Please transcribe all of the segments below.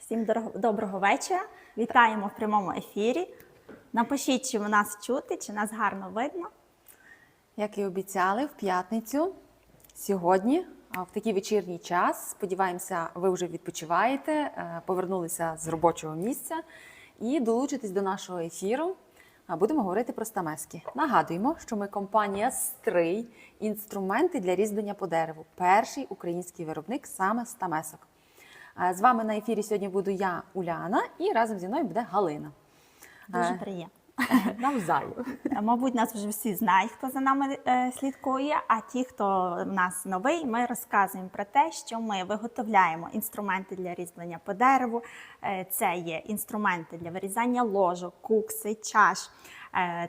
Всім доброго вечора. Вітаємо в прямому ефірі. Напишіть, чи нас чути, чи нас гарно видно. Як і обіцяли, в п'ятницю, сьогодні, в такий вечірній час, сподіваємося, ви вже відпочиваєте, повернулися з робочого місця і долучитесь до нашого ефіру. Будемо говорити про стамески. Нагадуємо, що ми компанія «Стрий», інструменти для різьблення по дереву. Перший український виробник саме стамесок. З вами на ефірі сьогодні буду я, Уляна, і разом зі мною буде Галина. Дуже приємно. Навзаю. Мабуть, нас вже всі знають, хто за нами слідкує, а ті, хто в нас новий, ми розказуємо про те, що ми виготовляємо інструменти для різьблення по дереву. Це є інструменти для вирізання ложок, кукси, чаш,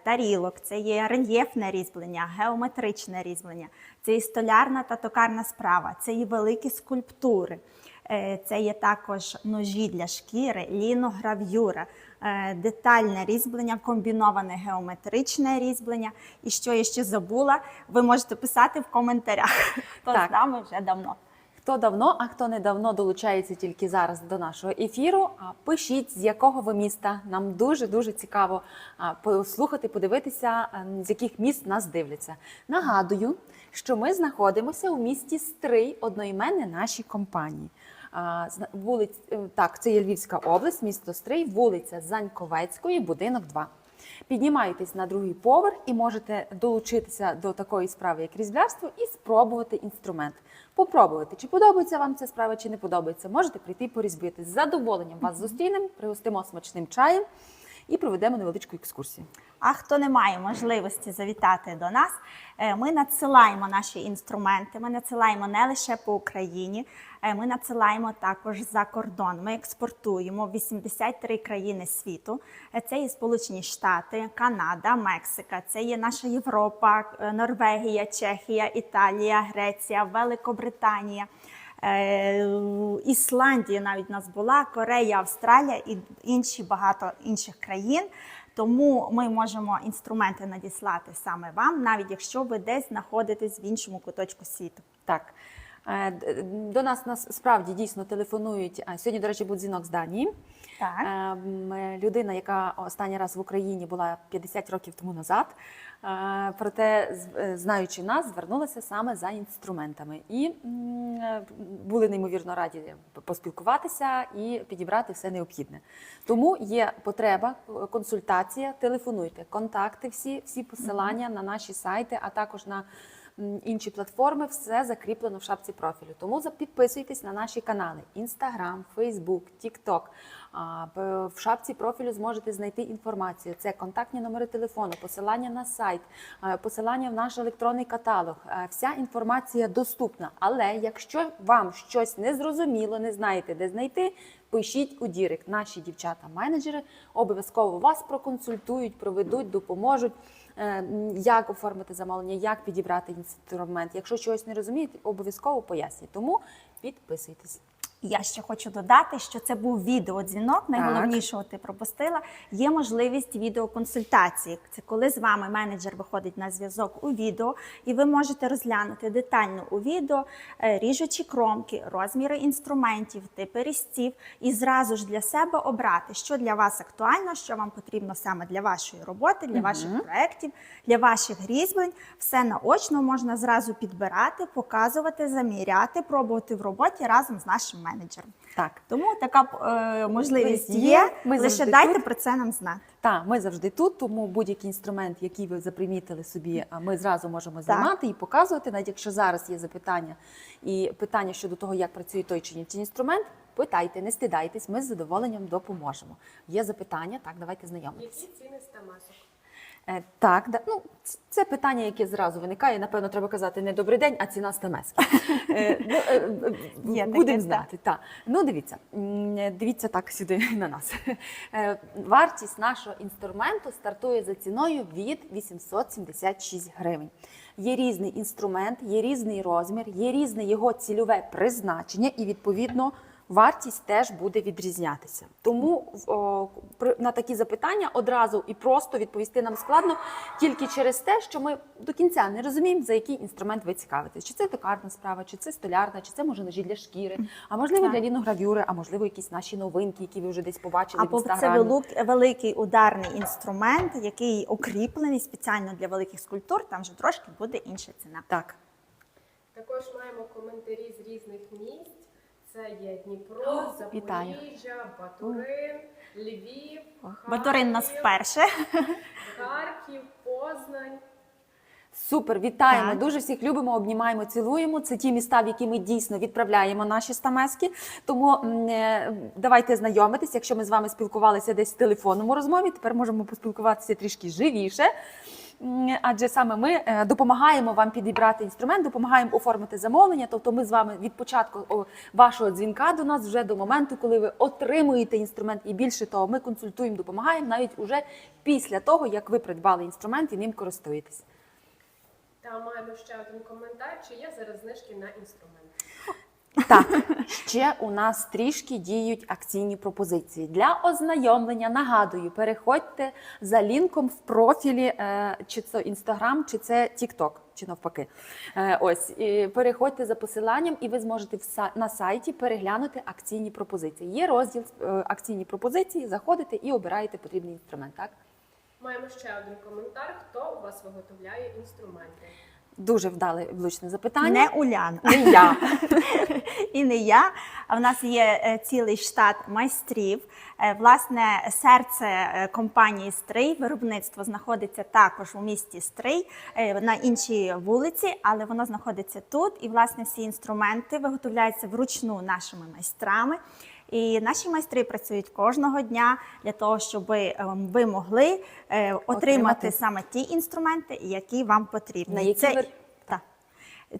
тарілок, це є рельєфне різьблення, геометричне різьблення, це є столярна та токарна справа, це є великі скульптури. Це є також ножі для шкіри, лінограв'юра, детальне різьблення, комбіноване геометричне різьблення. І що я ще забула, ви можете писати в коментарях, хто з нами вже давно. Хто давно, а хто недавно долучається тільки зараз до нашого ефіру, пишіть, з якого ви міста. Нам дуже-дуже цікаво послухати, подивитися, з яких міст нас дивляться. Нагадую, що ми знаходимося у місті Стрий, одноіменне нашій компанії. Це є Львівська область, місто Стрий, вулиця Заньковецької, будинок 2. Піднімаєтесь на другий поверх і можете долучитися до такої справи, як різьблярство, і спробувати інструмент. Попробувати, чи подобається вам ця справа, чи не подобається. Можете прийти і порізьбити. З задоволенням вас зустрінемо, пригостимо смачним чаєм і проведемо невеличку екскурсію. А хто не має можливості завітати до нас, ми надсилаємо наші інструменти, ми надсилаємо не лише по Україні, ми надсилаємо також за кордон. Ми експортуємо в 83 країни світу. Це є Сполучені Штати, Канада, Мексика, це є наша Європа, Норвегія, Чехія, Італія, Греція, Великобританія. Ісландія навіть у нас була, Корея, Австралія і багато інших країн. Тому ми можемо інструменти надіслати саме вам, навіть якщо ви десь знаходитесь в іншому куточку світу. Так. До нас справді дійсно телефонують. Сьогодні, до речі, буде дзвінок з Данії. Так. Людина, яка останній раз в Україні була 50 років тому назад, проте, знаючи нас, звернулася саме за інструментами. І були неймовірно раді поспілкуватися і підібрати все необхідне. Тому є потреба, консультація, телефонуйте. Контакти всі посилання на наші сайти, а також на інші платформи, все закріплено в шапці профілю. Тому підписуйтесь на наші канали Instagram, Facebook, TikTok. В шапці профілю зможете знайти інформацію. Це контактні номери телефону, посилання на сайт, посилання в наш електронний каталог. Вся інформація доступна. Але якщо вам щось незрозуміло, не знаєте, де знайти, пишіть у дірект. Наші дівчата-менеджери обов'язково вас проконсультують, проведуть, допоможуть. Як оформити замовлення, як підібрати інструмент. Якщо чогось не розумієте, обов'язково поясніть. Тому підписуйтесь. Я ще хочу додати, що це був відеодзвінок, найголовнішого ти пропустила. Є можливість відеоконсультації. Це коли з вами менеджер виходить на зв'язок у відео, і ви можете розглянути детально у відео ріжучі кромки, розміри інструментів, типи різців, і зразу ж для себе обрати, що для вас актуально, що вам потрібно саме для вашої роботи, для ваших проєктів, для ваших різьблень. Все наочно можна зразу підбирати, показувати, заміряти, пробувати в роботі разом з нашим менеджером. Так. Тому така можливість є, лише дайте про це нам знати. Так, ми завжди тут, тому будь-який інструмент, який ви запримітили собі, ми зразу можемо знімати і показувати. Навіть якщо зараз є запитання і питання щодо того, як працює той чи інший інструмент, питайте, не стидайтесь, ми з задоволенням допоможемо. Є запитання? Так, давайте знайомитися. Які ціни стамесок? Так, це питання, яке зразу виникає. Напевно, треба казати не «добрий день», а ціна стамески. Будемо знати. Так. Ну, дивіться так сюди на нас. Вартість нашого інструменту стартує за ціною від 876 гривень. Є різний інструмент, є різний розмір, є різне його цільове призначення і, відповідно, вартість теж буде відрізнятися. Тому на такі запитання одразу і просто відповісти нам складно тільки через те, що ми до кінця не розуміємо, за який інструмент ви цікавитесь. Чи це токарна справа, чи це столярна, чи це може ножі для шкіри, а можливо для ліногравюри, а можливо якісь наші новинки, які ви вже десь побачили в Або інстаграмі. це великий ударний інструмент, який укріплений спеціально для великих скульптур, там вже трошки буде інша ціна. Так. Також маємо коментарі з різних місць. Це є Дніпро, вітаю. Запоріжжя, Батурин, Львів, Батурин у нас вперше. Харків, Познань. Супер, вітаємо. Так. Дуже всіх любимо, обнімаємо, цілуємо. Це ті міста, в які ми дійсно відправляємо наші стамески. Тому давайте знайомитись. Якщо ми з вами спілкувалися десь в телефонному розмові, тепер можемо поспілкуватися трішки живіше. Адже саме ми допомагаємо вам підібрати інструмент, допомагаємо оформити замовлення. Тобто ми з вами від початку вашого дзвінка до нас вже до моменту, коли ви отримуєте інструмент, і більше того, ми консультуємо, допомагаємо навіть уже після того, як ви придбали інструмент і ним користуєтесь. Та маємо ще один коментар, чи є зараз знижки на інструмент. Так, ще у нас трішки діють акційні пропозиції. Для ознайомлення, нагадую, переходьте за лінком в профілі, чи це Instagram, чи це TikTok, чи навпаки. Ось, і переходьте за посиланням, і ви зможете на сайті переглянути акційні пропозиції. Є розділ акційні пропозиції, заходите і обираєте потрібний інструмент, так? Маємо ще один коментар. Хто у вас виготовляє інструменти? Дуже вдале влучне запитання. Не Уляна. Не я. І не я. А в нас є цілий штат майстрів. Власне, серце компанії «Стрий», виробництво знаходиться також у місті Стрий, на іншій вулиці, але воно знаходиться тут. І, власне, всі інструменти виготовляються вручну нашими майстрами. І наші майстри працюють кожного дня для того, щоб ви могли отримати саме ті інструменти, які вам потрібні.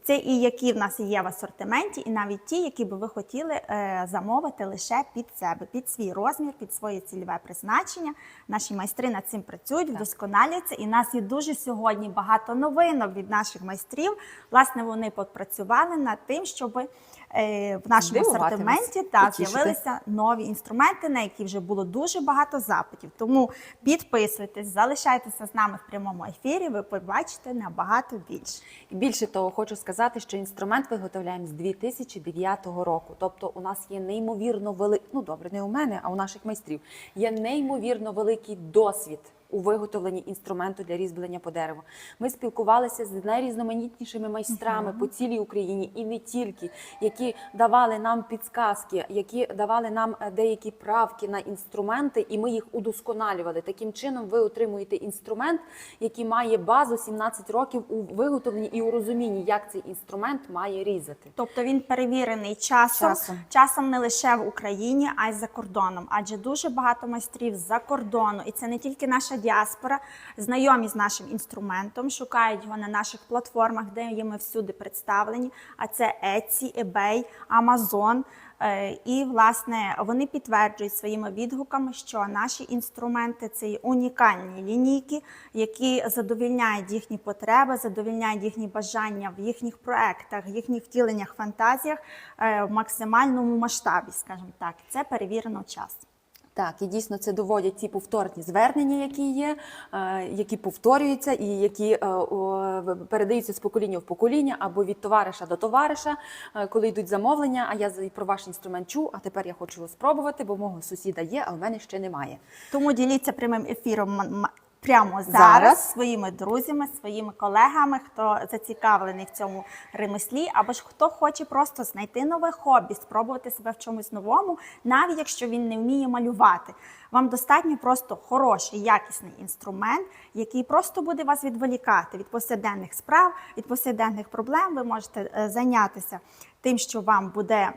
Це і які в нас є в асортименті, і навіть ті, які би ви хотіли замовити лише під себе, під свій розмір, під своє цільове призначення. Наші майстри над цим працюють, вдосконалюються. І в нас є дуже сьогодні багато новинок від наших майстрів. Власне, вони попрацювали над тим, щоб в нашому асортименті з'явилися нові інструменти, на які вже було дуже багато запитів. Тому підписуйтесь, залишайтеся з нами в прямому ефірі, ви побачите набагато більше. І більше того, хочу сказати, що інструмент виготовляємо з 2009 року. Тобто у нас є неймовірно великий, ну добре, не у мене, а у наших майстрів, є неймовірно великий досвід у виготовленні інструменту для різьблення по дереву. Ми спілкувалися з найрізноманітнішими майстрами по цілій Україні і не тільки, які давали нам підсказки, які давали нам деякі правки на інструменти, і ми їх удосконалювали. Таким чином ви отримуєте інструмент, який має базу 17 років у виготовленні і у розумінні, як цей інструмент має різати. Тобто він перевірений часом не лише в Україні, а й за кордоном. Адже дуже багато майстрів з-за кордону, і це не тільки наша діаспора, знайомі з нашим інструментом, шукають його на наших платформах, де ми всюди представлені, а це Etsy, eBay, Amazon. І, власне, вони підтверджують своїми відгуками, що наші інструменти – це є унікальні лінійки, які задовільняють їхні потреби, задовільняють їхні бажання в їхніх проектах, їхніх втіленнях, фантазіях в максимальному масштабі, скажімо так. Це перевірено часом. Так, і дійсно це доводять ті повторні звернення, які є, які повторюються і які передаються з покоління в покоління або від товариша до товариша, коли йдуть замовлення, а я про ваш інструмент чув, а тепер я хочу його спробувати, бо мого сусіда є, а в мене ще немає. Тому діліться прямим ефіром прямо зараз своїми друзями, своїми колегами, хто зацікавлений в цьому ремеслі, або ж хто хоче просто знайти нове хобі, спробувати себе в чомусь новому, навіть якщо він не вміє малювати. Вам достатньо просто хороший, якісний інструмент, який просто буде вас відволікати від повсякденних справ, від повсякденних проблем. Ви можете зайнятися тим, що вам буде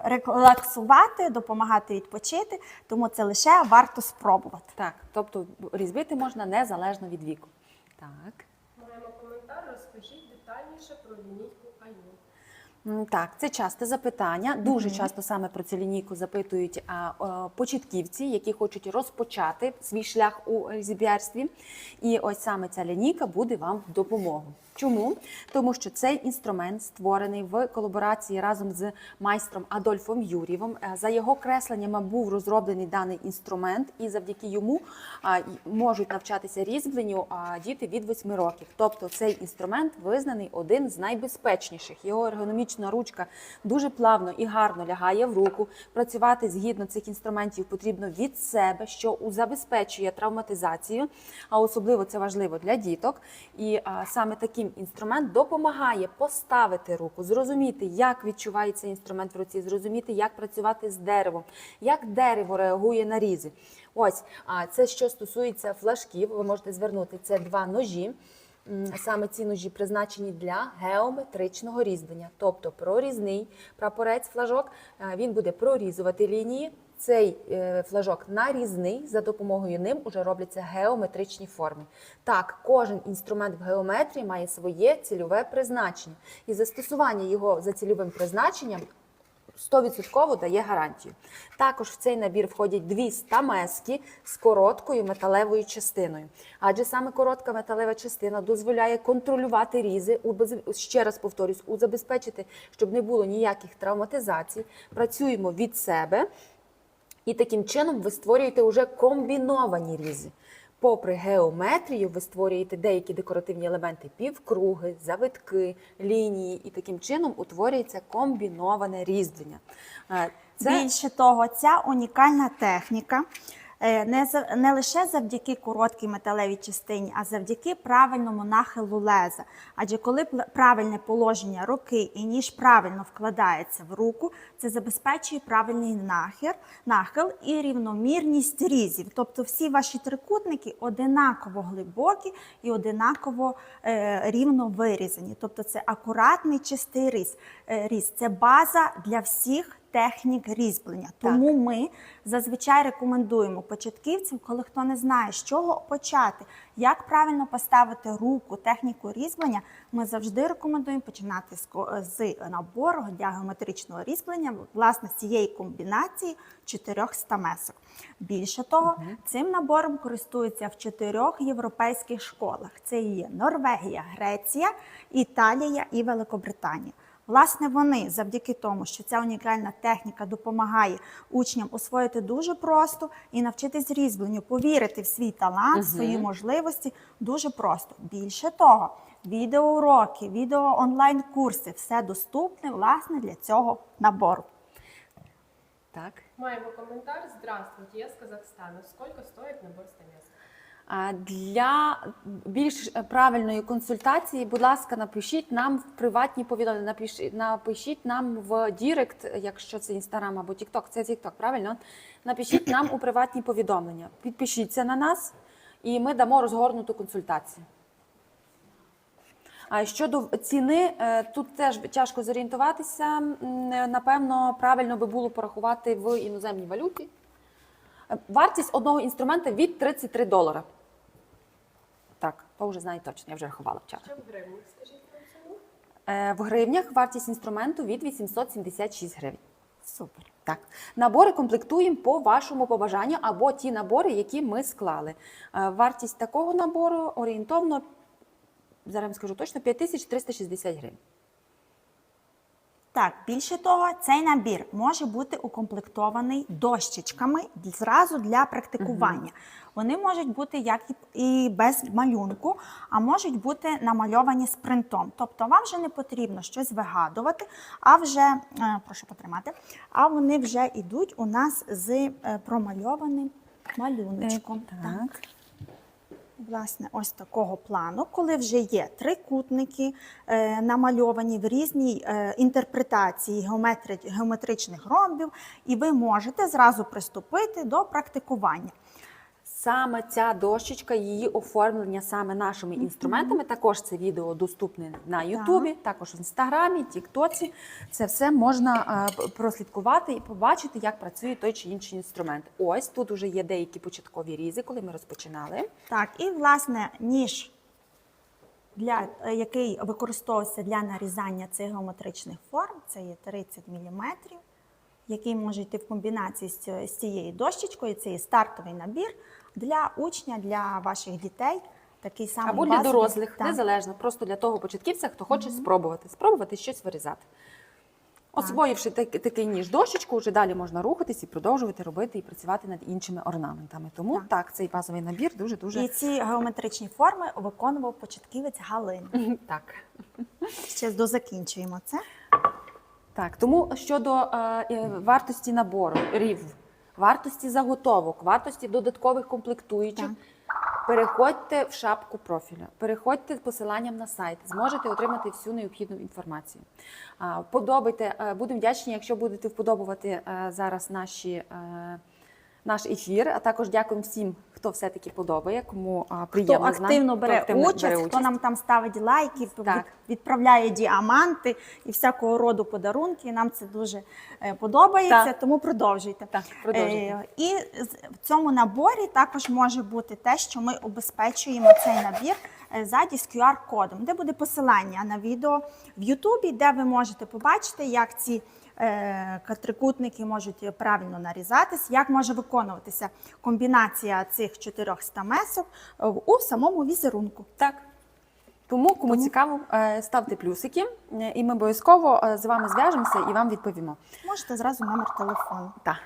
релаксувати, допомагати відпочити, тому це лише варто спробувати. Так, тобто різьбити можна незалежно від віку. Так. Маємо коментар, розкажіть детальніше про лінійку Аю. Так, це часте запитання. Дуже часто саме про цю лінійку запитують початківці, які хочуть розпочати свій шлях у різьбярстві. І ось саме ця лінійка буде вам в допомогу. Чому? Тому що цей інструмент створений в колаборації разом з майстром Адольфом Юрєвим. За його кресленнями був розроблений даний інструмент, і завдяки йому можуть навчатися різьбленню діти від 8 років. Тобто цей інструмент визнаний один з найбезпечніших. Його ергономічна ручка дуже плавно і гарно лягає в руку. Працювати згідно цих інструментів потрібно від себе, що забезпечує травматизацію, а особливо це важливо для діток. І саме таким інструмент допомагає поставити руку, зрозуміти, як відчувається інструмент в руці, зрозуміти, як працювати з деревом, як дерево реагує на різи. Ось, це що стосується флажків, ви можете звернути, це 2 ножі. Саме ці ножі призначені для геометричного різьблення, тобто прорізний прапорець-флажок, він буде прорізувати лінії. Цей флажок нарізний, за допомогою ним уже робляться геометричні форми. Так, кожен інструмент в геометрії має своє цільове призначення. І застосування його за цільовим призначенням 100% дає гарантію. Також в цей набір входять 2 стамески з короткою металевою частиною. Адже саме коротка металева частина дозволяє контролювати різи, ще раз повторюсь, забезпечити, щоб не було ніяких травматизацій. Працюємо від себе. І таким чином ви створюєте вже комбіновані різи. Попри геометрію, ви створюєте деякі декоративні елементи, півкруги, завитки, лінії, і таким чином утворюється комбіноване різьблення. Більше того, ця унікальна техніка не лише завдяки короткій металевій частині, а завдяки правильному нахилу леза. Адже коли правильне положення руки і ніж правильно вкладається в руку, це забезпечує правильний нахил і рівномірність різів. Тобто всі ваші трикутники одинаково глибокі і одинаково рівно вирізані. Тобто це акуратний чистий різ. Це база для всіх технік різьблення. Тому ми зазвичай рекомендуємо початківцям, коли хто не знає, з чого почати, як правильно поставити руку, техніку різьблення, ми завжди рекомендуємо починати з набору для геометричного різьблення, власне, з цієї комбінації 4 стамесок. Більше того, цим набором користуються в 4 європейських школах. Це є Норвегія, Греція, Італія і Великобританія. Власне, вони завдяки тому, що ця унікальна техніка допомагає учням освоїти дуже просто і навчитись різьбленню, повірити в свій талант, в свої можливості дуже просто. Більше того, відеоуроки, відео-онлайн-курси – все доступне, власне, для цього набору. Так. Маємо коментар. Здравствуйте, я з Казахстану. Сколько стоїть набор стамесок? Для більш правильної консультації, будь ласка, напишіть нам в приватні повідомлення, напишіть нам в Дірект, якщо це Інстаграм або Тікток, це Тікток, правильно? Напишіть нам у приватні повідомлення, підпишіться на нас і ми дамо розгорнуту консультацію. А щодо ціни, тут теж тяжко зорієнтуватися, напевно, правильно би було порахувати в іноземній валюті. Вартість одного інструмента від $33. Так, то вже знаю точно, я вже рахувала вчора. Що в гривнях, скажіть нам ціну? В гривнях вартість інструменту від 876 гривень. Супер. Так. Набори комплектуємо по вашому побажанню або ті набори, які ми склали. Вартість такого набору орієнтовно, зараз вам скажу точно, 5360 гривень. Так, більше того, цей набір може бути укомплектований дощечками зразу для практикування. Вони можуть бути як і без малюнку, а можуть бути намальовані з принтом. Тобто вам вже не потрібно щось вигадувати, а вже, прошу потримати, а вони вже йдуть у нас з промальованим малюночком. Так. Власне, ось такого плану, коли вже є трикутники намальовані в різній інтерпретації геометричних ромбів, і ви можете зразу приступити до практикування. Саме ця дощечка, її оформлення саме нашими інструментами, також це відео доступне на Ютубі, також в Інстаграмі, Тіктоці. Це все можна прослідкувати і побачити, як працює той чи інший інструмент. Ось тут вже є деякі початкові різи, коли ми розпочинали. Так, і власне ніж, який використовується для нарізання цих геометричних форм, це є 30 мм, який може йти в комбінації з цією дощечкою, це є стартовий набір для учня, для ваших дітей. такий самий Або для базовий. дорослих, Так. незалежно, просто для того початківця, хто хоче спробувати щось вирізати. Освоївши такий ніж дощечку, вже далі можна рухатись і продовжувати робити і працювати над іншими орнаментами. Тому так, цей базовий набір дуже-дуже... І ці геометричні форми виконував початківець Галин. Так. Ще дозакінчуємо це. Так, тому щодо вартості наборів, вартості заготовок, вартості додаткових комплектуючих, переходьте в шапку профіля, переходьте з посиланням на сайт, зможете отримати всю необхідну інформацію. Подобайте, будемо вдячні, якщо будете вподобувати зараз наш ефір, а також дякуємо всім, хто все-таки подобає, кому приємно Хто активно бере участь, хто нам там ставить лайки, Так. відправляє діаманти і всякого роду подарунки. Нам це дуже подобається, Так. тому продовжуйте. Так, продовжуйте. І в цьому наборі також може бути те, що ми обезпечуємо цей набір ззаді з QR-кодом, де буде посилання на відео в Ютубі, де ви можете побачити, як ці трикутники можуть правильно нарізатись, як може виконуватися комбінація цих 400 месок у самому візерунку. Так. Тому, кому цікаво, ставте плюсики, і ми обов'язково з вами зв'яжемося і вам відповімо. Можете зразу номер телефону. Так.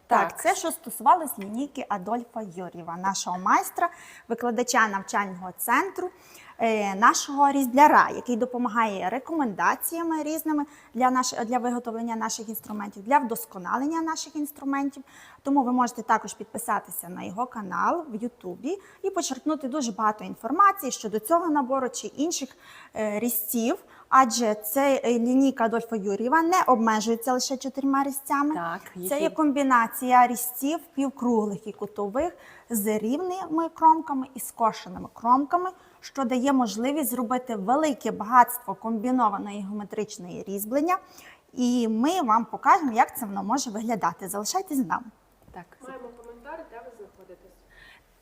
Так, це що стосувалось лінійки Адольфа Юр'єва, нашого майстра, викладача навчального центру, нашого різбляра, який допомагає рекомендаціями різними для виготовлення наших інструментів, для вдосконалення наших інструментів. Тому ви можете також підписатися на його канал в Ютубі і почерпнути дуже багато інформації щодо цього набору чи інших різців. Адже це лінійка Адольфа Юр'єва не обмежується лише 4 різцями. Так, Це є комбінація різців півкруглих і кутових з рівними кромками і скошеними кромками, що дає можливість зробити велике багатство комбінованої геометричної різьблення. І ми вам покажемо, як це воно може виглядати. Залишайтесь з нами. Так. Маємо коментар, де ви знаходитесь.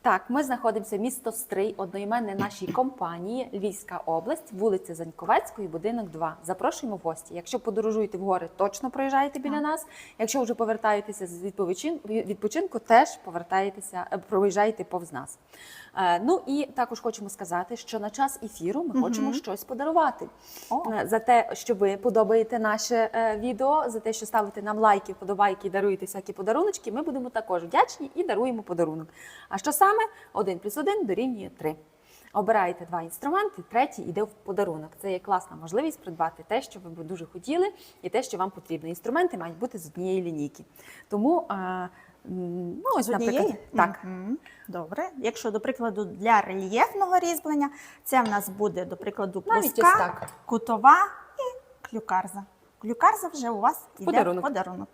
Так, ми знаходимося місто Стрий, одноіменне нашій компанії, Львівська область, вулиця Заньковецької, будинок 2. Запрошуємо в гості. Якщо подорожуєте в гори, точно проїжджаєте біля нас. Якщо вже повертаєтеся з відпочинку, теж проїжджаєте повз нас. Ну і також хочемо сказати, що на час ефіру ми хочемо щось подарувати. За те, що ви подобаєте наше відео, за те, що ставите нам лайки, вподобайки і даруєте всякі подаруночки, ми будемо також вдячні і даруємо подарунок. А що саме? 1 + 1 дорівнює 3. Обираєте 2 інструменти, третій йде в подарунок. Це є класна можливість придбати те, що ви б дуже хотіли, і те, що вам потрібно. Інструменти мають бути з однієї лінійки. Тому, ну, ось, наприклад, так. Добре. Якщо, до прикладу, для рельєфного різьблення, це в нас буде, до прикладу, Навіть ось плоска, так. кутова і клюкарза. Клюкарза вже у вас йде Подарунок. в подарунок.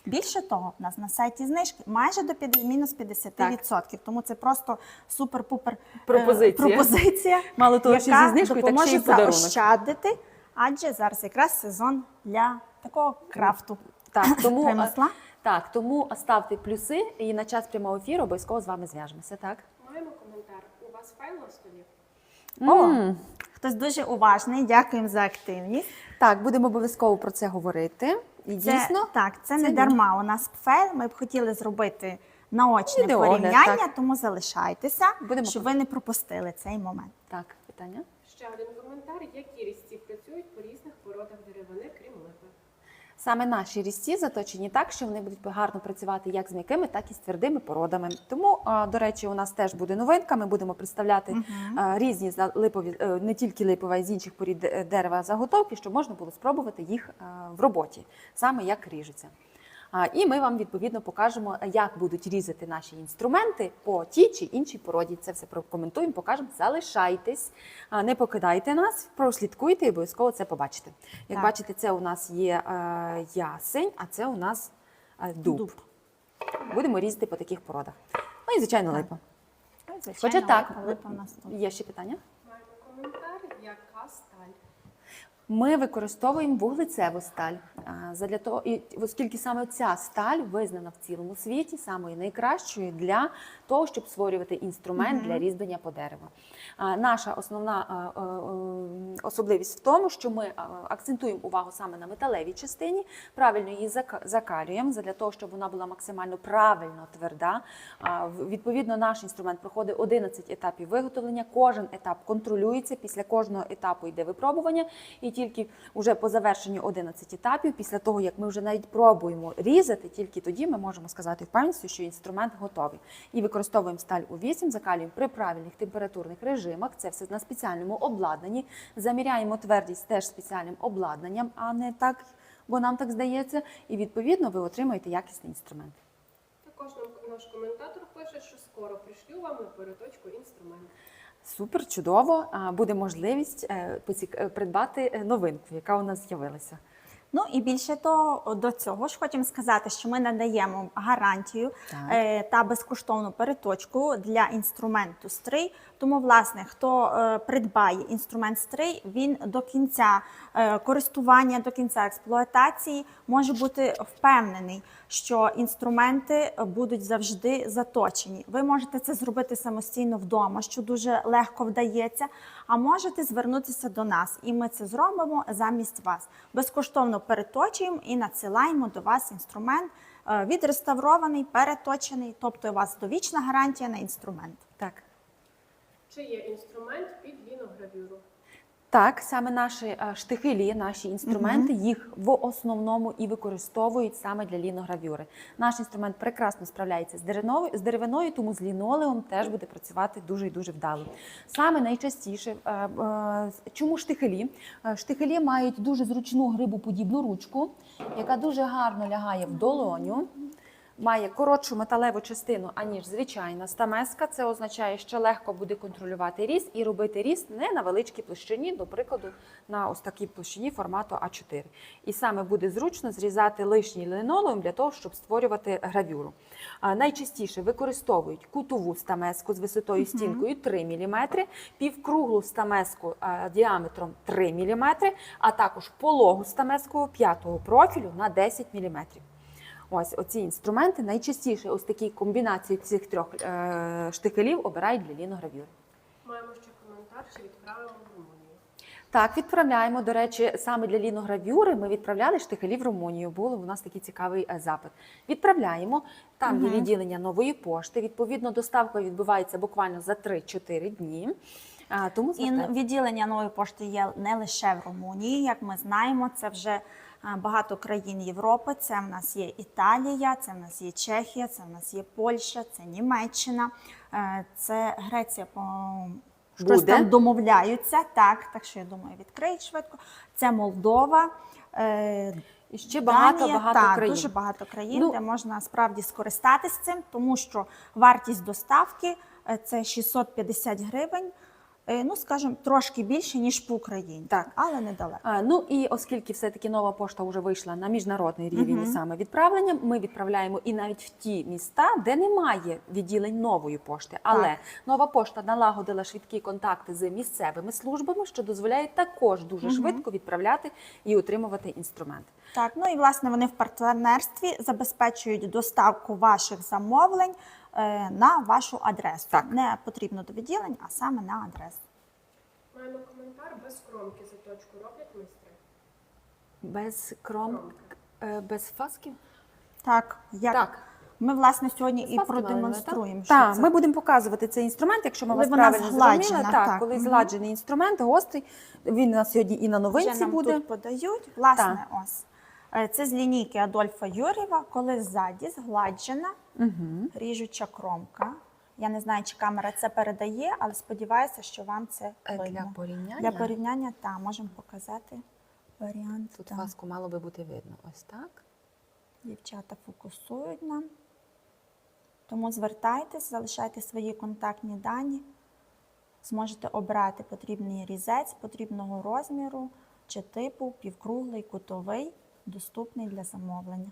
Більше того, в нас на сайті знижки майже до мінус 50%. Тому це просто супер-пупер пропозиція, Мало того, що зі знижкою, так ще й допоможе подарунок. заощадити, адже зараз якраз сезон для такого крафту. Так, тому, ремесла. так, тому ставте плюси і на час прямого ефіру обов'язково з вами зв'яжемося. Так? Маємо коментар. У вас файл на столі? О, хтось дуже уважний, дякуємо за активність. Так, будемо обов'язково про це говорити. І дійсно, це не дарма. У нас файл, ми б хотіли зробити наочне Відеоогляд, порівняння, так. тому залишайтеся, Будемо щоб ви не пропустили цей момент. Так, питання? Ще один коментар. Які різці працюють по різних породах деревини, крім липи? Саме наші різці заточені так, що вони будуть гарно працювати як з м'якими, так і з твердими породами. Тому, до речі, у нас теж буде новинка. Ми будемо представляти різні липові, не тільки липові, а й з інших порід дерева заготовки, щоб можна було спробувати їх в роботі, саме як ріжуться. І ми вам, відповідно, покажемо, як будуть різати наші інструменти по тій чи іншій породі. Це все прокоментуємо, покажемо. Залишайтесь, не покидайте нас, прослідкуйте і обов'язково це побачите. Як бачите, це у нас є ясень, а це у нас дуб. Будемо різати по таких породах. Ну і, звичайно, липа. Звичайно, Хоча так, липа у нас тут. є ще питання? Маємо коментар. Яка сталь? Ми використовуємо вуглецеву сталь, задля того, і оскільки саме ця сталь визнана в цілому світі самою найкращою для того, щоб створювати інструмент для різьблення по дереву. Наша основна особливість в тому, що ми акцентуємо увагу саме на металевій частині, правильно її закалюємо, задля того, щоб вона була максимально правильно тверда. Відповідно, наш інструмент проходить 11 етапів виготовлення, кожен етап контролюється, після кожного етапу йде випробування, і тільки вже по завершенню 11 етапів, після того, як ми вже навіть пробуємо різати, тільки тоді ми можемо сказати впевненістю, що інструмент готовий. І використовуємо сталь У8, закалюємо при правильних температурних режимах, це все на спеціальному обладнанні, заміряємо твердість теж спеціальним обладнанням, а не так, бо нам так здається, і відповідно ви отримаєте якісний інструмент. Також наш коментатор пише, що скоро пришлю вам на переточку інструмент. Супер, чудово. Буде можливість придбати новинку, яка у нас з'явилася. Ну і більше того, до цього ж хочемо сказати, що ми надаємо гарантію та безкоштовну переточку для інструменту стрий. Тому, власне, хто придбає інструмент стрий, він до кінця користування, до кінця експлуатації може бути впевнений, що інструменти будуть завжди заточені. Ви можете це зробити самостійно вдома, що дуже легко вдається, а можете звернутися до нас, і ми це зробимо замість вас. Безкоштовно переточуємо і надсилаємо до вас інструмент відреставрований, переточений, тобто у вас довічна гарантія на інструмент. Так. Чи є інструмент під ліногравюру? Так, саме наші штихелі, наші інструменти, їх в основному і використовують саме для ліногравюри. Наш інструмент прекрасно справляється з деревиною, тому з лінолеум теж буде працювати дуже і дуже вдало. Саме найчастіше, чому штихелі? Штихелі мають дуже зручну грибоподібну ручку, яка дуже гарно лягає в долоню. Має коротшу металеву частину, аніж звичайна стамеска. Це означає, що легко буде контролювати ріст і робити ріст не на величкій площині, до прикладу, на ось такій площині формату А4. І саме буде зручно зрізати лишній лінолеум для того, щоб створювати гравюру. Найчастіше використовують кутову стамеску з висотою стінкою 3 мм, півкруглу стамеску діаметром 3 мм, а також пологу стамеску 5-го профілю на 10 мм. Ось оці інструменти найчастіше ось такі комбінації цих трьох штихелів обирають для ліногравюри. Маємо ще коментар, чи відправимо в Румунію. Так, відправляємо. До речі, саме для ліногравюри ми відправляли штихелі в Румунію. Був у нас такий цікавий запит. Відправляємо. Там є відділення нової пошти. Відповідно, доставка відбувається буквально за 3-4 дні. Тому І відділення нової пошти є не лише в Румунії, як ми знаємо, це вже багато країн Європи. Це в нас є Італія, це в нас є Чехія, це в нас є Польща, це Німеччина, це Греція, щось там домовляються, так що я думаю, відкриють швидко. Це Молдова, і ще Данія, багато країн. Дуже багато країн, де можна справді скористатись цим, тому що вартість доставки – це 650 гривень. Ну, скажімо, трошки більше, ніж по Україні, так, але недалеко. Ну і оскільки все-таки нова пошта вже вийшла на міжнародний рівень і саме відправлення, ми відправляємо і навіть в ті міста, де немає відділень нової пошти. Але нова пошта налагодила швидкі контакти з місцевими службами, що дозволяє також дуже швидко відправляти і отримувати інструмент. Так, ну і власне вони в партнерстві забезпечують доставку ваших замовлень на вашу адресу. Так. Не потрібно до відділень, а саме на адресу. Маємо коментар, без кромки заточку роблять майстри? Без без фасків? Так, Так. Ми, власне, сьогодні і Фаски продемонструємо. Так, ми будемо показувати цей інструмент, якщо ми вас правильно зрозуміли. Так, коли згладжений інструмент, гострий, він у нас сьогодні і на новинці вже нам буде. тут подають. Власне, ось. Це з лінійки Адольфа Юрєва, коли ззаді згладжена ріжуча кромка. Я не знаю, чи камера це передає, але сподіваюся, що вам це видно. Для порівняння? Для порівняння, так, можемо показати варіант. Тут так. фаску мало би бути видно. Ось так. Дівчата фокусують нам. Тому звертайтесь, залишайте свої контактні дані. Зможете обрати потрібний різець потрібного розміру чи типу, півкруглий, кутовий, доступний для замовлення.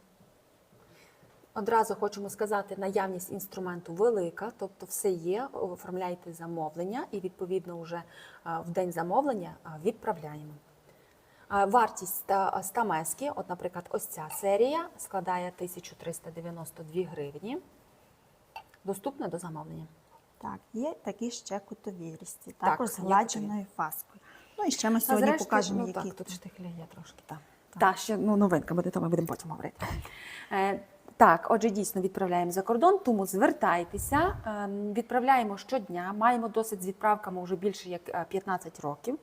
Одразу хочемо сказати, наявність інструменту велика, тобто все є, оформляйте замовлення і відповідно вже в день замовлення відправляємо. Вартість стамески, от, наприклад, ось ця серія складає 1392 гривні. Доступна до замовлення. Так, є такі ще кутові різці, Так, також з є гладженою фаскою. Ну і ще ми сьогодні зрештою, покажемо, ну, які так, тут штихля є трошки. Так, ще новинка буде, то ми будемо потім говорити. Так, отже, дійсно відправляємо за кордон, тому звертайтеся, відправляємо щодня, маємо досить з відправками вже більше як 15 років,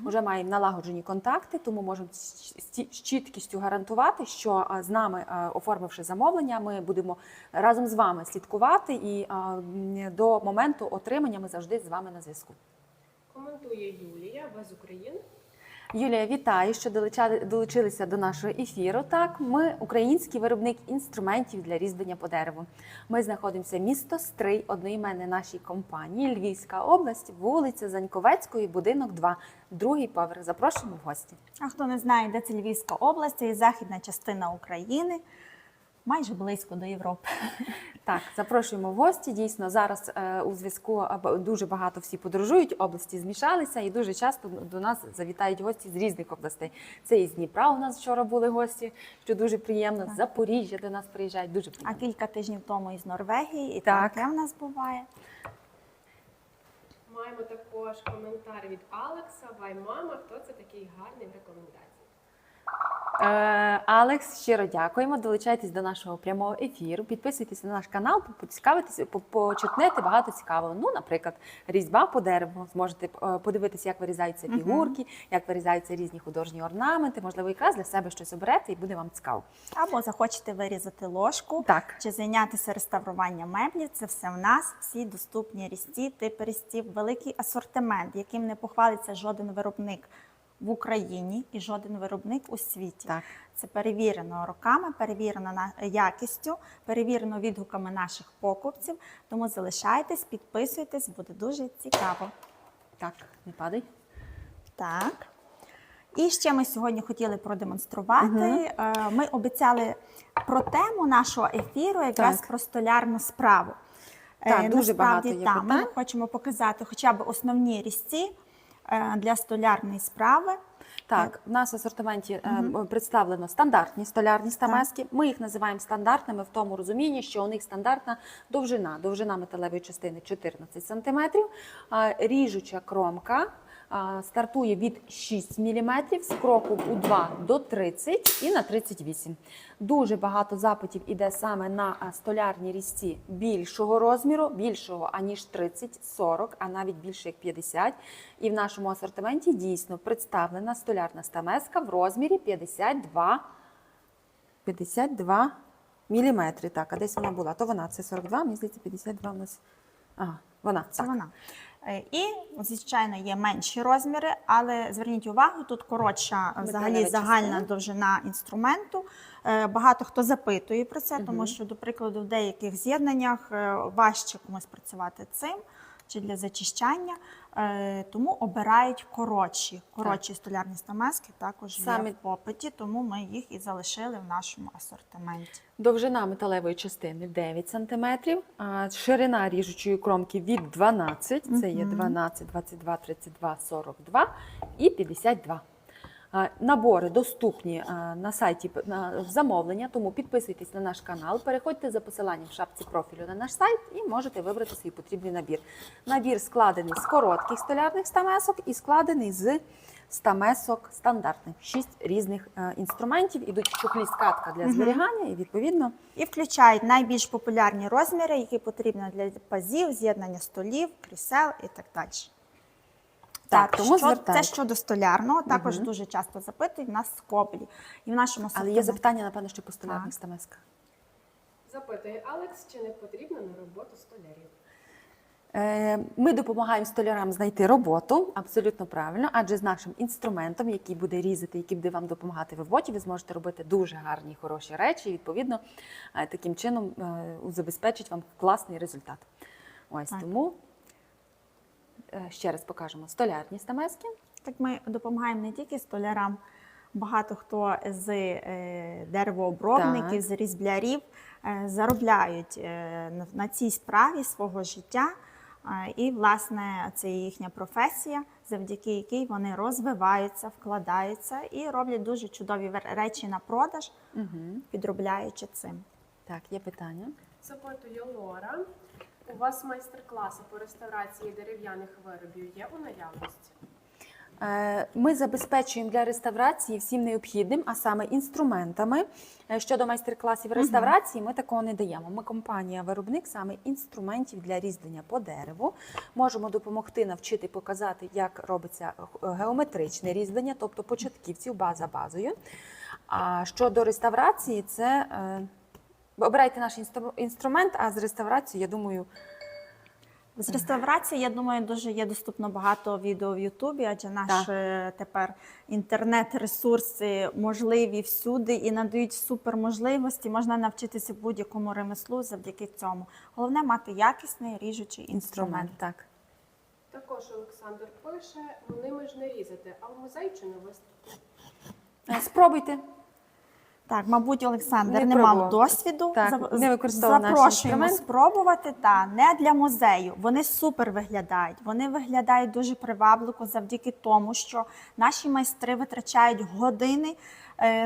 вже маємо налагоджені контакти, тому можемо з чіткістю гарантувати, що з нами, оформивши замовлення, ми будемо разом з вами слідкувати і до моменту отримання ми завжди з вами на зв'язку. Коментує Юлія, ви з України. Юлія, вітаю, що долучилися до нашого ефіру. Так, ми український виробник інструментів для різьблення по дереву. Ми знаходимося місто Стрий, одноіменне нашій компанії, Львівська область, вулиця Заньковецької, будинок 2, другий поверх. Запрошуємо в гості. А хто не знає, де це Львівська область, це і західна частина України, майже близько до Європи. Так, запрошуємо в гості. Дійсно, зараз у зв'язку дуже багато всі подорожують, області змішалися і дуже часто до нас завітають гості з різних областей. Це і з Дніпра у нас вчора були гості, що дуже приємно, з Запоріжжя до нас приїжджають, дуже А приємно. кілька тижнів тому із Норвегії, і Так. таке в нас буває. Маємо також коментар від Алекса. Вай мама, хто це такий гарний в рекомендації? Алекс, щиро дякуємо. Долучайтесь до нашого прямого ефіру, підписуйтесь на наш канал, поцікавитися, почерпнете багато цікавого. Ну, наприклад, різьба по дереву. Зможете подивитися, як вирізаються фігурки, як вирізаються різні художні орнаменти. Можливо, якраз для себе щось оберете і буде вам цікаво. Або захочете вирізати ложку, Так. чи зайнятися реставруванням меблів. Це все в нас, всі доступні різці, типи різців, великий асортимент, яким не похвалиться жоден виробник в Україні і жоден виробник у світі. Так. Це перевірено роками, перевірено якістю, перевірено відгуками наших покупців. Тому залишайтесь, підписуйтесь, буде дуже цікаво. Так, не падай. Так. І ще ми сьогодні хотіли продемонструвати. Ми обіцяли про тему нашого ефіру, якраз Так. про столярну справу. Так, дуже багато є Ми питань. хочемо показати хоча б основні різці для столярної справи. Так, в нас в асортименті представлено стандартні столярні стамески. Ми їх називаємо стандартними в тому розумінні, що у них стандартна довжина металевої частини 14 см, ріжуча кромка стартує від 6 мм, з кроку у 2 до 30 і на 38. Дуже багато запитів іде саме на столярні різці більшого розміру, більшого аніж 30-40, а навіть більше як 50. І в нашому асортименті дійсно представлена столярна стамеска в розмірі 52 мм. Так, а десь вона була. То вона, це 42, мені здається, 52 у нас. Ага, вона. Це так. вона. І, звичайно, є менші розміри, але зверніть увагу, тут коротша взагалі Металева загальна частина. довжина інструменту. Багато хто запитує про це, тому що, до прикладу, в деяких з'єднаннях важче комусь працювати цим чи для зачищання, тому обирають коротші столярні стамески, також Саме- є в попиті, тому ми їх і залишили в нашому асортименті. Довжина металевої частини 9 см, ширина ріжучої кромки від 12, це є 12, 22, 32, 42 і 52. Набори доступні на сайті в замовлення, тому підписуйтесь на наш канал, переходьте за посиланням в шапці профілю на наш сайт і можете вибрати свій потрібний набір. Набір складений з коротких столярних стамесок і складений з стамесок стандартних. 6 різних інструментів, ідуть в чохлі скатка для зберігання і відповідно. І включають найбільш популярні розміри, які потрібні для пазів, з'єднання столів, крісел і так далі. Так, тому це звертайтесь. щодо столярного, також дуже часто запитують нас скоблі. І в нашому Але є запитання, напевно, ще по столярних Так. стамесках. Запитує Алекс, чи не потрібно на роботу столярів? Ми допомагаємо столярам знайти роботу, абсолютно правильно, адже з нашим інструментом, який буде різати, який буде вам допомагати в роботі, ви зможете робити дуже гарні, хороші речі, і відповідно таким чином забезпечить вам класний результат. Ось Так. тому ще раз покажемо столярні стамески. Так ми допомагаємо не тільки столярам, багато хто з деревообробників, Так. з різблярів заробляють на цій справі свого життя. І, власне, це їхня професія, завдяки якій вони розвиваються, вкладаються і роблять дуже чудові речі на продаж, підробляючи цим. Так, є питання. Запитує Лора. У вас майстер-класи по реставрації дерев'яних виробів є у наявності? Ми забезпечуємо для реставрації всім необхідним, а саме інструментами. Щодо майстер-класів реставрації, ми такого не даємо. Ми компанія-виробник саме інструментів для різьблення по дереву. Можемо допомогти, навчити, показати, як робиться геометричне різьблення, тобто початківців, база базою. А щодо реставрації, це обирайте наш інструмент, а з реставрацією, я думаю, З реставрації, я думаю, дуже є доступно багато відео в Ютубі, адже наш тепер інтернет-ресурси можливі всюди і надають суперможливості. Можна навчитися будь-якому ремеслу завдяки цьому. Головне мати якісний ріжучий інструмент. Так. Також Олександр пише, ними ж не різати, а в музей чи не виступити? Спробуйте. Так, мабуть, Олександр Не не мав пробував. досвіду. Так, не використовував наш Запрошуємо інструмент. спробувати. Та не для музею. Вони супер виглядають. Вони виглядають дуже привабливо завдяки тому, що наші майстри витрачають години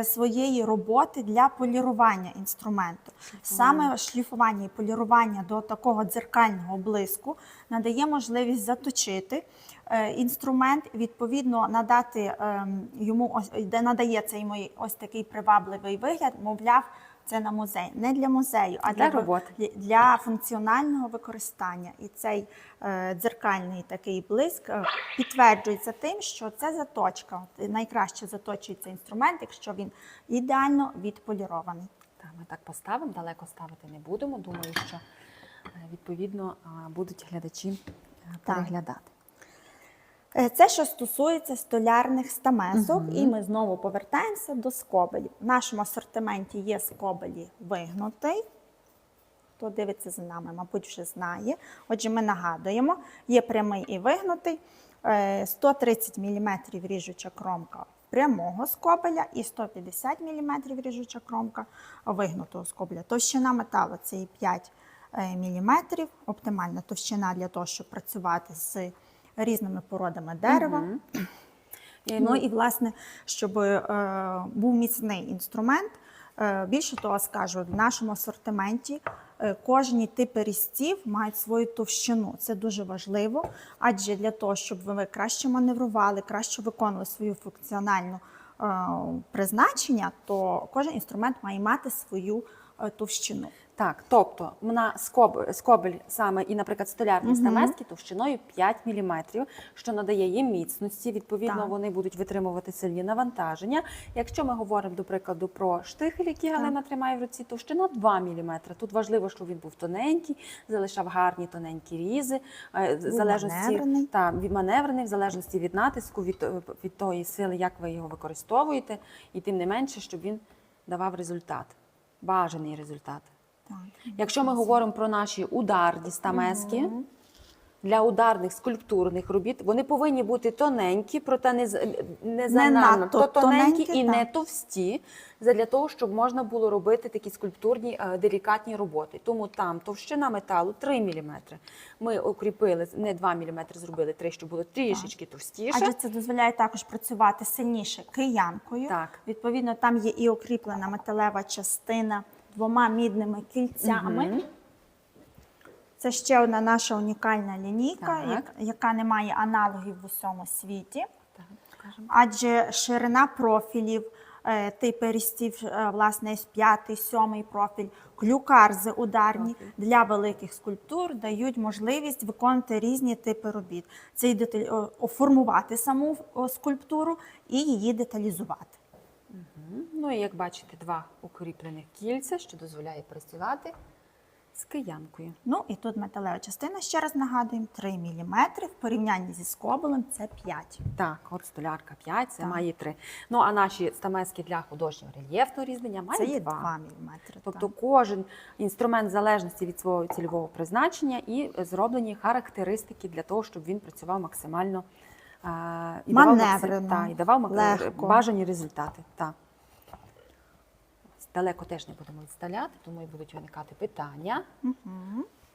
своєї роботи для полірування інструменту. Саме шліфування і полірування до такого дзеркального блиску надає можливість заточити інструмент, відповідно надати йому де надається йому ось такий привабливий вигляд, мовляв, це на музей. Не для музею, а Для роботи. для функціонального використання. І цей дзеркальний такий блиск підтверджується тим, що це заточка. Найкраще заточується інструмент, якщо він ідеально відполірований. Так, ми так поставимо, далеко ставити не будемо. Думаю, що відповідно будуть глядачі переглядати. Це, що стосується столярних стамесок, і ми знову повертаємося до скобелів. В нашому асортименті є скобелі вигнутий. Хто дивиться за нами, мабуть, вже знає. Отже, ми нагадуємо, є прямий і вигнутий, 130 мм ріжуча кромка прямого скобеля і 150 мм ріжуча кромка вигнутого скобеля. Товщина металу – це і 5 мм, оптимальна товщина для того, щоб працювати з різними породами дерева. Ну і, власне, щоб був міцний інструмент. Більше того скажу, в нашому асортименті кожні типи різців мають свою товщину. Це дуже важливо, адже для того, щоб ви краще маневрували, краще виконували свою функціональну призначення, то кожен інструмент має мати свою товщину. Так, тобто на скобель саме і, наприклад, столярні стамески товщиною 5 мм, що надає їм міцності, відповідно, вони будуть витримувати сильні навантаження. Якщо ми говоримо, до прикладу, про штихель, який Галина тримає в руці, товщина 2 мм. Тут важливо, щоб він був тоненький, залишав гарні тоненькі різи, маневрений, в залежності від натиску, від тої сили, як ви його використовуєте, і тим не менше, щоб він давав результат, бажаний результат. Якщо ми говоримо про наші ударні стамески, для ударних скульптурних робіт, вони повинні бути тоненькі, проте не занадто тоненькі і не товсті, для того, щоб можна було робити такі скульптурні делікатні роботи. Тому там товщина металу 3 мм. Ми укріпили, не 2 мм зробили 3, щоб було трішечки товстіше. Адже це дозволяє також працювати сильніше киянкою. Так. Відповідно, там є і укріплена металева частина 2 мідними кільцями. Це ще одна наша унікальна лінійка, яка не має аналогів в усьому світі. Адже ширина профілів, типи різців, власне, 5-й, 7-й профіль, клюкарзи ударні для великих скульптур дають можливість виконувати різні типи робіт. Це і формувати саму скульптуру і її деталізувати. Ну і як бачите, 2 укріплених кільця, що дозволяє працювати з киянкою. Ну і тут металева частина, ще раз нагадуємо, 3 мм, в порівнянні зі скобелем це 5. Так, от столярка 5, це має 3. Ну а наші стамески для художнього рельєфного різьблення мають 2. Це є 2 мм. Тобто кожен інструмент в залежності від свого цільового призначення і зроблені характеристики для того, щоб він працював максимально і давав бажані результати. Так. Далеко теж не будемо відставляти, тому і будуть виникати питання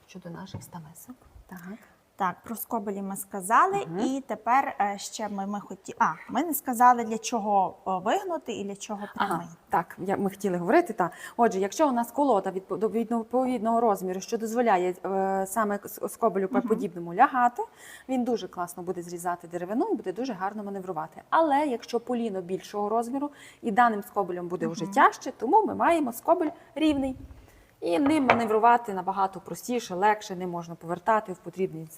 щодо наших стамесок. Так. Так, про скобелі ми сказали, і тепер ще ми не сказали, для чого вигнути і для чого прямий. Ага, так, ми хотіли говорити. Так. Отже, якщо у нас колода відповідного розміру, що дозволяє саме скобелю подібному лягати, він дуже класно буде зрізати деревину і буде дуже гарно маневрувати. Але якщо поліно більшого розміру і даним скобелем буде вже тяжче, тому ми маємо скобель рівний. І ним маневрувати набагато простіше, легше, не можна повертати в потрібний.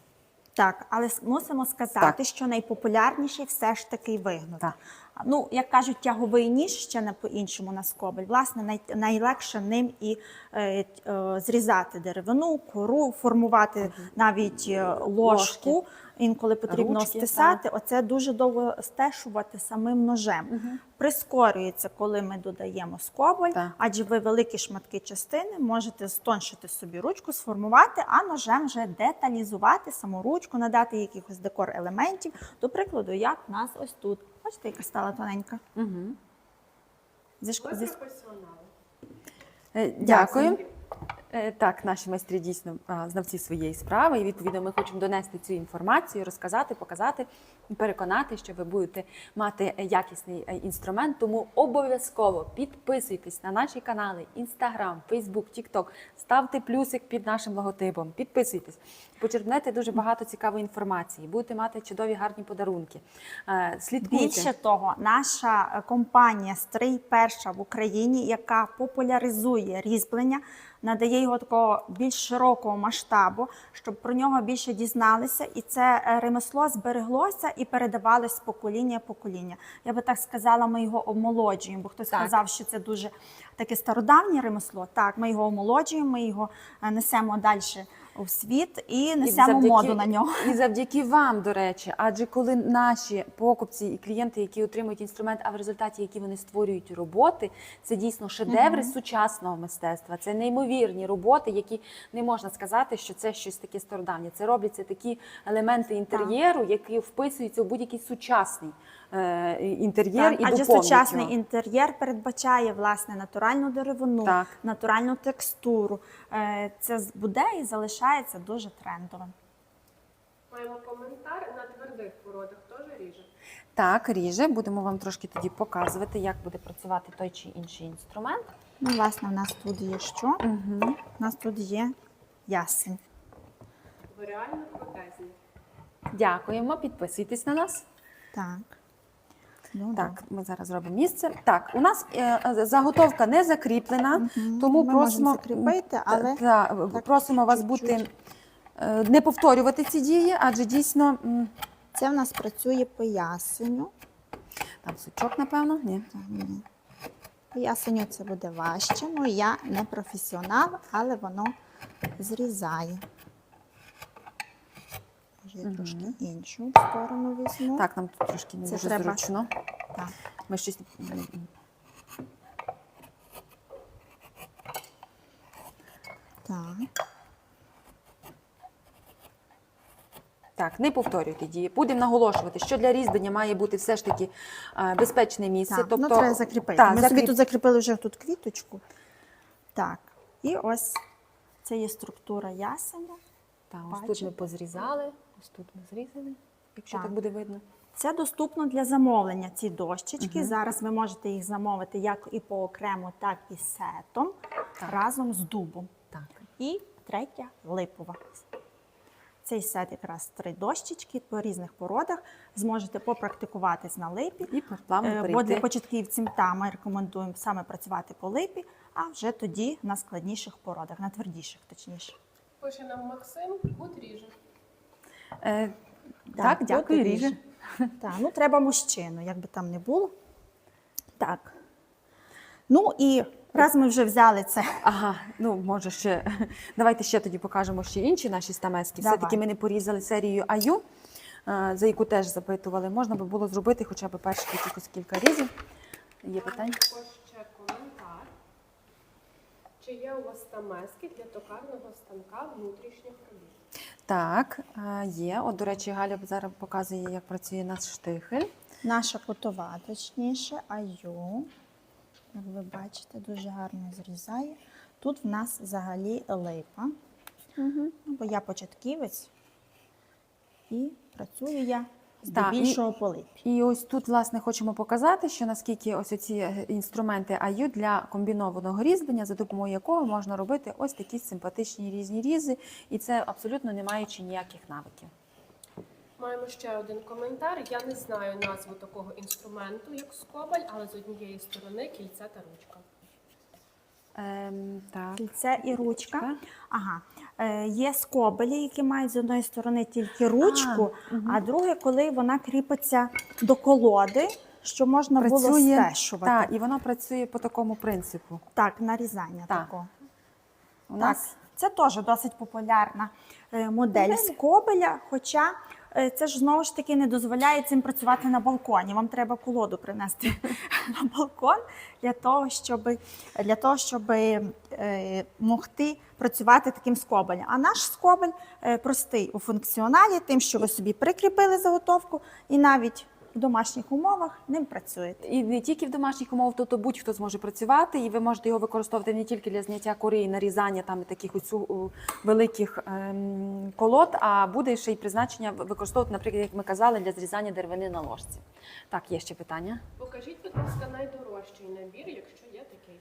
Так, але мусимо сказати, Так. що найпопулярніший все ж таки вигнут. Так. Ну, як кажуть, тяговий ніж ще не по-іншому на скобель. Власне, найлегше ним і зрізати деревину, кору, формувати навіть ложку. Інколи потрібно Ручки, стисати. Оце дуже довго стешувати самим ножем. Прискорюється, коли ми додаємо скобель, Так. адже ви великі шматки частини можете стоншити собі ручку, сформувати, а ножем вже деталізувати саму ручку, надати якихось декор-елементів. До прикладу, як в нас ось тут. Бачите, яка стала тоненька. Угу. Ви професіонали. Дякую. Так, наші майстри дійсно знавці своєї справи, і відповідно ми хочемо донести цю інформацію, розказати, показати, переконати, що ви будете мати якісний інструмент. Тому обов'язково підписуйтесь на наші канали Instagram, Facebook, TikTok, ставте плюсик під нашим логотипом, підписуйтесь, почерпнете дуже багато цікавої інформації, будете мати чудові гарні подарунки. Слідкуйте. Більше того, наша компанія «Стрий» перша в Україні, яка популяризує різьблення, надає його такого більш широкого масштабу, щоб про нього більше дізналися, і це ремесло збереглося і передавалось з покоління в покоління. Я би так сказала, ми його омолоджуємо, бо хтось сказав, що це дуже таке стародавнє ремесло. Так, ми його омолоджуємо, ми його несемо далі у світ і несемо моду на нього. І завдяки вам, до речі, адже коли наші покупці і клієнти, які отримують інструмент, а в результаті, які вони створюють роботи, це дійсно шедеври сучасного мистецтва. Це неймовірні роботи, які не можна сказати, що це щось таке стародавнє. Це робляться такі елементи інтер'єру, які вписуються у будь-який сучасний інтер'єр і адже доповнюють сучасний його. інтер'єр передбачає власне натуральну деревину, натуральну текстуру. Це буде і залишається дуже трендовим. Маємо коментар: на твердих породах теж ріже. Так, ріже. Будемо вам трошки тоді показувати, як буде працювати той чи інший інструмент. Ну, власне, в нас тут є що? У нас тут є ясень. Ви реально крутезні. Дякуємо, підписуйтесь на нас. Так. Ну, Так, ми зараз зробимо місце. Так, у нас заготовка не закріплена, тому Ми просимо, можемо закріпити, але так, просимо вас чуть-чуть. не повторювати ці дії, адже дійсно Це в нас працює по ясеню. там сучок, напевно. Ні. Так, ні. По ясеню це буде важче. Ну, я не професіонал, але воно зрізає. Може, я трошки іншу сторону візьму. Так, нам тут трошки не Це дуже треба. зручно. Так. Ми щось... Так. Так, не повторюйте дії. Будемо наголошувати, що для різьблення має бути все ж таки безпечне місце. Так, Тобто, ну, треба закріпити. Так, Ми собі тут закріпили вже тут квіточку. Так. І ось це є структура ясеня. Так, ось тут Бачите? ми позрізали, ось тут ми зрізали, якщо так Так. буде видно. Це доступно для замовлення, ці дощечки. Зараз ви можете їх замовити як і по окремо, так і сетом, разом з дубом. Так. І третя липова. Цей сет якраз 3 дощечки по різних породах. Зможете попрактикуватись на липі. І плавно Бо перейти. для початківців ми рекомендуємо саме працювати по липі, а вже тоді на складніших породах, на твердіших точніше. Пише нам Максим: гуд ріже. Так, тут дякую, ріже. Так, ну треба мужчину, як би там не було. Так. Ну і раз ми вже взяли це. Ага, ну може ще. Давайте ще тоді покажемо ще інші наші стамески. Давай. Все-таки ми не порізали серію аю, за яку теж запитували. Можна би було зробити хоча б перших якихось кілька різів. Є питання? Також ще коментар. Чи є у вас стамески для токарного станка внутрішніх робіт? Так, є. От, до речі, Галя зараз показує, як працює наш штихель. Наша кутова, точніше, аю. Як ви бачите, дуже гарно зрізає. Тут в нас взагалі липа. Бо я початківець, І працюю я Так, здебільшого по липі. І ось тут, власне, хочемо показати, що наскільки ось ці інструменти IU для комбінованого різьблення, за допомогою якого можна робити ось такі симпатичні різні різи, і це абсолютно не маючи ніяких навиків. Маємо ще один коментар. Я не знаю назву такого інструменту, як скобель, але з однієї сторони кільце та ручка. Так. Кільце і ручка. Ага. Є скобелі, які мають з одної сторони тільки ручку, а друге, коли вона кріпиться до колоди, що можна було стешувати. Так, і воно працює по такому принципу. Так, нарізання Так. такого. У Так, нас це теж досить популярна модель скобеля, хоча це ж знову ж таки не дозволяє цим працювати на балконі. Вам треба колоду принести на балкон для того, щоб могти працювати таким скобелем. А наш скобель простий у функціоналі, тим, що ви собі прикріпили заготовку і навіть в домашніх умовах ним працюєте. і не тільки в домашніх умовах, тобто будь-хто зможе працювати, і ви можете його використовувати не тільки для зняття кори і нарізання там таких ось великих колод, а буде ще й призначення використовувати, наприклад, як ми казали, для зрізання деревини на ложці. Так, є ще питання. Покажіть, будь ласка, найдорожчий набір, якщо є такий.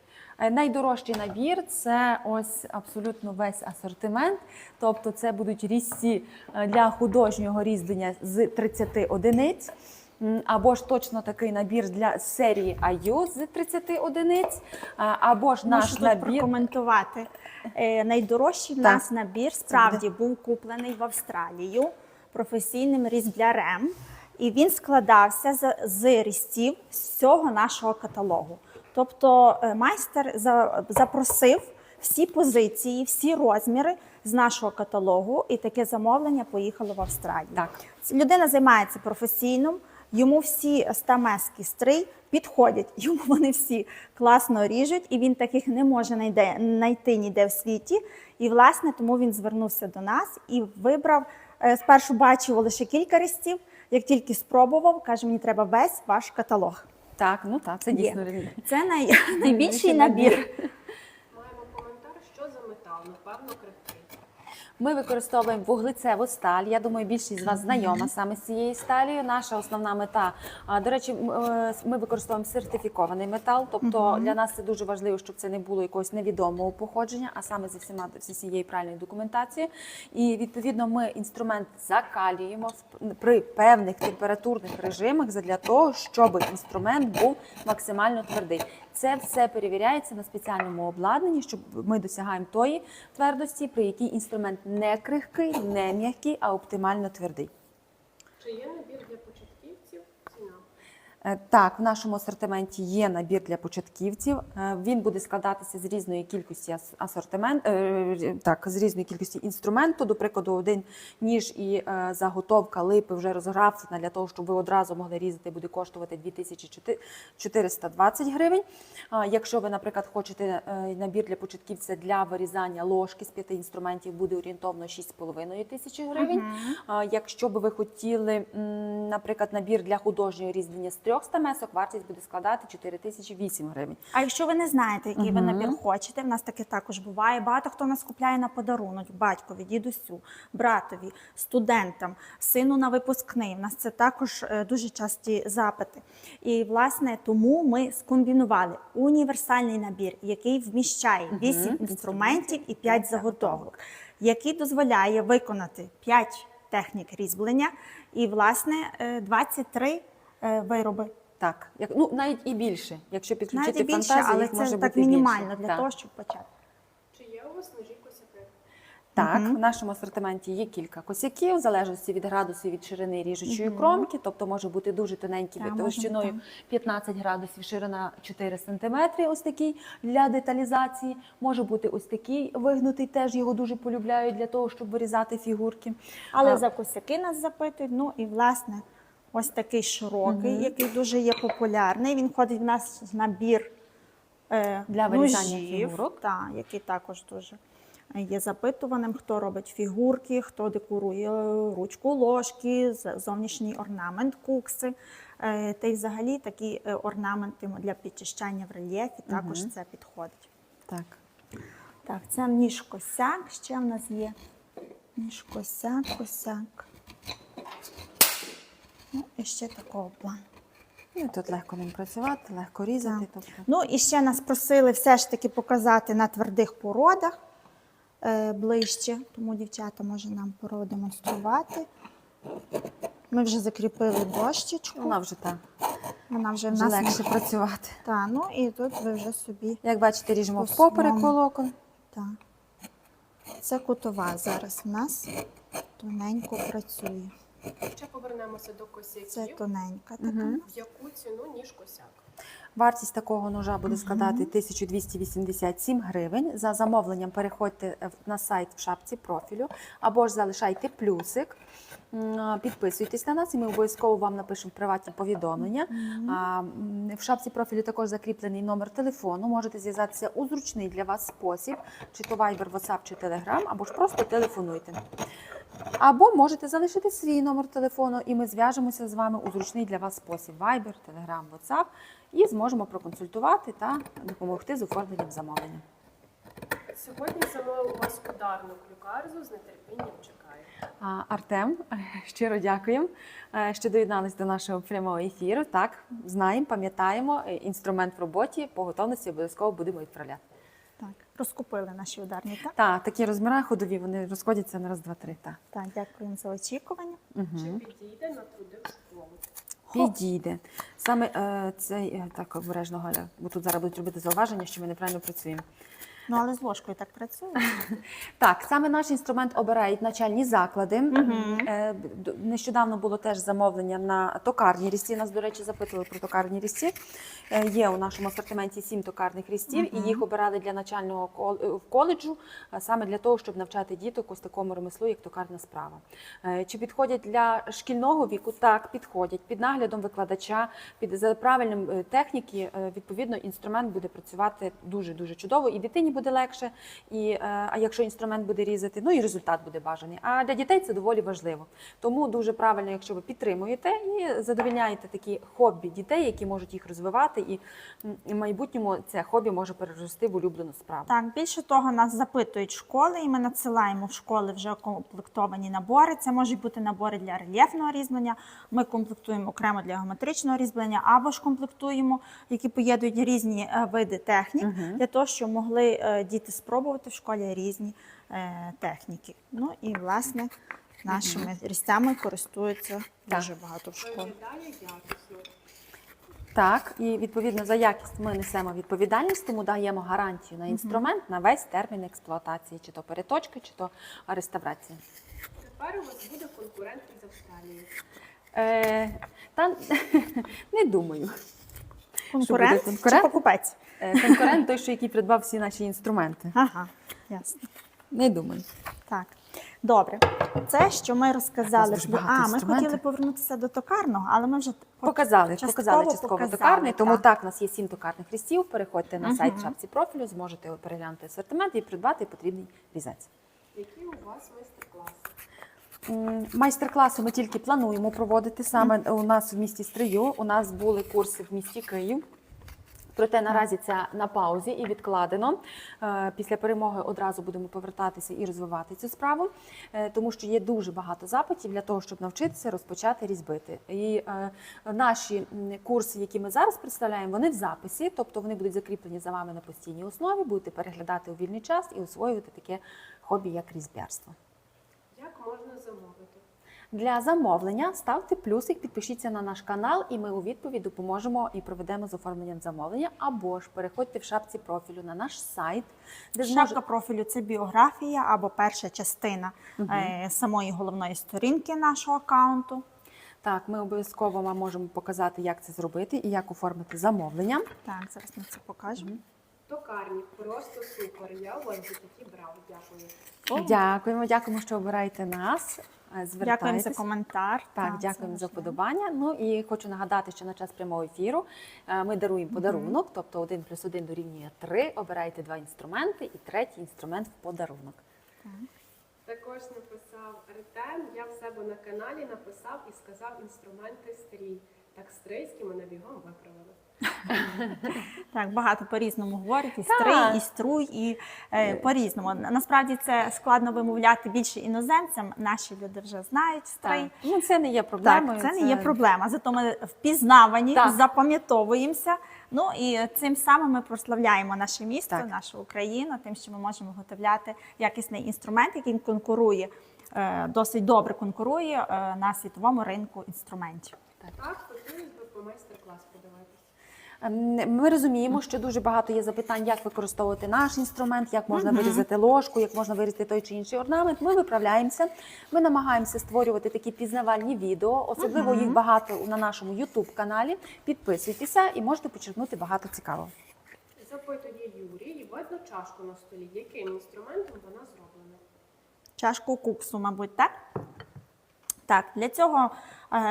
Найдорожчий набір – це ось абсолютно весь асортимент, тобто це будуть різці для художнього різьблення з 30 одиниць, або ж точно такий набір для серії IU з 30 одиниць, або ж Можу наш тут набір. прокоментувати. Найдорожчий в Так. нас набір справді був куплений в Австралію професійним різблярем, і він складався з різців з всього нашого каталогу. Тобто майстер запросив всі позиції, всі розміри з нашого каталогу, і таке замовлення поїхало в Австралію. Так. Людина займається професійно, йому всі стамески стрий підходять, йому вони всі класно ріжуть, і він таких не може знайти ніде в світі. І, власне, тому він звернувся до нас і вибрав, спершу бачив лише кілька різців, як тільки спробував, каже, мені треба весь ваш каталог. Так, ну так, це дійсно. Це найбільший набір. Маємо коментар, що за метал, напевно, крихкий. Ми використовуємо вуглецеву сталь. Я думаю, більшість з вас знайома саме з цією сталію. Наша основна мета, до речі, ми використовуємо сертифікований метал, тобто для нас це дуже важливо, щоб це не було якогось невідомого походження, а саме зі всією правильною документацією. І відповідно ми інструмент закалюємо при певних температурних режимах для того, щоб інструмент був максимально твердий. Це все перевіряється на спеціальному обладнанні, щоб ми досягаємо тої твердості, при якій інструмент не крихкий, не м'який, а оптимально твердий. Чи є набір для початківців? Ціна. Так, в нашому асортименті є набір для початківців. Він буде складатися з різної кількості з різної кількості інструменту. До прикладу, один ніж і заготовка липи вже розграфлена для того, щоб ви одразу могли різати, буде коштувати 2420 гривень. Якщо ви, наприклад, хочете набір для початківця для вирізання ложки з 5 інструментів, буде орієнтовно 6,5 тисячі гривень. Якщо б ви хотіли, наприклад, набір для художнього різьблення з 3 стамесок, вартість буде складати 4008 гривень. А якщо ви не знаєте, який ви набір хочете, в нас таке також буває. Багато хто нас купляє на подарунок батькові, дідусю, братові, студентам, сину на випускний. У нас це також дуже часті запити. І, власне, тому ми скомбінували універсальний набір, який вміщає 8 інструментів і 5 заготовок, який дозволяє виконати 5 технік різьблення і, власне, 23 вироби. Так, навіть і більше. Якщо підключити Навіть і більше, фантазію, але їх може це бути так мінімально більше. для Так. того, щоб почати. Чи є у вас ножі косяки? Так, в нашому асортименті є кілька косяків, в залежності від градусів, від ширини ріжучої кромки, тобто може бути дуже тоненький Так, товщиною може, 15 градусів, ширина 4 см, ось такий для деталізації. Може бути ось такий вигнутий, теж його дуже полюбляють для того, щоб вирізати фігурки. Але за косяки нас запитують, ну і, власне, ось такий широкий, який дуже є популярний. Він входить в нас в набір Для вирізання ножів, фігурок. який також дуже є запитуваним. Хто робить фігурки, хто декорує ручку ложки, зовнішній орнамент кукси. Та й взагалі такі орнаменти для підчищання в рельєфі також це підходить. Так. Так, це ніж-косяк, ще в нас є ніж-косяк, косяк. ще такого плану. Ну, і тут легко ним працювати, легко різати. Так. Тобто. Ну і ще нас просили все ж таки показати на твердих породах ближче, тому дівчата може нам продемонструвати. Ми вже закріпили дощечку. Вона вже так. Вона вже в Вже нас легше працювати. Так, ну і тут ви вже собі. Як бачите, ріжемо Основа. впоперек волокон. Так. Це кутова зараз в нас тоненько працює. Ще повернемося до косяків. Це тоненька така. В яку ціну, ніж косяк? Вартість такого ножа буде складати 1287 гривень. За замовленням переходьте на сайт в шапці профілю або ж залишайте плюсик. Підписуйтесь на нас, і ми обов'язково вам напишемо приватні повідомлення. В шапці профілю також закріплений номер телефону. Можете зв'язатися у зручний для вас спосіб, чи то Viber, WhatsApp, чи Telegram, або ж просто телефонуйте. Або можете залишити свій номер телефону, і ми зв'яжемося з вами у зручний для вас спосіб Viber, Telegram, WhatsApp, і зможемо проконсультувати та допомогти з оформленням замовлення. Сьогодні замовив у вас ударну клюкарзу, з нетерпінням чекаю. Артем, щиро дякуємо, що доєднались до нашого прямого ефіру. Так, знаємо, пам'ятаємо, інструмент в роботі, по готовності обов'язково будемо відправляти. Так, розкупили наші ударні, так? Так, такі розміри ходові, вони розходяться на раз, два, три. Так. Так, дякуємо за очікування. Чи підійде на труди в школу? Підійде. Саме цей, так обережно, Галя, бо тут зараз будуть робити зауваження, що ми неправильно працюємо. Ну, але з ложкою так працює. Так, саме наш інструмент обирають навчальні заклади. Нещодавно було теж замовлення на токарні різці. Нас, до речі, запитували про токарні різці. Є у нашому асортименті 7 токарних різців, і їх обирали для навчального коледжу, саме для того, щоб навчати діток ось такому ремеслу, як токарна справа. Чи підходять для шкільного віку? Так, підходять. Під наглядом викладача, за правильним техніки, відповідно, інструмент буде працювати дуже-дуже чудово. І дитині буде легше, а якщо інструмент буде різати, ну і результат буде бажаний. А для дітей це доволі важливо. Тому дуже правильно, якщо ви підтримуєте і задовольняєте такі хобі дітей, які можуть їх розвивати, і в майбутньому це хобі може перерости в улюблену справу. Так, більше того, нас запитують школи, і ми надсилаємо в школи вже комплектовані набори. Це можуть бути набори для рельєфного різьблення, ми комплектуємо окремо для геометричного різьблення, або ж комплектуємо, які поєднують різні види технік, для того, щоб могли діти спробувати в школі різні техніки. Ну і, власне, нашими різцями користуються дуже багато в школі. Виглядає якісно. Так, і відповідно за якість ми несемо відповідальність, тому даємо гарантію на інструмент на весь термін експлуатації, чи то переточки, чи то реставрації. Тепер у вас буде конкурент із Австралії. Та не думаю. Конкурент чи конкурент? покупець? Конкурент той, що який придбав всі наші інструменти. Ага, ясно. Не думаю. Так, добре. Це, що ми розказали. дуже багато Ми інструментів. хотіли повернутися до токарного, але ми вже Показали частково токарний, тому так. так, у нас є 7 токарних різців. Переходьте на сайт в шапці профілю, зможете переглянути асортимент і придбати потрібний різець. Які у вас майстер-класи? Майстер-класи ми тільки плануємо проводити саме у нас в місті Стрию. У нас були курси в місті Київ. Проте наразі це на паузі і відкладено. Після перемоги одразу будемо повертатися і розвивати цю справу, тому що є дуже багато запитів для того, щоб навчитися розпочати різьбити. І наші курси, які ми зараз представляємо, вони в записі, тобто вони будуть закріплені за вами на постійній основі, будете переглядати у вільний час і освоювати таке хобі, як різьбярство. Як можна замовити? Для замовлення ставте плюсик, підпишіться на наш канал, і ми у відповідь допоможемо і проведемо з оформленням замовлення. Або ж переходьте в шапці профілю на наш сайт, де Шапка профілю – це біографія або перша частина самої головної сторінки нашого аккаунту. Так, ми обов'язково вам можемо показати, як це зробити і як оформити замовлення. Так, зараз ми це покажемо. Токарник, просто супер. Я у вас вже такі брав. Дякую. Дякуємо, що обираєте нас. Звертайтесь. Дякуємо за коментар. Так, це дякуємо за важливо. вподобання. Ну і хочу нагадати, що на час прямого ефіру ми даруємо подарунок, тобто 1 + 1 дорівнює 3. Обирайте 2 інструменти і третій інструмент в подарунок. Також написав Артем, я в себе на каналі написав і сказав інструменти стрій. Так стрийські мене бігом виправили. Так, багато по-різному говорять, і Так. стрий, і струй, і по-різному. Насправді це складно вимовляти більше іноземцям, наші люди вже знають стрий. Так. Ну, це не є проблемою. Так, це не є проблема, зато ми впізнавані, Так. запам'ятовуємося. Ну і цим самим ми прославляємо наше місто, Так. нашу Україну, тим, що ми можемо виготовляти якісний інструмент, який конкурує, досить добре конкурує на світовому ринку інструментів. Так, хотілося б по майстер-клас подивитися. Ми розуміємо, що дуже багато є запитань, як використовувати наш інструмент, як можна вирізати ложку, як можна вирізати той чи інший орнамент. Ми виправляємося, ми намагаємося створювати такі пізнавальні відео, особливо їх багато на нашому YouTube-каналі. Підписуйтеся і можете почерпнути багато цікавого. Запитує Юрій, видно чашку на столі. Яким інструментом вона зроблена? Чашку куксу, мабуть, так? Так, для цього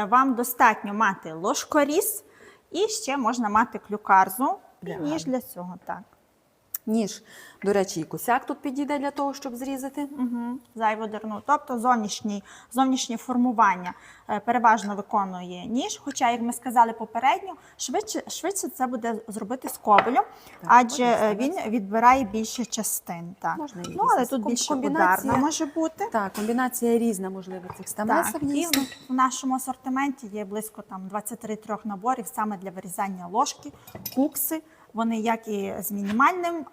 вам достатньо мати ложкоріз і ще можна мати клюкарзу і ніж для цього, так. Ніж, до речі, і косяк тут підійде для того, щоб зрізати. Угу. Зайву дерну. Тобто зовнішнє формування переважно виконує ніж, хоча, як ми сказали попередньо, швидше це буде зробити скобелем, адже можна він відбирає більше частин. Так. Можна і Ну, але різати. тут більше Комбінація. ударна може бути. Так, комбінація різна, можливо, цих стамесок. Так, і дійсно. в нашому асортименті є близько 23 наборів саме для вирізання ложки, кукси. Вони як і з мінімальним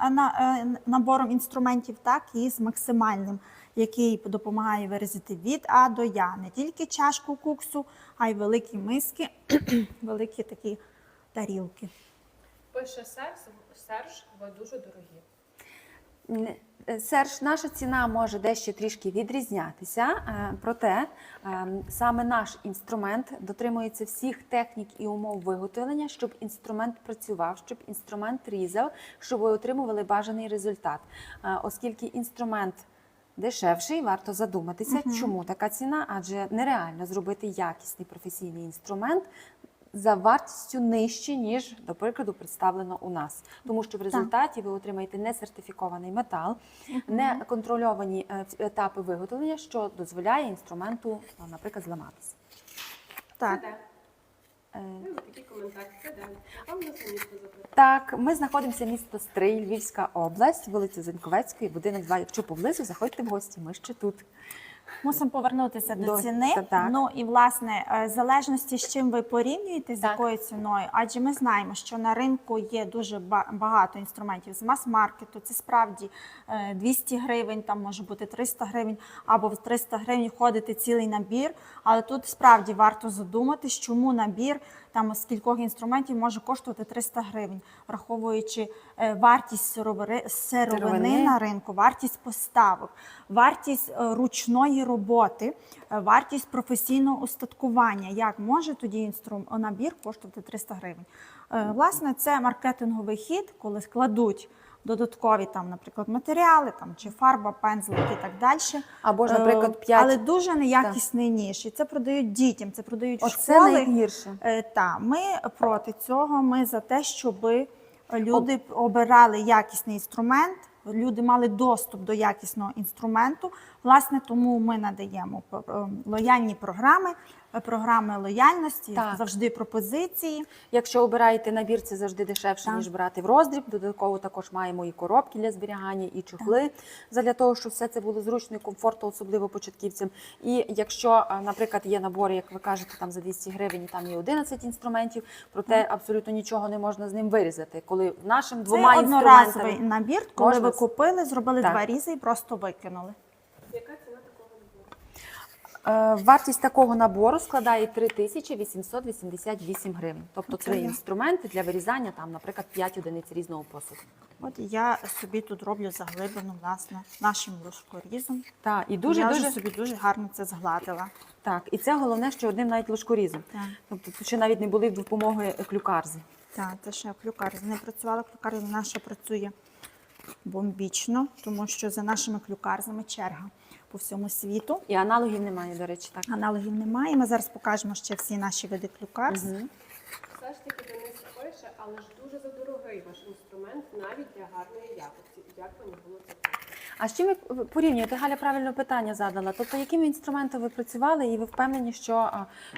набором інструментів, так і з максимальним, який допомагає вирізати від А до Я. Не тільки чашку куксу, а й великі миски, великі такі тарілки. Пише Серж, ви дуже дорогі. Серж, наша ціна може дещо трішки відрізнятися, проте саме наш інструмент дотримується всіх технік і умов виготовлення, щоб інструмент працював, щоб інструмент різав, щоб ви отримували бажаний результат. Оскільки інструмент дешевший, варто задуматися, чому така ціна, адже нереально зробити якісний професійний інструмент за вартістю нижче, ніж, до прикладу, представлено у нас. Тому що в результаті ви отримаєте несертифікований метал, не контрольовані етапи виготовлення, що дозволяє інструменту, наприклад, зламатися. Так. Це де? Ну, такий коментар. Це де? Вам на це місто запитати. Так, ми знаходимося місто Стрий, Львівська область, вулиця Заньковецької, будинок 2. Якщо поблизу, заходьте в гості, ми ще тут. Мусимо повернутися до ціни. Так. Ну і власне, в залежності з чим ви порівнюєте, з Так. якою ціною, адже ми знаємо, що на ринку є дуже багато інструментів з мас-маркету. Це справді 200 гривень, там може бути 300 гривень, або в 300 гривень входити цілий набір. Але тут справді варто задуматись, чому набір там з кількох інструментів може коштувати 300 гривень, враховуючи вартість сировини на ринку, вартість поставок, вартість ручної роботи, вартість професійного устаткування. Як може тоді набір коштувати 300 гривень? Власне, це маркетинговий хід, коли складуть додаткові там, наприклад, матеріали, там чи фарба, пензлик і так далі. Або ж, наприклад, 5... Але дуже неякісний ніж. І це продають дітям, це продають Оце школи. найгірше. Так, ми проти цього. Ми за те, щоб люди обирали якісний інструмент, люди мали доступ до якісного інструменту. Власне, тому ми надаємо лояльні програми лояльності, Так. завжди пропозиції. Якщо обираєте набір, це завжди дешевше, Так. ніж брати в роздріб. Додатково також маємо і коробки для зберігання, і чохли, для того, щоб все це було зручно і комфортно, особливо початківцям. І якщо, наприклад, є набори, як ви кажете, там за 200 гривень, там є 11 інструментів, проте абсолютно нічого не можна з ним вирізати. Коли нашим двома Це інструментами... одноразовий набір, коли можна ви купили, зробили Так. 2 різи і просто викинули. Яка ціна такого набору? Вартість такого набору складає 3888 гривень. Тобто Це 3 я. інструменти для вирізання, там, наприклад, 5 одиниць різного посуду. От я собі тут роблю заглибину, власне, нашим ложкорізом. Так, і Я дуже вже собі дуже гарно це згладила. так. І це головне, що одним навіть ложкорізом. Так. Тобто тут ще навіть не були допомоги клюкарзи. Так, це ще клюкарза не працювала. Клюкарза наша працює бомбічно, тому що за нашими клюкарзами черга по всьому світу. І аналогів немає, до речі, так. Аналогів немає. Ми зараз покажемо ще всі наші види клюкарз. Мгм. Все ж таки Денис пише, але ж дуже задорогий ваш інструмент навіть для гарної якості. Як би не було це так? А з чим ви порівнюєте? Галя правильно питання задала. Тобто, якими інструментами ви працювали, і ви впевнені, що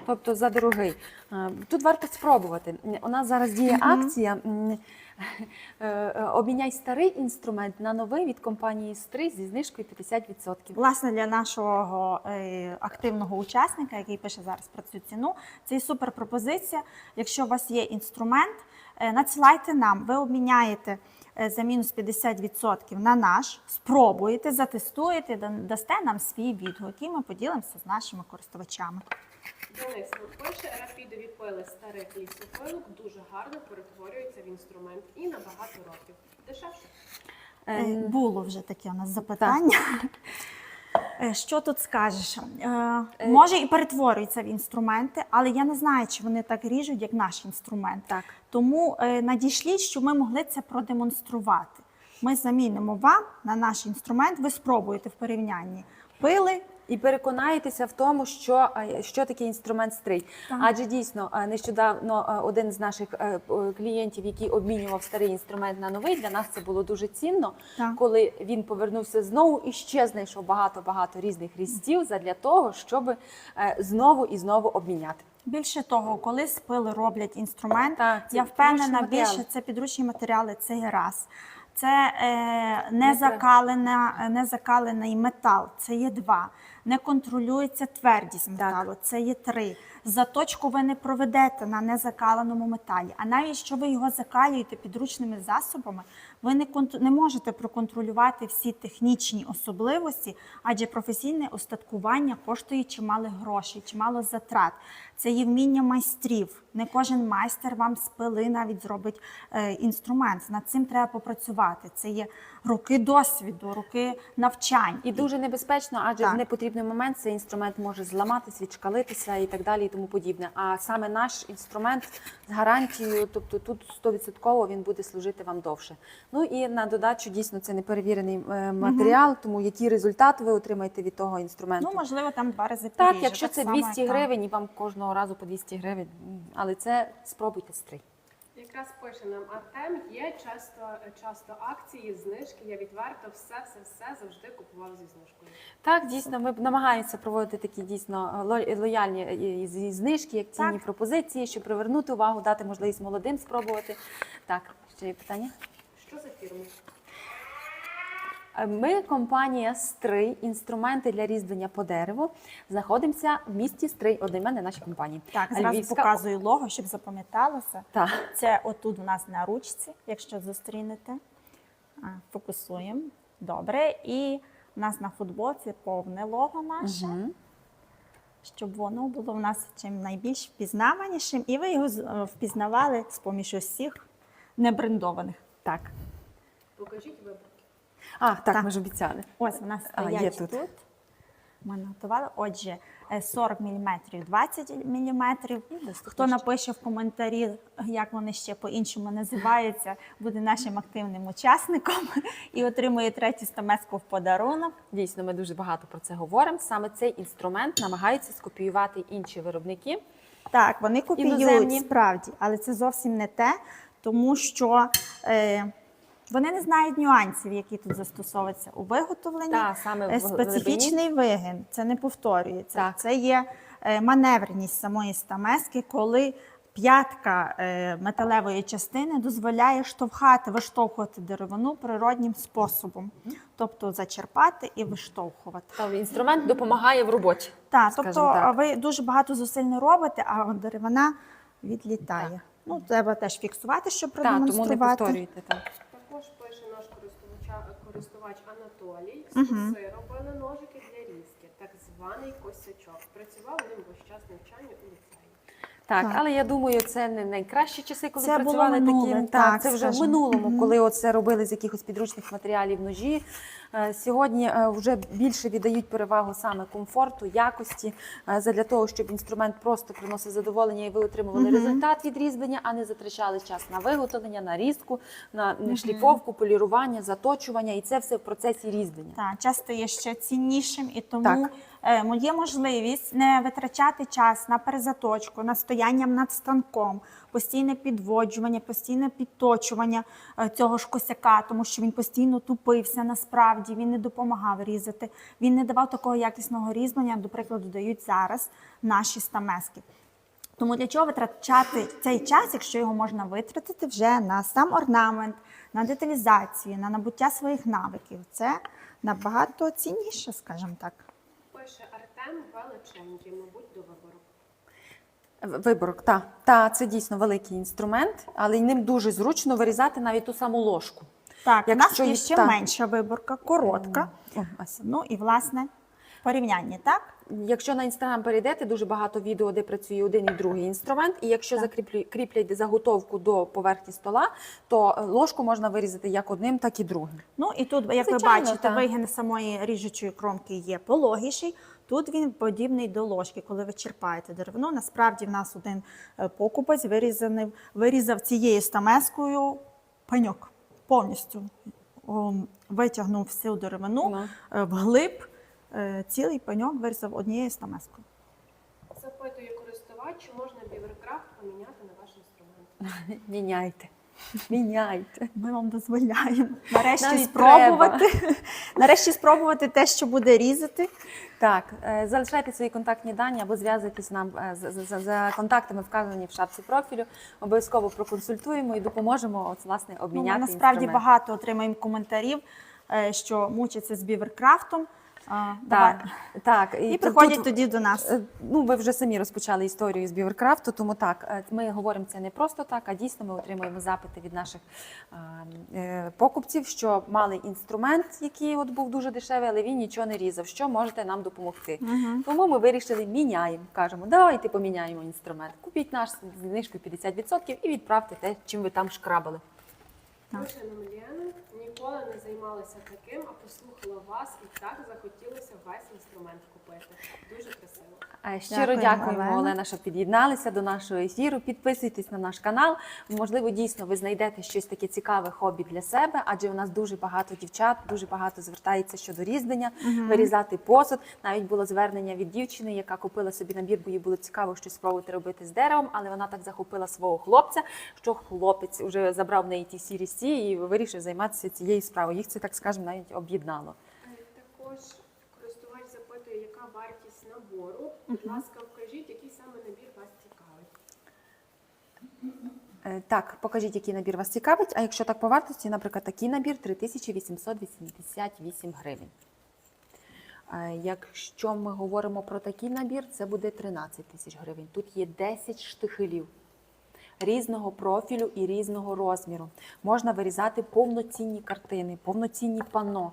тобто за дорогий? Тут варто спробувати. У нас зараз діє акція. Обміняй старий інструмент на новий від компанії Стрий зі знижкою 50%. Власне, для нашого активного учасника, який пише зараз про цю ціну, це і супер пропозиція. Якщо у вас є інструмент, надсилайте нам, ви обміняєте за мінус 50% на наш, спробуєте, затестуєте, дасте нам свій відгук, і ми поділимося з нашими користувачами. Денис пише, рапідові пили старих лісопилок дуже гарно перетворюються в інструмент і на багато років. Дешевше? Було вже таке у нас запитання. Що тут скажеш? Може і перетворюються в інструменти, але я не знаю, чи вони так ріжуть, як наш інструмент. Так. Тому надішліть, щоб ми могли це продемонструвати. Ми замінимо вам на наш інструмент, ви спробуєте в порівнянні пили. І переконаєтеся в тому, що таке інструмент Стрий. Так. Адже дійсно нещодавно один з наших клієнтів, який обмінював старий інструмент на новий, для нас це було дуже цінно, Так. коли він повернувся знову і ще знайшов багато різних різців задля того, щоб знову і знову обміняти. Більше того, коли з пили роблять інструмент, Так, це я впевнена, підручні матеріали. більше це підручні матеріали, це є раз. Це не закалений метал, це є 2. Не контролюється твердість металу, це є 3. Заточку ви не проведете на незакаленому металі. А навіть якщо ви його закалюєте підручними засобами, ви не можете проконтролювати всі технічні особливості, адже професійне устаткування коштує чимало грошей, чимало затрат. Це є вміння майстрів. Не кожен майстер вам з пили навіть зробить інструмент. Над цим треба попрацювати. Це є роки досвіду, роки навчань. І дуже небезпечно, адже Так. в непотрібний момент цей інструмент може зламатись, відшкалитися і так далі, і тому подібне. А саме наш інструмент з гарантією, тобто тут 100% він буде служити вам довше. Ну і на додачу, дійсно, це неперевірений матеріал, тому який результат ви отримаєте від того інструменту. Ну, можливо, там 2 рази Так, поріже. якщо це само, 200 як там. гривень і вам кожного разу по 200 гривень, але це спробуйте Стрий. Якраз пише нам Артем, є часто акції, знижки, я відверто все завжди купував зі знижкою. Так, дійсно, ми намагаємося проводити такі дійсно лояльні знижки, як цінні Так. пропозиції, щоб привернути увагу, дати можливість молодим спробувати. Так, ще є питання? Що за фірма? Ми, компанія Стрий, інструменти для різьблення по дереву, знаходимося в місті Стрий, одноіменна наша компанія. Так, зразу Львівська- показую лого, щоб запам'яталося. Так. Це отут у нас на ручці, якщо зустрінете. Фокусуємо. Добре. І у нас на футболці повне лого наше, щоб воно було в нас чим найбільш впізнаванішим. І ви його впізнавали з-поміж усіх небрендованих. Так. Покажіть виборки. Так, ми ж обіцяли. Ось у нас є стоять тут. тут. Ми наготували. Отже, 40 мм, 20 мм. Хто напише в коментарі, як вони ще по-іншому називаються, буде нашим активним учасником і отримує 3-ю стамеску в подарунок. Дійсно, ми дуже багато про це говоримо. Саме цей інструмент намагаються скопіювати інші виробники. Так, вони копіюють, Іноземні. справді, але це зовсім не те, тому що вони не знають нюансів, які тут застосовуються у виготовленні. Так, саме в Специфічний вигин, це не повторюється. Так. Це є маневреність самої стамески, коли п'ятка металевої частини дозволяє виштовхувати деревину природнім способом. Тобто зачерпати і виштовхувати. Тобто інструмент допомагає в роботі. Так, скажімо тобто так. ви дуже багато зусиль не робите, а деревина відлітає. Так. Ну, треба теж фіксувати, щоб Так, тому не продемонструвати. повторюйте. Так. Також пише наш користувач Анатолій. Списи робили ножики для різки, так званий косячок. Працював ним весь час навчання у ліцеї. Так, Так. але я думаю, це не найкращі часи, коли Це було працювали минуле, таким. так, це вже в скажімо. минулому, коли оце робили з якихось підручних матеріалів ножі. Сьогодні вже більше віддають перевагу саме комфорту, якості, задля того, щоб інструмент просто приносив задоволення і ви отримували результат від різьблення, а не затрачали час на виготовлення, на різку, на шліфовку, полірування, заточування, і це все в процесі різьблення. Так, час стає ще ціннішим, і тому є можливість не витрачати час на перезаточку, на стоянням над станком, постійне підводжування, постійне підточування цього ж косяка, тому що він постійно тупився, насправді він не допомагав різати, він не давав такого якісного різьблення, до прикладу, дають зараз наші стамески. Тому для чого витрачати цей час, якщо його можна витратити вже на сам орнамент, на деталізацію, на набуття своїх навиків. Це набагато цінніше, скажімо так. Пише Артем величенький, мабуть, до вибору. Виборок, так. Та, це дійсно великий інструмент, але й ним дуже зручно вирізати навіть ту саму ложку. Так, у нас Якщо є є- ще так. менша виборка, коротка. Ну і, власне, порівняння, так? Якщо на Інстаграм перейдете, дуже багато відео, де працює один і другий інструмент, і якщо кріплять заготовку до поверхні стола, то ложку можна вирізати як одним, так і другим. Ну і тут, як ви Звичайно, бачите, так. вигін самої ріжучої кромки є пологіший. Тут він подібний до ложки, коли ви черпаєте деревину. Насправді в нас один покупець вирізав цією стамескою пеньок повністю. Витягнув всю деревину вглиб, цілий пеньок вирізав однією стамескою. Запитує користувач, чи можна біверкрафт поміняти на ваш інструмент? Міняйте. Міняйте. Ми вам дозволяємо нарешті Навіть спробувати. Нарешті спробувати те, що буде різати. Так, залишайте свої контактні дані або зв'язуйтесь нам за контактами, вказані в шапці профілю. Обов'язково проконсультуємо і допоможемо власне обміняти Ми насправді інструмент. багато отримаємо коментарів, що мучаться з біверкрафтом. Давай. Так, І тут- приходять тут- тоді до нас. Ну, ви вже самі розпочали історію з біверкрафту, тому так, ми говоримо це не просто так, а дійсно ми отримуємо запити від наших покупців, що мали інструмент, який от був дуже дешевий, але він нічого не різав. Що можете нам допомогти? Тому ми вирішили, міняємо. Кажемо, давайте поміняємо інструмент. Купіть наш з знижкою 50% і відправте те, чим ви там шкрабали. Пише нам Лена, ніколи не займалася таким, а послухала вас і так захотілося весь інструмент купити. Дуже красиво. Щиро Дякуємо, дякуємо, Олена. Олена, що під'єдналися до нашого ефіру. Підписуйтесь на наш канал. Можливо, дійсно ви знайдете щось таке цікаве хобі для себе, адже у нас дуже багато дівчат, дуже багато звертається щодо різьблення, вирізати посуд. Навіть було звернення від дівчини, яка купила собі набір, бо їй було цікаво щось спробувати робити з деревом, але вона так захопила свого хлопця, що хлопець вже забрав в неї ті сірі сті і вирішив займатися цією справою. Їх це, так скажемо, навіть об'єднало. Також користувач запитує, яка вартість набору. Будь ласка, вкажіть, який саме набір вас цікавить. Так, покажіть, який набір вас цікавить. А якщо так по вартості, наприклад, такий набір 3888 гривень. Якщо ми говоримо про такий набір, це буде 13 тисяч гривень. Тут є 10 штихелів різного профілю і різного розміру. Можна вирізати повноцінні картини, повноцінні панно.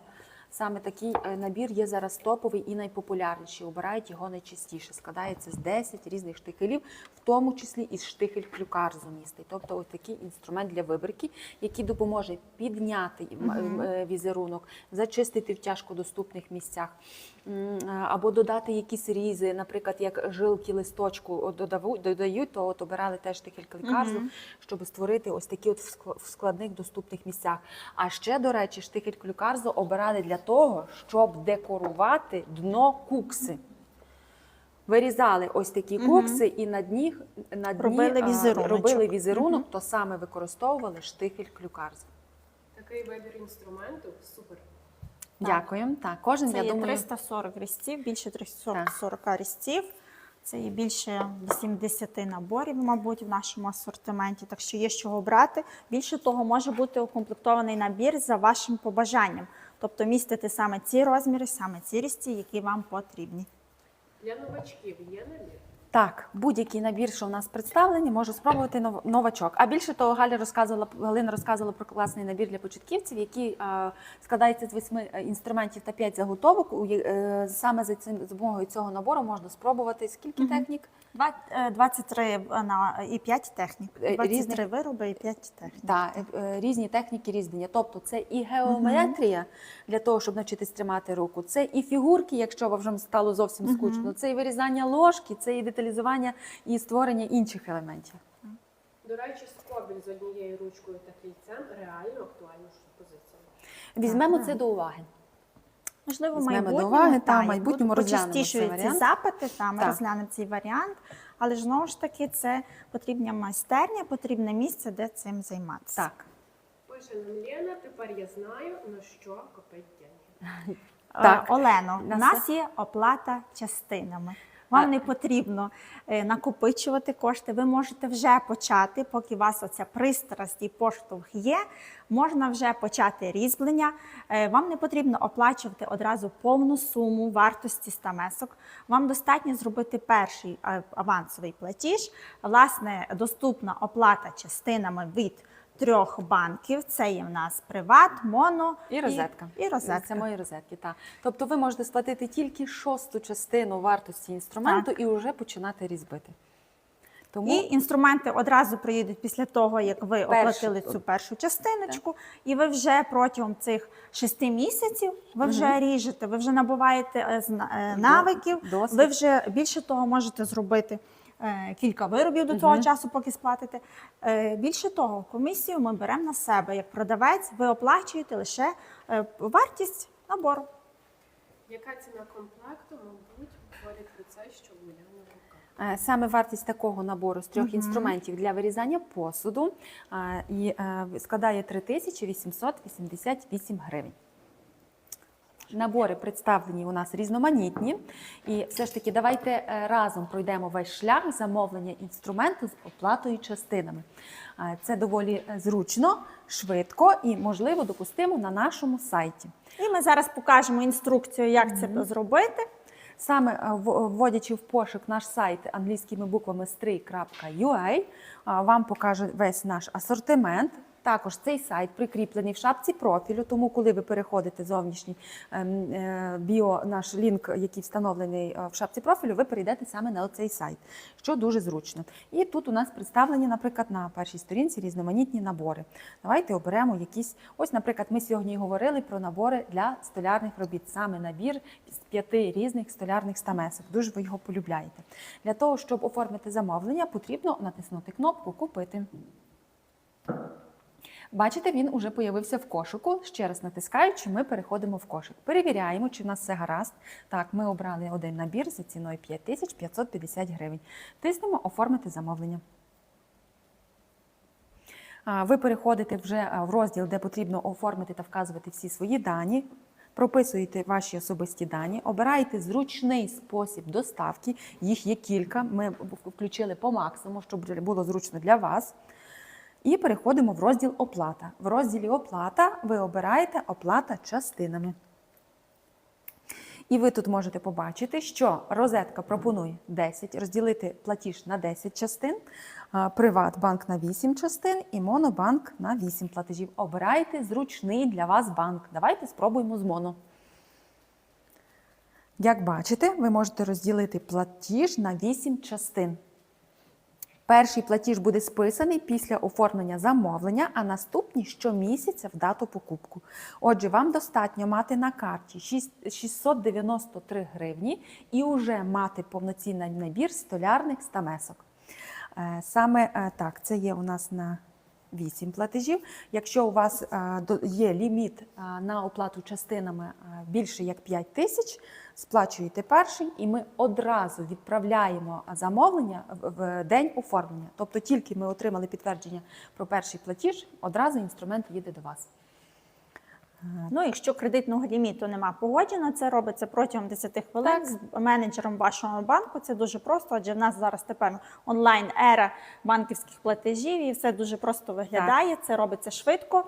Саме такий набір є зараз топовий і найпопулярніший. Обирають його найчастіше. Складається з 10 різних штихелів, в тому числі і штихель клюкарзу містить. Тобто ось такий інструмент для вибірки, який допоможе підняти візерунок, зачистити в тяжкодоступних місцях, або додати якісь різи, наприклад, як жилки листочку додають, то от обирали теж штихель клюкарзу, щоб створити ось такі от в складних доступних місцях. А ще, до речі, штихель клюкарзу обирали для того, щоб декорувати дно кукси. Вирізали ось такі кукси і на дні робили візерунок, то саме використовували штихель клюкарзу. Такий вибір інструменту супер. Дякуємо. Так, кожен, Це я є думаю, 340 різців, більше 340 різців. Це є більше 80 наборів, мабуть, в нашому асортименті, так що є з чого брати. Більше того, може бути укомплектований набір за вашим побажанням. Тобто містити саме ці розміри, саме ці різці, які вам потрібні. Для новачків є набір? Так, будь-який набір, що в нас представлений, може спробувати новачок. А більше того, Галина розказувала про класний набір для початківців, який складається з 8 інструментів та 5 заготовок. Саме за допомогою цього набору можна спробувати скільки технік? 23 і 5 технік. 23 Різних- вироби і 5 технік. Так, різні техніки різьблення. Тобто це і геометрія для того, щоб навчитись тримати руку, це і фігурки, якщо вам вже стало зовсім скучно, це і вирізання ложки, це і деталізування і створення інших елементів. До речі, скобель з однією ручкою та кільцем реально актуальна позиція. Візьмемо це до уваги. Можливо, в візьмемо до майбутньому, уваги, та, в майбутньому розглянемо цей почастішують ці варіант. запити, ми Так. розглянемо цей варіант, але ж знову ж таки це потрібна майстерня, потрібне місце, де цим займатися. Так. Пише нам Лена, тепер я знаю, на що копить деньги. Так. Олено, На у нас є оплата частинами. Вам не потрібно накопичувати кошти. Ви можете вже почати, поки у вас оця пристрасть і поштовх є, можна вже почати різьблення. Вам не потрібно оплачувати одразу повну суму вартості стамесок. Вам достатньо зробити перший авансовий платіж. Власне, доступна оплата частинами від 3 банків. Це є в нас Приват, Моно І розетка. І розетка. Це мої розетки, так. Тобто ви можете сплатити тільки 6-ту частину вартості інструменту і вже починати різьбити. Тому І інструменти одразу приїдуть після того, як ви оплатили цю першу частиночку, і ви вже протягом цих 6 місяців ви вже ріжете, ви вже набуваєте навиків, досвід. ви вже більше того можете зробити кілька виробів до того часу, поки сплатите. Більше того, комісію ми беремо на себе. Як продавець, ви оплачуєте лише вартість набору. Яка ціна комплекту, мабуть, говорить про це, що в Уляни в руках? Саме вартість такого набору з 3 інструментів для вирізання посуду складає 3888 гривень. Набори представлені у нас різноманітні. І все ж таки давайте разом пройдемо весь шлях замовлення інструменту з оплатою частинами. Це доволі зручно, швидко і, можливо, допустимо на нашому сайті. І ми зараз покажемо інструкцію, як це зробити. Саме вводячи в пошук наш сайт англійськими буквами stray.ua, вам покаже весь наш асортимент. Також цей сайт прикріплений в шапці профілю, тому коли ви переходите зовнішній біо, наш лінк, який встановлений в шапці профілю, ви перейдете саме на цей сайт, що дуже зручно. І тут у нас представлені, наприклад, на першій сторінці різноманітні набори. Давайте оберемо якісь, ось, наприклад, ми сьогодні говорили про набори для столярних робіт, саме набір з 5 різних столярних стамесок. Дуже ви його полюбляєте. Для того, щоб оформити замовлення, потрібно натиснути кнопку «Купити». Бачите, він уже появився в кошику. Ще раз натискаючи, ми переходимо в кошик. Перевіряємо, чи в нас все гаразд. Так, ми обрали один набір за ціною 5550 гривень. Тиснемо «Оформити замовлення». Ви переходите вже в розділ, де потрібно оформити та вказувати всі свої дані. Прописуєте ваші особисті дані, обираєте зручний спосіб доставки. Їх є кілька, ми включили по максимуму, щоб було зручно для вас. І переходимо в розділ «Оплата». В розділі «Оплата» ви обираєте «Оплата частинами». І ви тут можете побачити, що розетка пропонує розділити платіж на 10 частин, Приватбанк на 8 частин і Монобанк на 8 платежів. Обирайте зручний для вас банк. Давайте спробуємо з Моно. Як бачите, ви можете розділити платіж на 8 частин. Перший платіж буде списаний після оформлення замовлення, а наступні щомісяця в дату покупку. Отже, вам достатньо мати на карті 693 гривні і вже мати повноцінний набір столярних стамесок. Саме так, це є у нас на 8 платежів. Якщо у вас є ліміт на оплату частинами більше як 5 тисяч, сплачуєте перший і ми одразу відправляємо замовлення в день оформлення. Тобто тільки ми отримали підтвердження про перший платіж, одразу інструмент їде до вас. Ну, якщо кредитного ліміту нема погоджено, це робиться протягом 10 хвилин з менеджером вашого банку. Це дуже просто, адже в нас зараз тепер онлайн-ера банківських платежів і все дуже просто виглядає. Це робиться швидко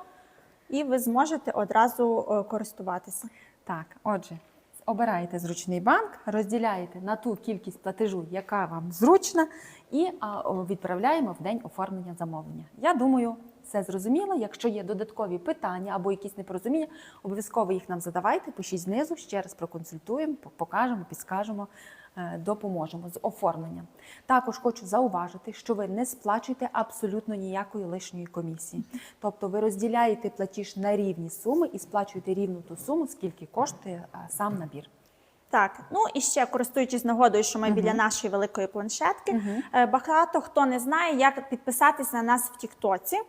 і ви зможете одразу користуватися. Так, отже, обираєте зручний банк, розділяєте на ту кількість платежу, яка вам зручна, і відправляємо в день оформлення замовлення. Я думаю, все зрозуміло. Якщо є додаткові питання або якісь непорозуміння, обов'язково їх нам задавайте, пишіть знизу, ще раз проконсультуємо, покажемо, підскажемо, допоможемо з оформленням. Також хочу зауважити, що ви не сплачуєте абсолютно ніякої лишньої комісії. Тобто ви розділяєте платіж на рівні суми і сплачуєте рівну ту суму, скільки коштує сам набір. Так, ну і ще користуючись нагодою, що ми біля нашої великої планшетки, багато хто не знає, як підписатись на нас в Тіктоці.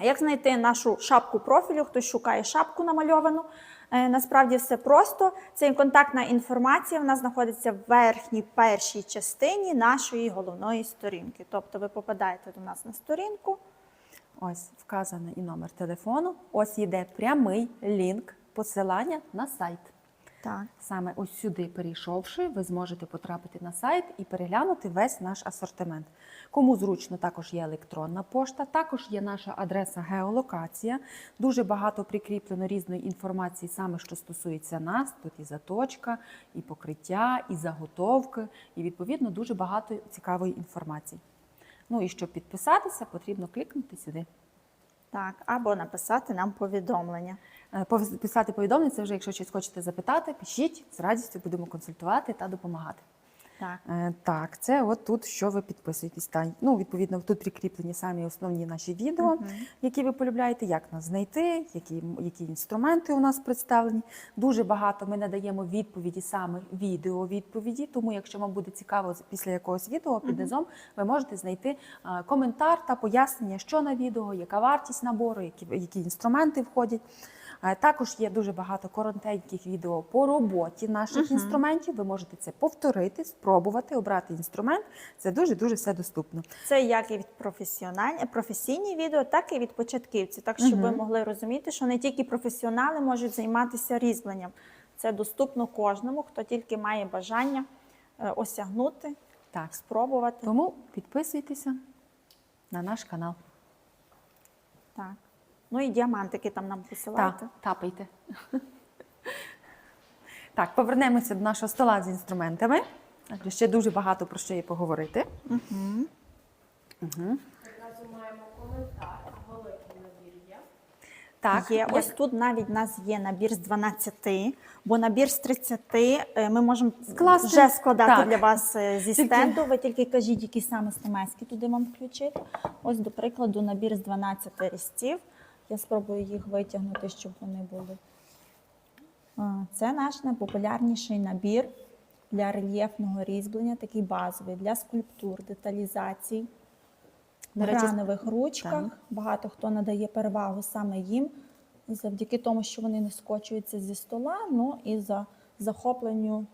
Як знайти нашу шапку профілю, хтось шукає шапку намальовану, Насправді все просто. Це контактна інформація, вона знаходиться в верхній першій частині нашої головної сторінки. Тобто ви попадаєте до нас на сторінку. Ось вказано і номер телефону. Ось йде прямий лінк посилання на сайт. Так. Саме ось сюди перейшовши, ви зможете потрапити на сайт і переглянути весь наш асортимент. Кому зручно, також є електронна пошта, також є наша адреса геолокація. Дуже багато прикріплено різної інформації, саме що стосується нас. Тут і заточка, і покриття, і заготовки, і відповідно дуже багато цікавої інформації. Ну і щоб підписатися, потрібно клікнути сюди. Так, або написати нам повідомлення. Писати повідомлення, це вже якщо щось хочете запитати, пишіть, з радістю будемо консультувати та допомагати. Так. Так, це от тут, що ви підписуєтесь. Ну, відповідно, тут прикріплені самі основні наші відео, які ви полюбляєте, як нас знайти, які інструменти у нас представлені. Дуже багато ми надаємо відповіді, саме відео-відповіді, тому якщо вам буде цікаво після якогось відео, під низом ви можете знайти коментар та пояснення, що на відео, яка вартість набору, які інструменти входять. Також є дуже багато коротеньких відео по роботі наших інструментів. Ви можете це повторити, спробувати, обрати інструмент. Це дуже-дуже все доступно. Це як і від професійні відео, так і від початківців. Так, щоб ви могли розуміти, що не тільки професіонали можуть займатися різьбленням. Це доступно кожному, хто тільки має бажання осягнути, Так. спробувати. Тому підписуйтеся на наш канал. Так. Ну і діамантики там нам посилайте. Так, тапайте. Так, повернемося до нашого стола з інструментами. Адже ще дуже багато про що є поговорити. Одразу маємо коментар, великий набір є. Так, Є. Ось тут навіть в нас є набір з 12, бо набір з 30 ми можемо Скласти. вже складати Так. для вас зі Тільки- стенду. Ви тільки кажіть, які саме стемеськи туди вам включити. Ось, до прикладу, набір з 12 різців. Я спробую їх витягнути, щоб вони були. Це наш найпопулярніший набір для рельєфного різьблення, такий базовий, для скульптур, деталізацій. До На речі, гранових ручках. так. Багато хто надає перевагу саме їм, завдяки тому, що вони не скочуються зі стола, ну і за захопленню,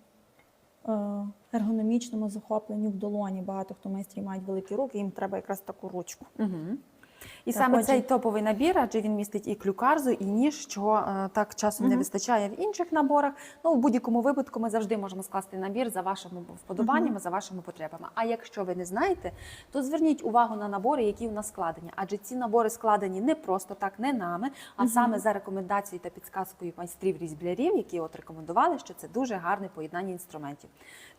ергономічному захопленню в долоні. Багато хто майстрів мають великі руки, їм треба якраз таку ручку. І Так, саме отже. цей топовий набір, адже він містить і клюкарзу, і ніж, чого так часом не вистачає в інших наборах. Ну, у будь-якому випадку ми завжди можемо скласти набір за вашими вподобаннями, за вашими потребами. А якщо ви не знаєте, то зверніть увагу на набори, які у нас складені. Адже ці набори складені не просто так, не нами, а саме за рекомендацією та підсказкою майстрів-різблярів, які от рекомендували, що це дуже гарне поєднання інструментів.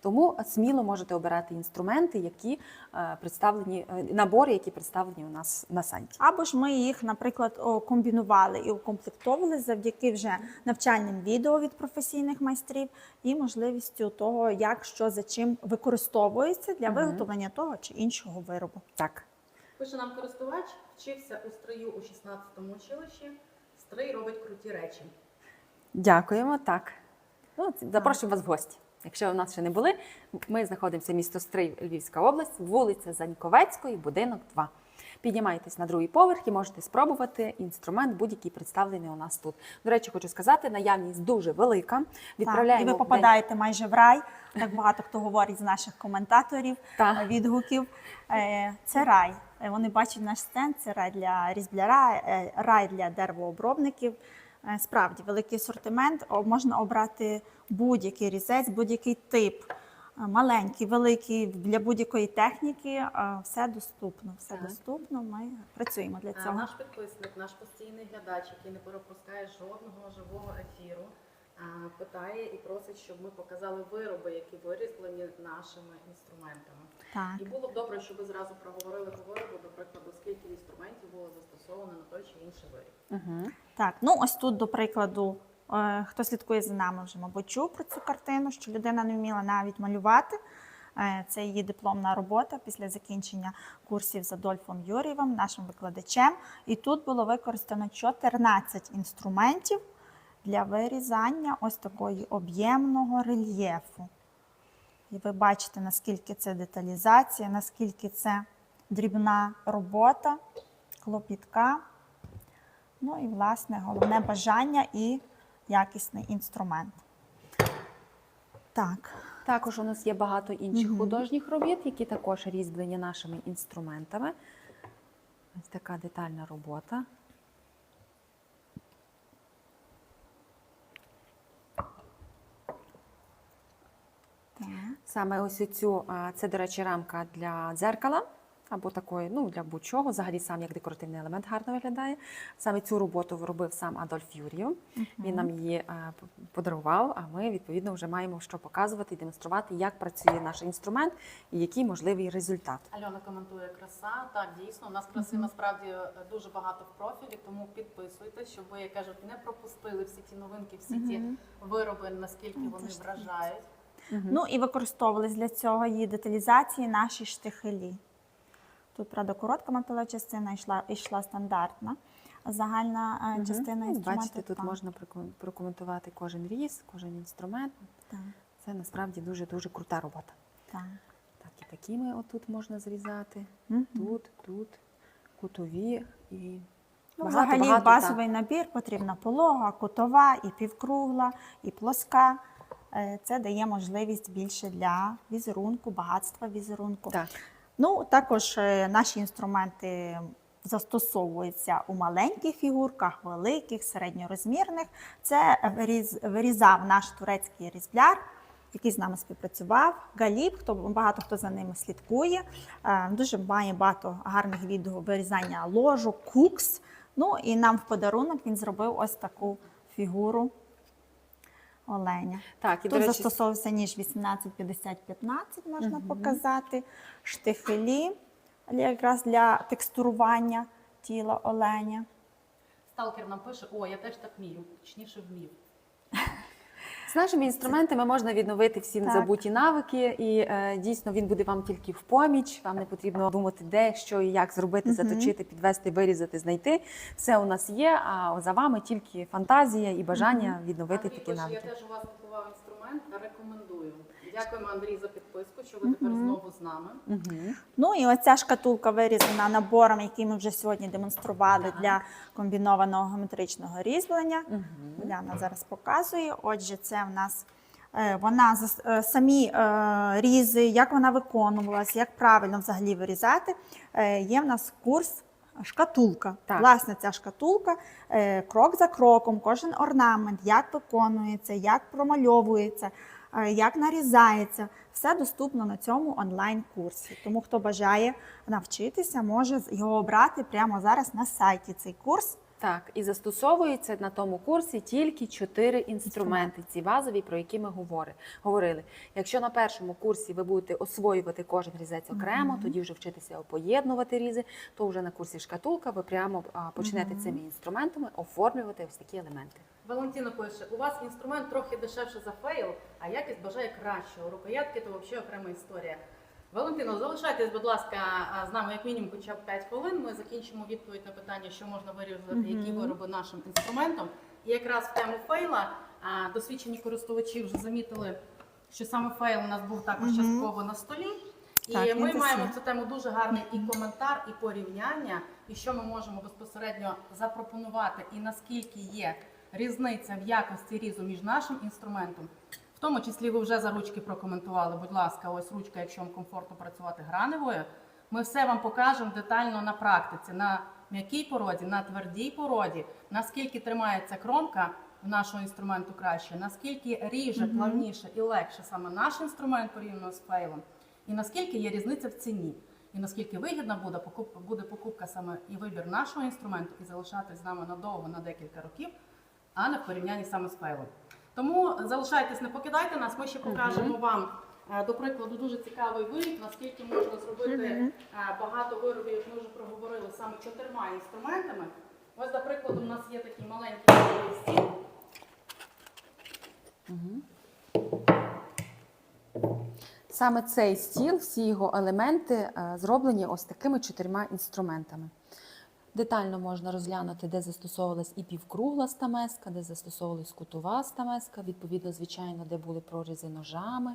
Тому сміло можете обирати інструменти, які представлені, набори, які представлені у нас на сайті. Або ж ми їх, наприклад, комбінували і укомплектовували завдяки вже навчальним відео від професійних майстрів і можливістю того, як, що, за чим використовується для виготовлення того чи іншого виробу. Так. Пише нам користувач, вчився у стрию у 16-му училищі. Стрий робить круті речі. Дякуємо, так. Ну, запрошуємо вас в гості. Якщо ви в нас ще не були, ми знаходимося місто Стрий, Львівська область, вулиця Заньковецької, будинок 2. Піднімайтесь на другий поверх і можете спробувати інструмент будь-який представлений у нас тут. До речі, хочу сказати, наявність дуже велика. Так, і ви попадаєте майже в рай. Так багато хто говорить з наших коментаторів, Так. відгуків. Це рай. Вони бачать наш стенд, це рай для різбляра, рай для деревообробників. Справді, великий асортимент. Можна обрати будь-який різець, будь-який тип. Маленький, великий, для будь-якої техніки. Все доступно. Все доступно. Ми працюємо для цього. Наш підписник, наш постійний глядач, який не пропускає жодного живого ефіру, питає і просить, щоб ми показали вироби, які вирізблені нашими інструментами. Так. І було б добре, щоб ви зразу проговорили по виробу, до прикладу, скільки інструментів було застосовано на той чи інший виріб. Так, ну ось тут, до прикладу, хто слідкує за нами, вже, мабуть, чув про цю картину, що людина не вміла навіть малювати. Це її дипломна робота після закінчення курсів з Адольфом Юрієвим, нашим викладачем. І тут було використано 14 інструментів для вирізання ось такої об'ємного рельєфу. І ви бачите, наскільки це деталізація, наскільки це дрібна робота, клопітка. Ну і, власне, головне бажання і якісний інструмент. Так. Також у нас є багато інших художніх робіт, які також різьблені нашими інструментами. Ось така детальна робота. Так. Саме ось цю, це, до речі, рамка для дзеркала, або такої, ну, для будь-чого, взагалі сам як декоративний елемент гарно виглядає. Саме цю роботу робив сам Адольф Юр'єв. Він нам її подарував, а ми, відповідно, вже маємо що показувати і демонструвати, як працює наш інструмент і який можливий результат. Альона коментує краса. Так, дійсно, у нас краси насправді дуже багато в профілі, тому підписуйтесь, щоб ви, як кажуть, не пропустили всі ті новинки, всі ті вироби, наскільки вони вражають. Ну і використовувались для цього її деталізації наші штихелі. Тут, правда, коротка мотова частина йшла стандартна, загальна частина інструменту. Бачите, тут можна прокоментувати кожен різ, кожен інструмент. Так. Це насправді дуже-дуже крута робота. Так. Так, і такими отут можна зрізати, тут, кутові і Взагалі базовий набір, потрібна полога, кутова, і півкругла, і плоска. Це дає можливість більше для візерунку, багатства візерунку. Так. Ну, також наші інструменти застосовуються у маленьких фігурках, великих, середньорозмірних. Це вирізав наш турецький різбляр, який з нами співпрацював. Галіб, багато хто за ними слідкує. Дуже має багато гарних відео вирізання ложок, кукс. Ну і нам в подарунок він зробив ось таку фігуру оленя. Так, і, Тут до речі, застосовувався ніж 18-50-15, можна показати. Штихелі якраз для текстурування тіла оленя. Сталкер нам пише, о, я теж так вмію, точніше вмів. з нашими інструментами можна відновити всі Так. забуті навики, і дійсно він буде вам тільки в поміч. Вам не потрібно думати, де, що і як зробити, заточити, підвести, вирізати, знайти. Все у нас є, а за вами тільки фантазія і бажання відновити Андрій такі пише, я навики. теж у вас купував інструмент, рекомендую. Дякуємо, Андрій, за підписку, що ви тепер знову з нами. Ну і оця шкатулка вирізана набором, який ми вже сьогодні демонстрували для комбінованого геометричного різьблення. Уляна зараз показує. Отже, це в нас самі різи, як вона виконувалась, як правильно взагалі вирізати. Є в нас курс шкатулка. Так. Власне, ця шкатулка крок за кроком, кожен орнамент, як виконується, як промальовується, як нарізається. Все доступно на цьому онлайн-курсі. Тому, хто бажає навчитися, може його обрати прямо зараз на сайті цей курс. Так, і застосовується на тому курсі тільки 4 інструменти, ці базові, про які ми говорили. Якщо на першому курсі ви будете освоювати кожен різець окремо, тоді вже вчитися поєднувати різи, то вже на курсі шкатулка ви прямо почнете цими інструментами оформлювати ось такі елементи. Валентина пише, у вас інструмент трохи дешевше за фейл, а якість бажає кращого. Рукоятки – то взагалі окрема історія. Валентино, залишайтесь, будь ласка, з нами як мінімум хоча б 5 хвилин. Ми закінчимо відповідь на питання, що можна вирізати, які вироби нашим інструментом. І якраз в тему фейла досвідчені користувачі вже замітили, що саме фейл у нас був також частково на столі. І Так, ми він маємо присутній. в цю тему дуже гарний і коментар, і порівняння, і що ми можемо безпосередньо запропонувати, і наскільки є різниця в якості різу між нашим інструментом. В тому числі ви вже за ручки прокоментували, будь ласка, ось ручка, якщо вам комфортно працювати граневою. Ми все вам покажемо детально на практиці, на м'якій породі, на твердій породі, наскільки тримається кромка в нашого інструменту краще, наскільки ріже, плавніше і легше саме наш інструмент порівняно з фейлом, і наскільки є різниця в ціні, і наскільки вигідна буде покупка саме і вибір нашого інструменту, і залишатись з нами надовго, на декілька років, а не в порівнянні саме з фейлом. Тому залишайтесь, не покидайте нас, ми ще покажемо вам, до прикладу, дуже цікавий виріб, наскільки можна зробити багато виробів, як ми вже проговорили, саме 4 інструментами. Ось, до прикладу, у нас є такий маленький стіл. Саме цей стіл, всі його елементи зроблені ось такими 4 інструментами. Детально можна розглянути, де застосовувалась і півкругла стамеска, де застосовувалась кутова стамеска, відповідно, звичайно, де були прорізи ножами.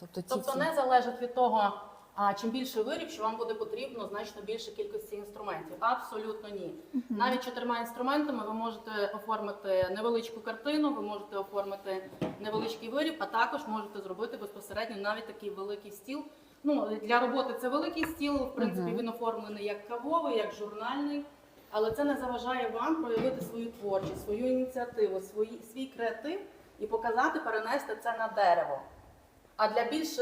Тобто Не залежить від того, а чим більше виріб, що вам буде потрібно значно більше кількості інструментів. Абсолютно ні. Навіть 4 інструментами ви можете оформити невеличку картину, ви можете оформити невеличкий виріб, а також можете зробити безпосередньо навіть такий великий стіл. Ну, для роботи це великий стіл, в принципі, він оформлений як кавовий, як журнальний, але це не заважає вам проявити свою творчість, свою ініціативу, свій креатив і показати, перенести це на дерево. А для більш,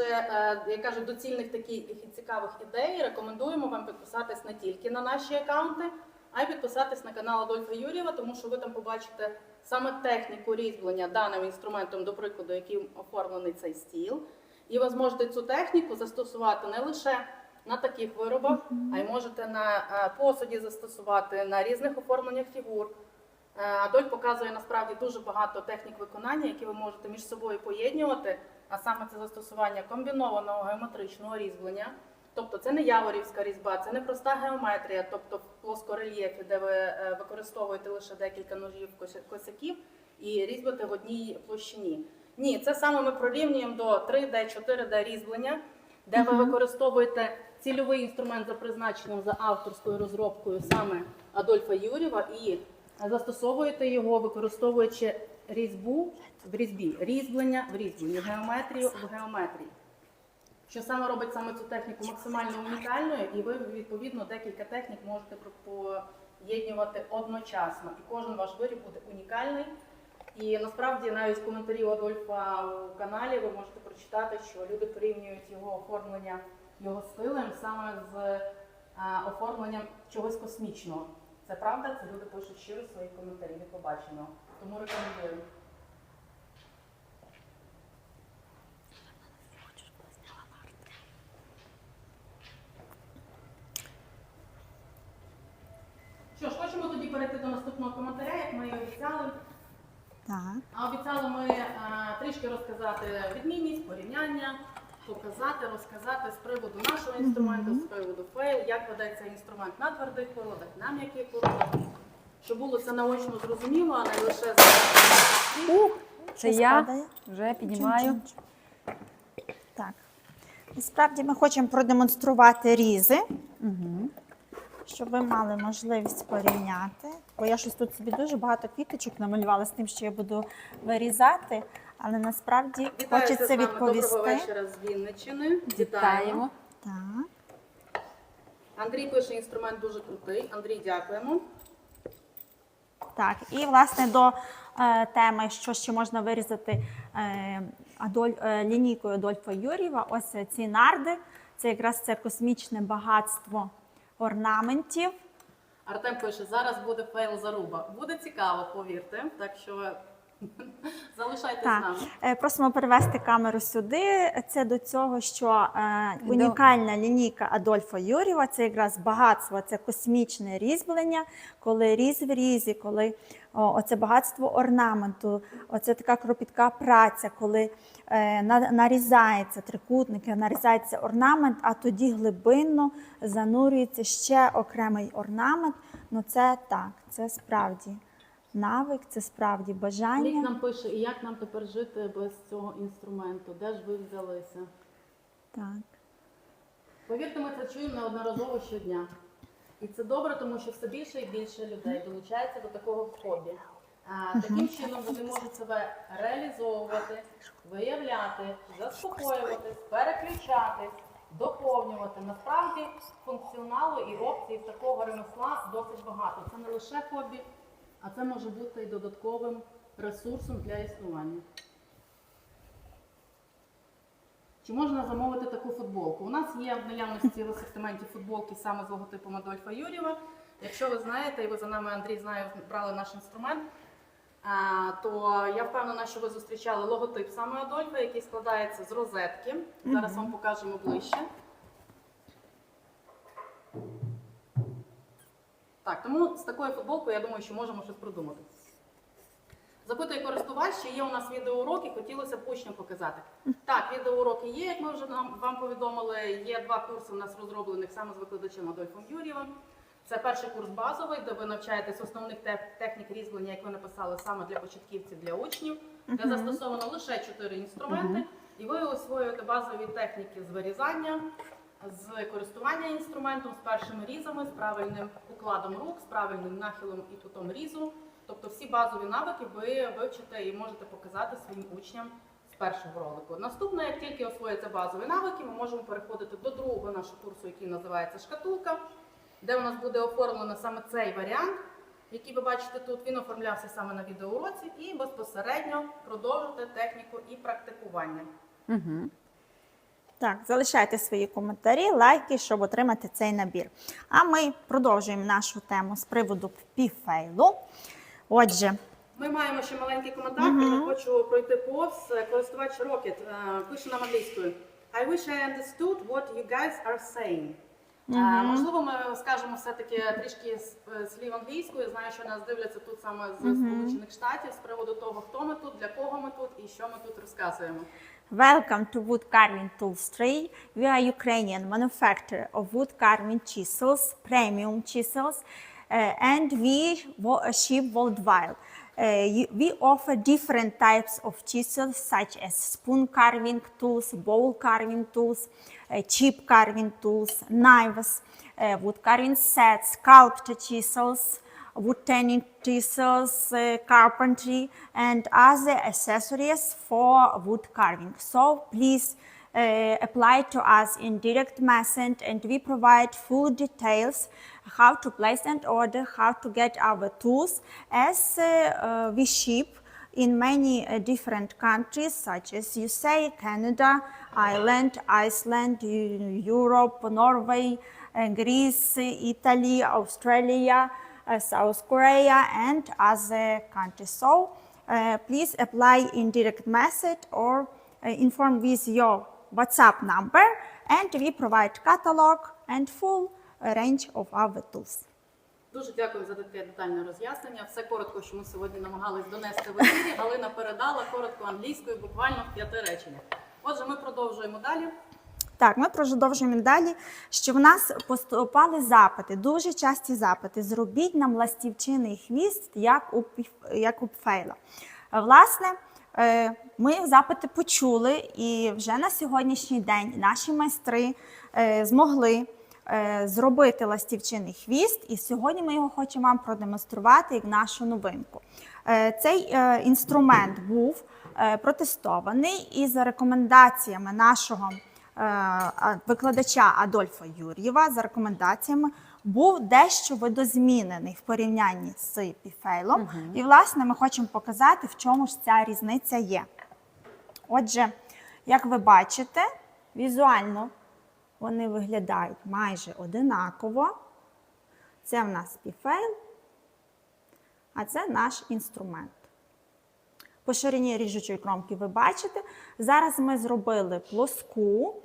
я кажу, доцільних таких і цікавих ідей рекомендуємо вам підписатись не тільки на наші аккаунти, а й підписатись на канал Адольфа Юр'єва, тому що ви там побачите саме техніку різьблення даним інструментом, до прикладу, яким оформлений цей стіл. І ви зможете цю техніку застосувати не лише на таких виробах, а й можете на посуді застосувати, на різних оформленнях фігур. Адольф показує насправді дуже багато технік виконання, які ви можете між собою поєднувати, а саме це застосування комбінованого геометричного різьблення. Тобто це не яворівська різьба, це не проста геометрія, тобто в плоскорельєфі, де ви використовуєте лише декілька ножів, косяків і різьбите в одній площині. Ні, це саме ми прирівнюємо до 3D, 4D різьблення, де ви використовуєте цільовий інструмент за призначенням, за авторською розробкою саме Адольфа Юр'єва і застосовуєте його, використовуючи різьбу в різьбі, різьблення в різьбленні, геометрію в геометрії. Що саме робить саме цю техніку максимально унікальною, і ви, відповідно, декілька технік можете поєднувати одночасно. І кожен ваш виріб буде унікальний. І насправді навіть в коментарі у Адольфа у каналі ви можете прочитати, що люди порівнюють його оформлення, його стилем саме з оформленням чогось космічного. Це правда, це люди пишуть щиро свої коментарі від побаченого. Тому рекомендую. Що ж, хочемо тоді перейти до наступного коментаря, як ми і обіцяли. Так. А обіцяли ми трішки розказати відмінність, порівняння, показати, розказати з приводу нашого інструменту, з приводу фейл, як ведеться інструмент на твердих приладах, на м'яких приладах, щоб було це наочно зрозуміло, а не лише Це я вже піднімаю. Так. Насправді ми хочемо продемонструвати різи, щоб ви мали можливість порівняти. Бо я щось тут собі дуже багато квіточок намалювала з тим, що я буду вирізати, але насправді хочеться відповісти. Доброго вечора з Вінниччини. Вітаємо. Так. Андрій пише, інструмент дуже крутий. Андрій, дякуємо. Так, і власне до теми, що ще можна вирізати лінійкою Адольфа Юр'єва. Ось ці нарди, це якраз це космічне багатство орнаментів. Артем пише, зараз буде фейл заруба. Буде цікаво, повірте. Так що залишайтесь з нами. Просимо перевести камеру сюди. Це до цього, що унікальна лінійка Адольфа Юр'єва, це якраз багатство, це космічне різьблення, коли різ в різі, коли оце багатство орнаменту, оце така кропітка праця, коли нарізається трикутники, нарізається орнамент, а тоді глибинно занурюється ще окремий орнамент. Ну це так, це справді навик, це справді Лік бажання. нам пише, і як нам тепер жити без цього інструменту? Де ж ви взялися? Так. Повірте, ми це чуємо неодноразово щодня. І це добре, тому що все більше і більше людей долучається до такого хобі. Таким чином вони можуть себе реалізовувати, виявляти, заспокоюватись, переключатись, доповнювати. Насправді функціоналу і опцій в такого ремесла досить багато. Це не лише хобі, а це може бути і додатковим ресурсом для існування. Чи можна замовити таку футболку? У нас є в наявності в асортименті футболки саме з логотипом Адольфа Юр'єва. Якщо ви знаєте, і ви за нами, Андрій, знаю, брали наш інструмент, то я впевнена, що ви зустрічали логотип саме Адольфа, який складається з розетки. Зараз вам покажемо ближче. Так, тому з такою футболкою, я думаю, що можемо щось придумати. Запитує користувач, чи є у нас відеоуроки, хотілося б учням показати. Так, відеоуроки є, як ми вже вам повідомили. Є 2 курси у нас розроблених саме з викладачем Адольфом Юр'євим. Це перший курс базовий, де ви навчаєтесь основних технік різьблення, як ви написали, саме для початківців, для учнів, де застосовано лише 4 інструменти. І ви освоюєте базові техніки з вирізання, з користування інструментом, з першими різами, з правильним укладом рук, з правильним нахилом і кутом різу. Тобто всі базові навики ви вивчите і можете показати своїм учням з першого ролику. Наступне, як тільки освоїться базові навики, ми можемо переходити до другого нашого курсу, який називається «Шкатулка», де у нас буде оформлено саме цей варіант, який ви бачите тут. Він оформлявся саме на відеоуроці і безпосередньо продовжити техніку і практикування. Так, залишайте свої коментарі, лайки, щоб отримати цей набір. А ми продовжуємо нашу тему з приводу піфейлу. Отже, Ми маємо ще маленький коментар, який хочу пройти повз. Користувач Rocket пише нам англійською. I wish I understood what you guys are saying. Можливо, ми скажемо все-таки трішки слів англійською. Знаю, що нас дивляться тут саме з Сполучених Штатів з приводу того, хто ми тут, для кого ми тут і що ми тут розказуємо. welcome to Wood Carving Tools 3. We are Ukrainian manufacturer of wood carving chisels, premium chisels, and we ship worldwide. We offer different types of chisels such as spoon carving tools, bowl carving tools, chip carving tools, knives, wood carving sets, sculpture chisels, wood turning chisels, carpentry, and other accessories for wood carving. So please apply to us in direct message, and we provide full details how to place an order, how to get our tools, as we ship in many different countries such as USA, Canada, Ireland, Iceland, Europe, Norway, Greece, Italy, Australia, South Korea, and other countries. So please apply in direct message or inform with your WhatsApp number, and we provide catalog and full range of our tools. Дуже дякую за таке детальне роз'яснення. Все коротко, що ми сьогодні намагались донести в ефірі. Галина передала коротко англійською, буквально в 5 реченнях. Отже, ми продовжуємо далі. Так, ми продовжуємо далі, що в нас поступали запити, дуже часті запити. Зробіть нам ластівчиний хвіст, як у піфейла. Власне, ми запити почули, і вже на сьогоднішній день наші майстри змогли зробити ластівчиний хвіст, і сьогодні ми його хочемо вам продемонструвати як нашу новинку. Цей інструмент був протестований і за рекомендаціями нашого викладача Адольфа Юр'єва, за рекомендаціями, був дещо видозмінений в порівнянні з піфейлом. І, власне, ми хочемо показати, в чому ж ця різниця є. Отже, як ви бачите, візуально вони виглядають майже одинаково. Це в нас піфейл, а це наш інструмент. По ширині ріжучої кромки ви бачите. Зараз ми зробили плоску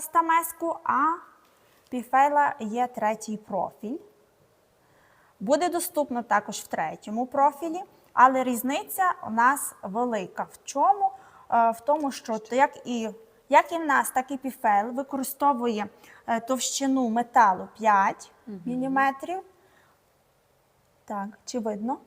стамеску, а піфейла є третій профіль. Буде доступно також в третьому профілі, але різниця у нас велика. В чому? В тому, що як і в нас, так і піфейл використовує товщину металу 5 мм. Так, чи видно?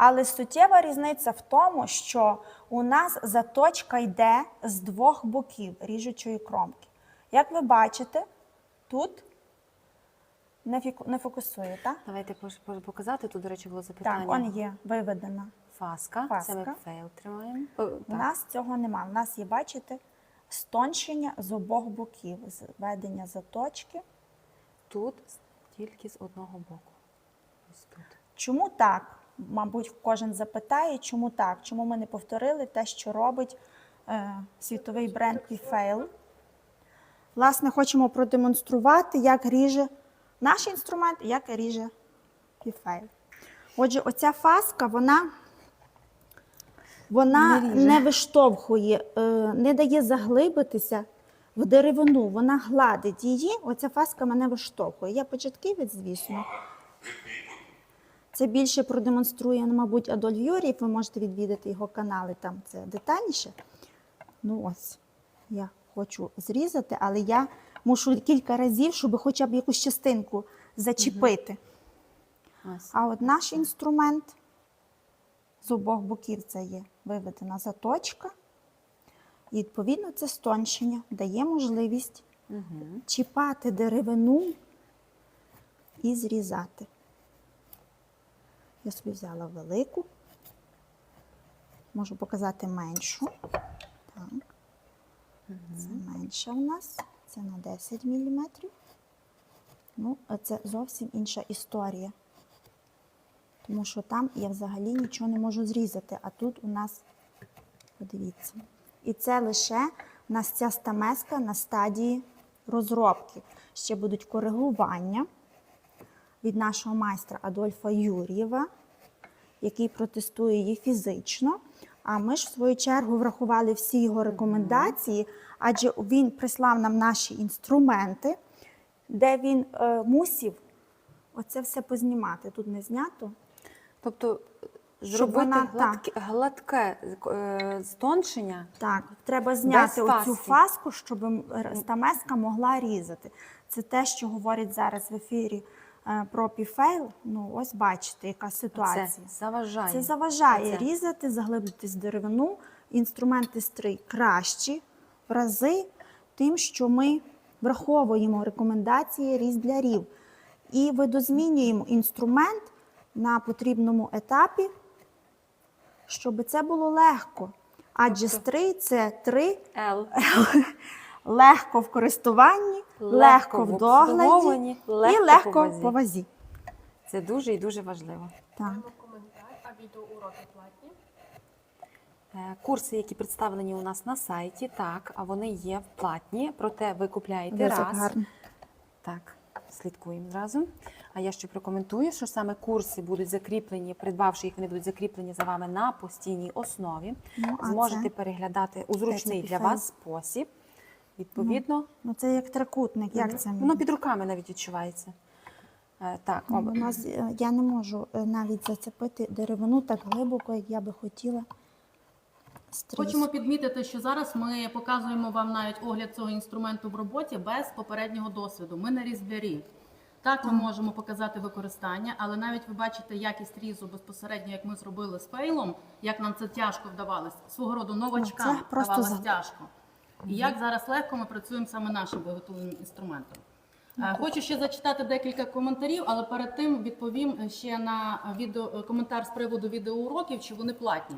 Але суттєва різниця в тому, що у нас заточка йде з двох боків ріжучої кромки. Як ви бачите, тут не фокусує, так? Давайте показати. Тут, до речі, було запитання. Так, он є виведена. Фаска. Це ми піфейл тримаємо. У нас цього немає. У нас є, бачите, стончення з обох боків, зведення заточки. Тут тільки з одного боку. Ось тут. Чому так? Мабуть, кожен запитає, чому так? Чому ми не повторили те, що робить світовий бренд Піфейл? Власне, хочемо продемонструвати, як ріже наш інструмент і як ріже Піфейл. Отже, оця фаска, вона не виштовхує, не дає заглибитися в деревину, вона гладить її. Оця фаска мене виштовхує. Я початківець, звісно. Це більше продемонструє, мабуть, Адольф Юр'єв. Ви можете відвідати його канали, там це детальніше. Ну ось, я хочу зрізати, але я мушу кілька разів, щоб хоча б якусь частинку зачепити. А от наш інструмент, з обох боків це є виведена заточка. І, відповідно, це стоншення дає можливість чіпати деревину і зрізати. Я собі взяла велику, можу показати меншу. Так. Це менша в нас, це на 10 мм. Ну, це зовсім інша історія. Тому що там я взагалі нічого не можу зрізати, а тут у нас, подивіться. І це лише у нас ця стамеска на стадії розробки. Ще будуть коригування від нашого майстра Адольфа Юр'єва, який протестує її фізично. А ми ж, в свою чергу, врахували всі його рекомендації, адже він прислав нам наші інструменти, де він мусив оце все познімати. Тут не знято. Тобто Щоб зробити вона, гладке стоншення. Так, треба зняти Без оцю фаски. фаску, щоб стамеска могла різати. Це те, що говорять зараз в ефірі про піфейл. Ну, ось бачите, яка ситуація. Це заважає. Це заважає Оце. різати, заглиблюватись в деревину. Інструменти стрий кращі в рази тим, що ми враховуємо рекомендації різблярів. І видозмінюємо інструмент на потрібному етапі, щоб це було легко. Адже стрий – це три L. легко в користуванні, легко в догляді обслуговуванні, і легко легко по вазі. по вазі. Це дуже і дуже важливо. Так. Маємо коментар, а відеоуроки платні? Курси, які представлені у нас на сайті, так, а вони є платні, проте ви купляєте В'язок раз. гарний. Так, слідкуємо зразу. А я ще прокоментую, що саме курси будуть закріплені, придбавши їх, вони будуть закріплені за вами на постійній основі. Ну, а Зможете це? переглядати у зручний для піфейл. вас спосіб. Відповідно, Ну, це як трикутник, як це? воно під руками навіть відчувається. Так, Я не можу навіть зацепити деревину так глибоко, як я би хотіла. Хочемо підмітити, що зараз ми показуємо вам навіть огляд цього інструменту в роботі без попереднього досвіду. Ми не різблярі. Так, ми можемо показати використання, але навіть ви бачите якість різу безпосередньо, як ми зробили з фейлом, як нам це тяжко вдавалося. Свого роду новачкам це просто вдавалося тяжко. І як зараз легко ми працюємо саме нашим виготовленим інструментом. Хочу ще зачитати декілька коментарів, але перед тим відповім ще на коментар з приводу відеоуроків, чи вони платні.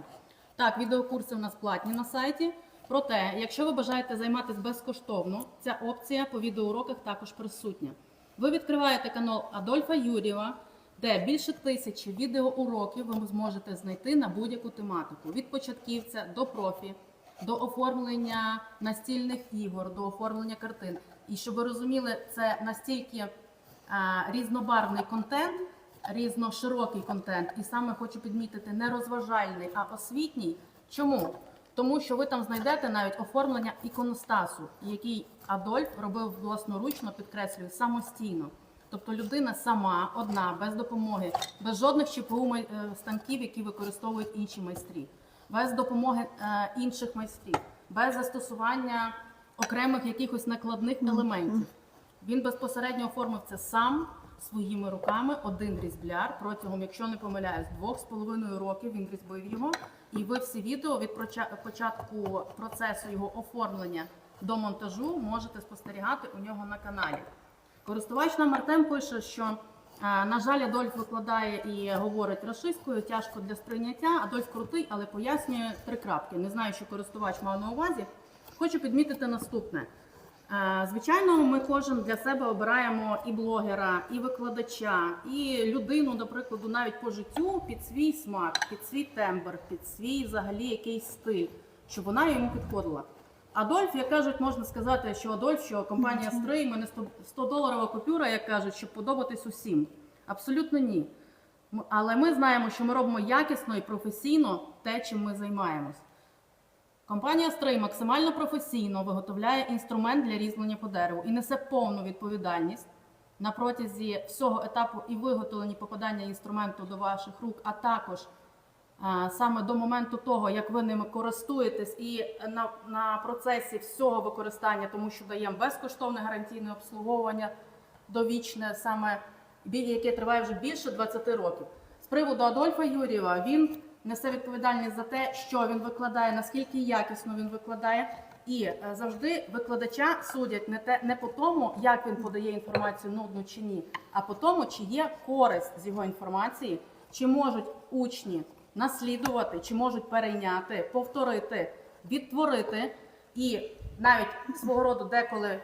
Так, відеокурси у нас платні на сайті. Проте, якщо ви бажаєте займатися безкоштовно, ця опція по відеоуроках також присутня. Ви відкриваєте канал Адольфа Юр'єва, де більше 1000 відеоуроків ви зможете знайти на будь-яку тематику. Від початківця до профі, до оформлення настільних ігор, до оформлення картин. І щоб ви розуміли, це настільки різнобарвний контент, різноширокий контент. І саме хочу підмітити, не розважальний, а освітній. Чому? Тому що ви там знайдете навіть оформлення іконостасу, який Адольф робив власноручно, підкреслюю, самостійно. Тобто людина сама, одна, без допомоги, без жодних ЧПУ станків, які використовують інші майстрі, без допомоги інших майстрів, без застосування окремих якихось накладних елементів. Він безпосередньо оформив це сам, своїми руками, один різбляр, протягом, якщо не помиляюсь, 2,5 років він різьбив його. І ви всі відео від початку процесу його оформлення до монтажу можете спостерігати у нього на каналі. Користувач нам Артем пише, що, на жаль, Адольф викладає і говорить рашистською, тяжко для сприйняття. Адольф крутий, але пояснює 3 крапки. Не знаю, що користувач мав на увазі. Хочу підмітити наступне. Звичайно, ми кожен для себе обираємо і блогера, і викладача, і людину, до прикладу, навіть по життю під свій смак, під свій тембр, під свій взагалі якийсь стиль, щоб вона йому підходила. Адольф, як кажуть, можна сказати, що Адольф, що компанія Стрий, ми не $100 купюра, як кажуть, щоб подобатись усім. Абсолютно ні. Але ми знаємо, що ми робимо якісно і професійно те, чим ми займаємось. Компанія Стрий максимально професійно виготовляє інструмент для різьблення по дереву і несе повну відповідальність на протязі всього етапу і виготовлення попадання інструменту до ваших рук, а також саме до моменту того, як ви ними користуєтесь і на процесі всього використання, тому що даємо безкоштовне гарантійне обслуговування довічне, саме яке триває вже більше 20 років. З приводу Адольфа Юр'єва, він несе відповідальність за те, що він викладає, наскільки якісно він викладає. І завжди викладача судять не по тому, як він подає інформацію нудну чи ні, а по тому, чи є користь з його інформації, чи можуть учні наслідувати, чи можуть перейняти, повторити, відтворити і навіть свого роду деколи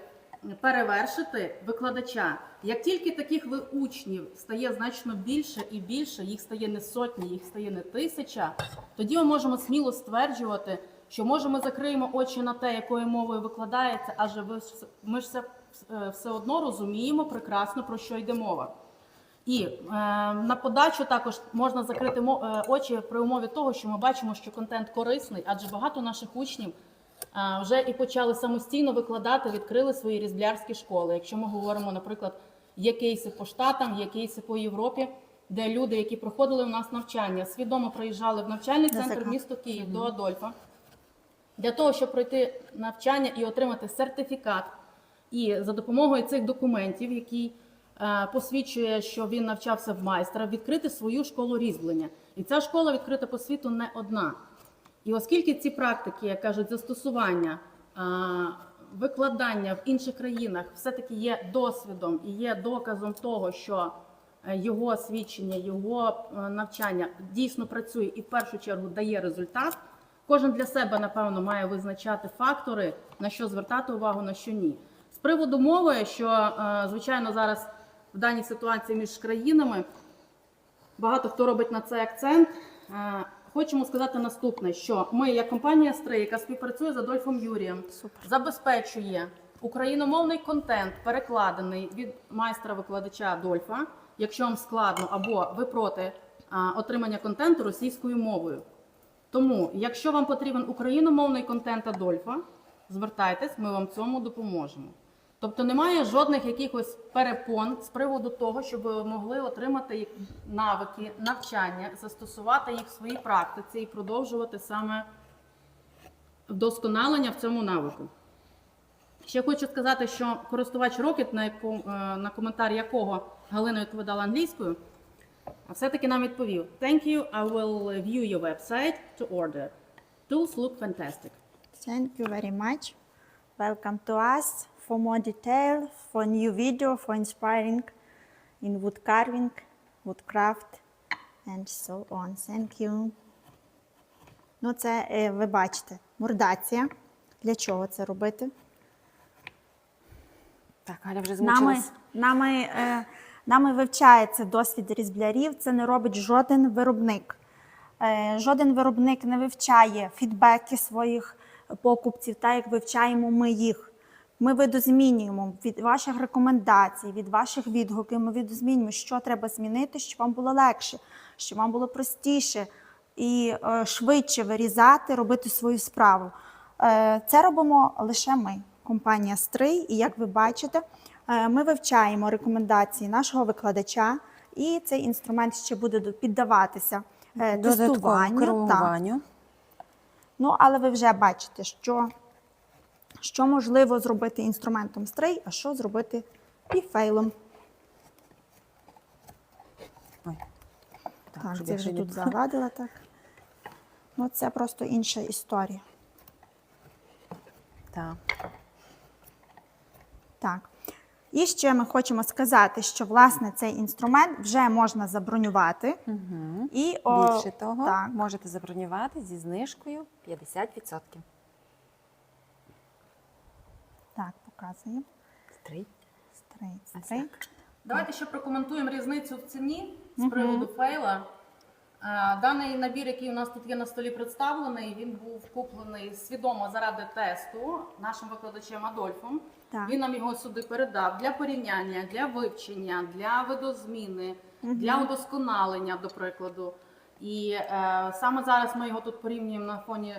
перевершити викладача. Як тільки таких учнів стає значно більше і більше, їх стає не сотні, їх стає не 1000, тоді ми можемо сміло стверджувати, що може ми закриємо очі на те, якою мовою викладається, адже ми ж все одно розуміємо прекрасно, про що йде мова. І на подачу також можна закрити очі при умові того, що ми бачимо, що контент корисний, адже багато наших учнів вже і почали самостійно викладати, відкрили свої різблярські школи. Якщо ми говоримо, наприклад, є кейси по Штатам, є кейси по Європі, де люди, які проходили у нас навчання, свідомо приїжджали в навчальний центр місто Київ до Адольфа, для того, щоб пройти навчання і отримати сертифікат. І за допомогою цих документів, які посвідчує, що він навчався в майстра, відкрити свою школу різьблення. І ця школа відкрита по світу не одна. І оскільки ці практики, як кажуть, застосування, викладання в інших країнах все-таки є досвідом і є доказом того, що його свідчення, його навчання дійсно працює і в першу чергу дає результат, кожен для себе, напевно, має визначати фактори, на що звертати увагу, на що ні. З приводу мови, що, звичайно, зараз в даній ситуації між країнами багато хто робить на це акцент, хочемо сказати наступне, що ми, як компанія «Стрий», яка співпрацює з Адольфом Юрієм, забезпечує україномовний контент, перекладений від майстра-викладача Адольфа, якщо вам складно або ви проти отримання контенту російською мовою. Тому, якщо вам потрібен україномовний контент Адольфа, звертайтесь, ми вам цьому допоможемо. Тобто немає жодних якихось перепон з приводу того, щоб ви могли отримати навики, навчання, застосувати їх в своїй практиці і продовжувати саме вдосконалення в цьому навику. Ще хочу сказати, що користувач Rocket, на коментар якого Галина відповідала англійською, все-таки нам відповів: "Thank you, I will view your website to order. Tools look fantastic." Thank you very much. Welcome to us. For more detail, for new video, for inspiring in wood carving, woodcraft, and so on. Thank you. Ну, це, ви бачите, мордація. Для чого це робити? Так, Галя вже змучилась. Нами вивчається досвід різблярів, це не робить жоден виробник. Жоден виробник не вивчає фідбеки своїх покупців, так як вивчаємо ми їх. Ми видозмінюємо від ваших рекомендацій, від ваших відгуків, ми видозмінюємо, що треба змінити, щоб вам було легше, щоб вам було простіше і швидше вирізати, робити свою справу. Це робимо лише ми, компанія «Стрий», і як ви бачите, ми вивчаємо рекомендації нашого викладача, і цей інструмент ще буде піддаватися тестуванню. Керуванню. Ну, але ви вже бачите, що можливо зробити інструментом «Стрий», а що зробити і фейлом. Ой. Так, це вже тут загладила, так. Ну, це просто інша історія. Так. Так. І ще ми хочемо сказати, що, власне, цей інструмент вже можна забронювати. Угу. І, Більше того, так. можете забронювати зі знижкою 50%. Так, показуємо. Стрий. Стрий. Давайте ще прокоментуємо різницю в ціні з приводу фейла. Даний набір, який у нас тут є на столі представлений, він був куплений свідомо заради тесту нашим викладачем Адольфом. Так. Він нам його сюди передав для порівняння, для вивчення, для видозміни, для удосконалення, до прикладу. І саме зараз ми його тут порівнюємо на фоні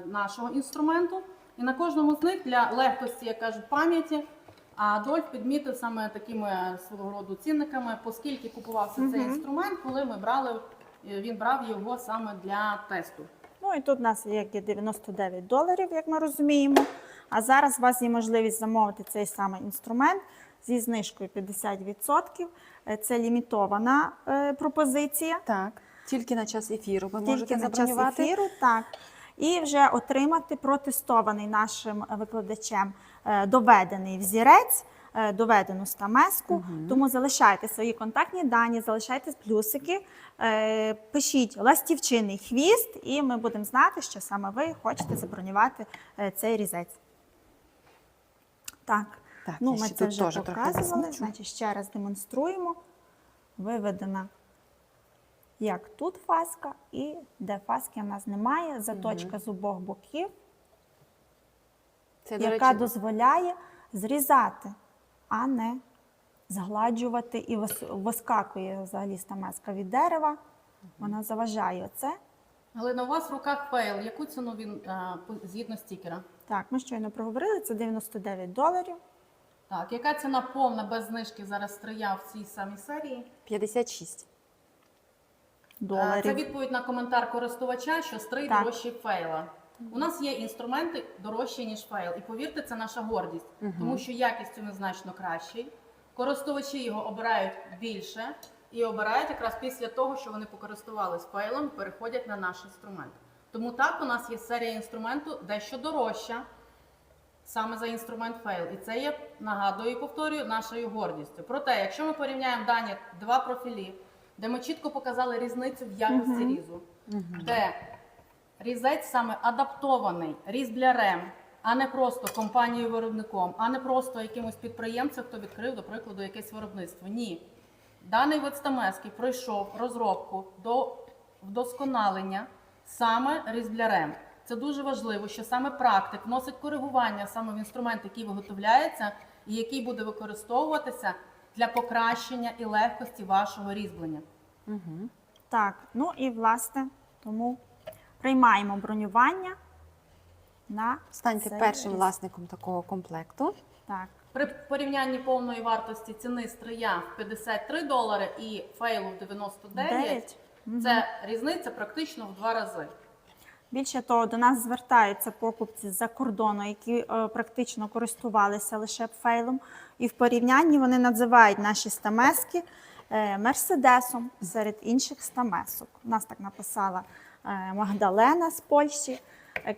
нашого інструменту. І на кожному з них для легкості, як кажуть, пам'яті, Адольф підмітив саме такими свого роду цінниками, оскільки купувався цей інструмент, коли він брав його саме для тесту. Ну і тут у нас є $99, як ми розуміємо. А зараз у вас є можливість замовити цей самий інструмент зі знижкою 50%. Це лімітована пропозиція. Так. Тільки на час ефіру ви тільки можете на час забронювати. ефіру, так. І вже отримати протестований нашим викладачем доведений взірець, доведену стамеску. Тому залишайте свої контактні дані, залишайте плюсики, пишіть ластівчиний хвіст, і ми будемо знати, що саме ви хочете забронювати цей різець. Так, Так, ну я ми ще це тут вже теж трохи показували, засмучу. значить ще раз демонструємо. Виведена як тут фаска, і де фаски в нас немає, заточка з обох боків, Це, до яка речі, дозволяє зрізати, а не згладжувати і вискакує взагалі стамеска від дерева. Вона заважає оце. Галина, у вас в руках фейл. Яку ціну він згідно стікера? Так, ми щойно проговорили, це $99. Так, яка ціна повна без знижки зараз стрия в цій самій серії? 56. Це відповідь на коментар користувача, що стрий Так. дорожчий фейла. У нас є інструменти дорожчі, ніж фейл. І повірте, це наша гордість, тому що якістю він значно кращий. Користувачі його обирають більше і обирають якраз після того, що вони покористувалися фейлом, переходять на наш інструмент. Тому так, у нас є серія інструменту дещо дорожча саме за інструмент фейл. І це є, нагадую і повторюю, нашою гордістю. Проте, якщо ми порівняємо дані два профілі, де ми чітко показали різницю в якості різу, де різець саме адаптований різблярем, а не просто компанією-виробником, а не просто якимось підприємцем, хто відкрив, до прикладу, якесь виробництво. Ні. Даний вид стамески пройшов розробку до вдосконалення саме різблярем. Це дуже важливо, що саме практик вносить коригування саме в інструмент, який виготовляється і який буде використовуватися для покращення і легкості вашого різьблення. Так, ну і власне, тому приймаємо бронювання на Станьте цей першим різ. власником такого комплекту. Так. При порівнянні повної вартості ціни стрия в $53 і фейлу в 99, це різниця практично в 2 рази. Більше того, до нас звертаються покупці з-за кордону, які практично користувалися лише фейлом. І в порівнянні вони називають наші стамески мерседесом серед інших стамесок. У нас так написала Магдалена з Польщі.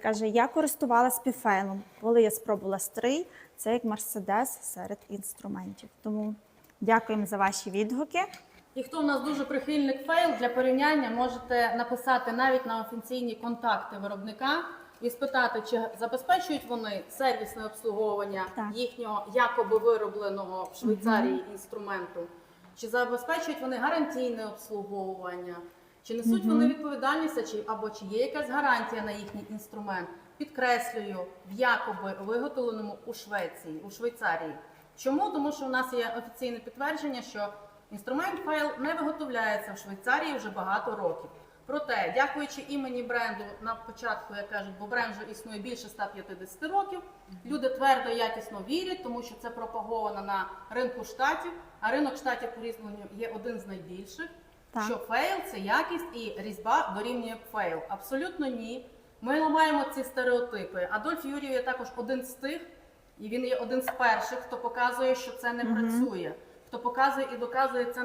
Каже, я користувалася піфейлом. Коли я спробувала стрий, це як мерседес серед інструментів. Тому дякуємо за ваші відгуки. І хто у нас дуже прихильник фейл, для порівняння можете написати навіть на офіційні контакти виробника і спитати, чи забезпечують вони сервісне обслуговування Так. їхнього якоби виробленого в Швейцарії інструменту, чи забезпечують вони гарантійне обслуговування, чи несуть вони відповідальність, або чи є якась гарантія на їхній інструмент. Підкреслюю, в якоби виготовленому у Швеції, у Швейцарії. Чому? Тому що у нас є офіційне підтвердження, що інструмент фейл не виготовляється в Швейцарії вже багато років. Проте, дякуючи імені бренду на початку, як кажуть, бо бренд вже існує більше 150 років, люди твердо і якісно вірять, тому що це пропаговано на ринку Штатів, а ринок Штатів по різьбленню є один з найбільших, Так. що фейл – це якість і різьба дорівнює фейл. Абсолютно ні. Ми ламаємо ці стереотипи. Адольф Юрій є також один з тих, і він є один з перших, хто показує, що це не працює. Хто показує і доказує це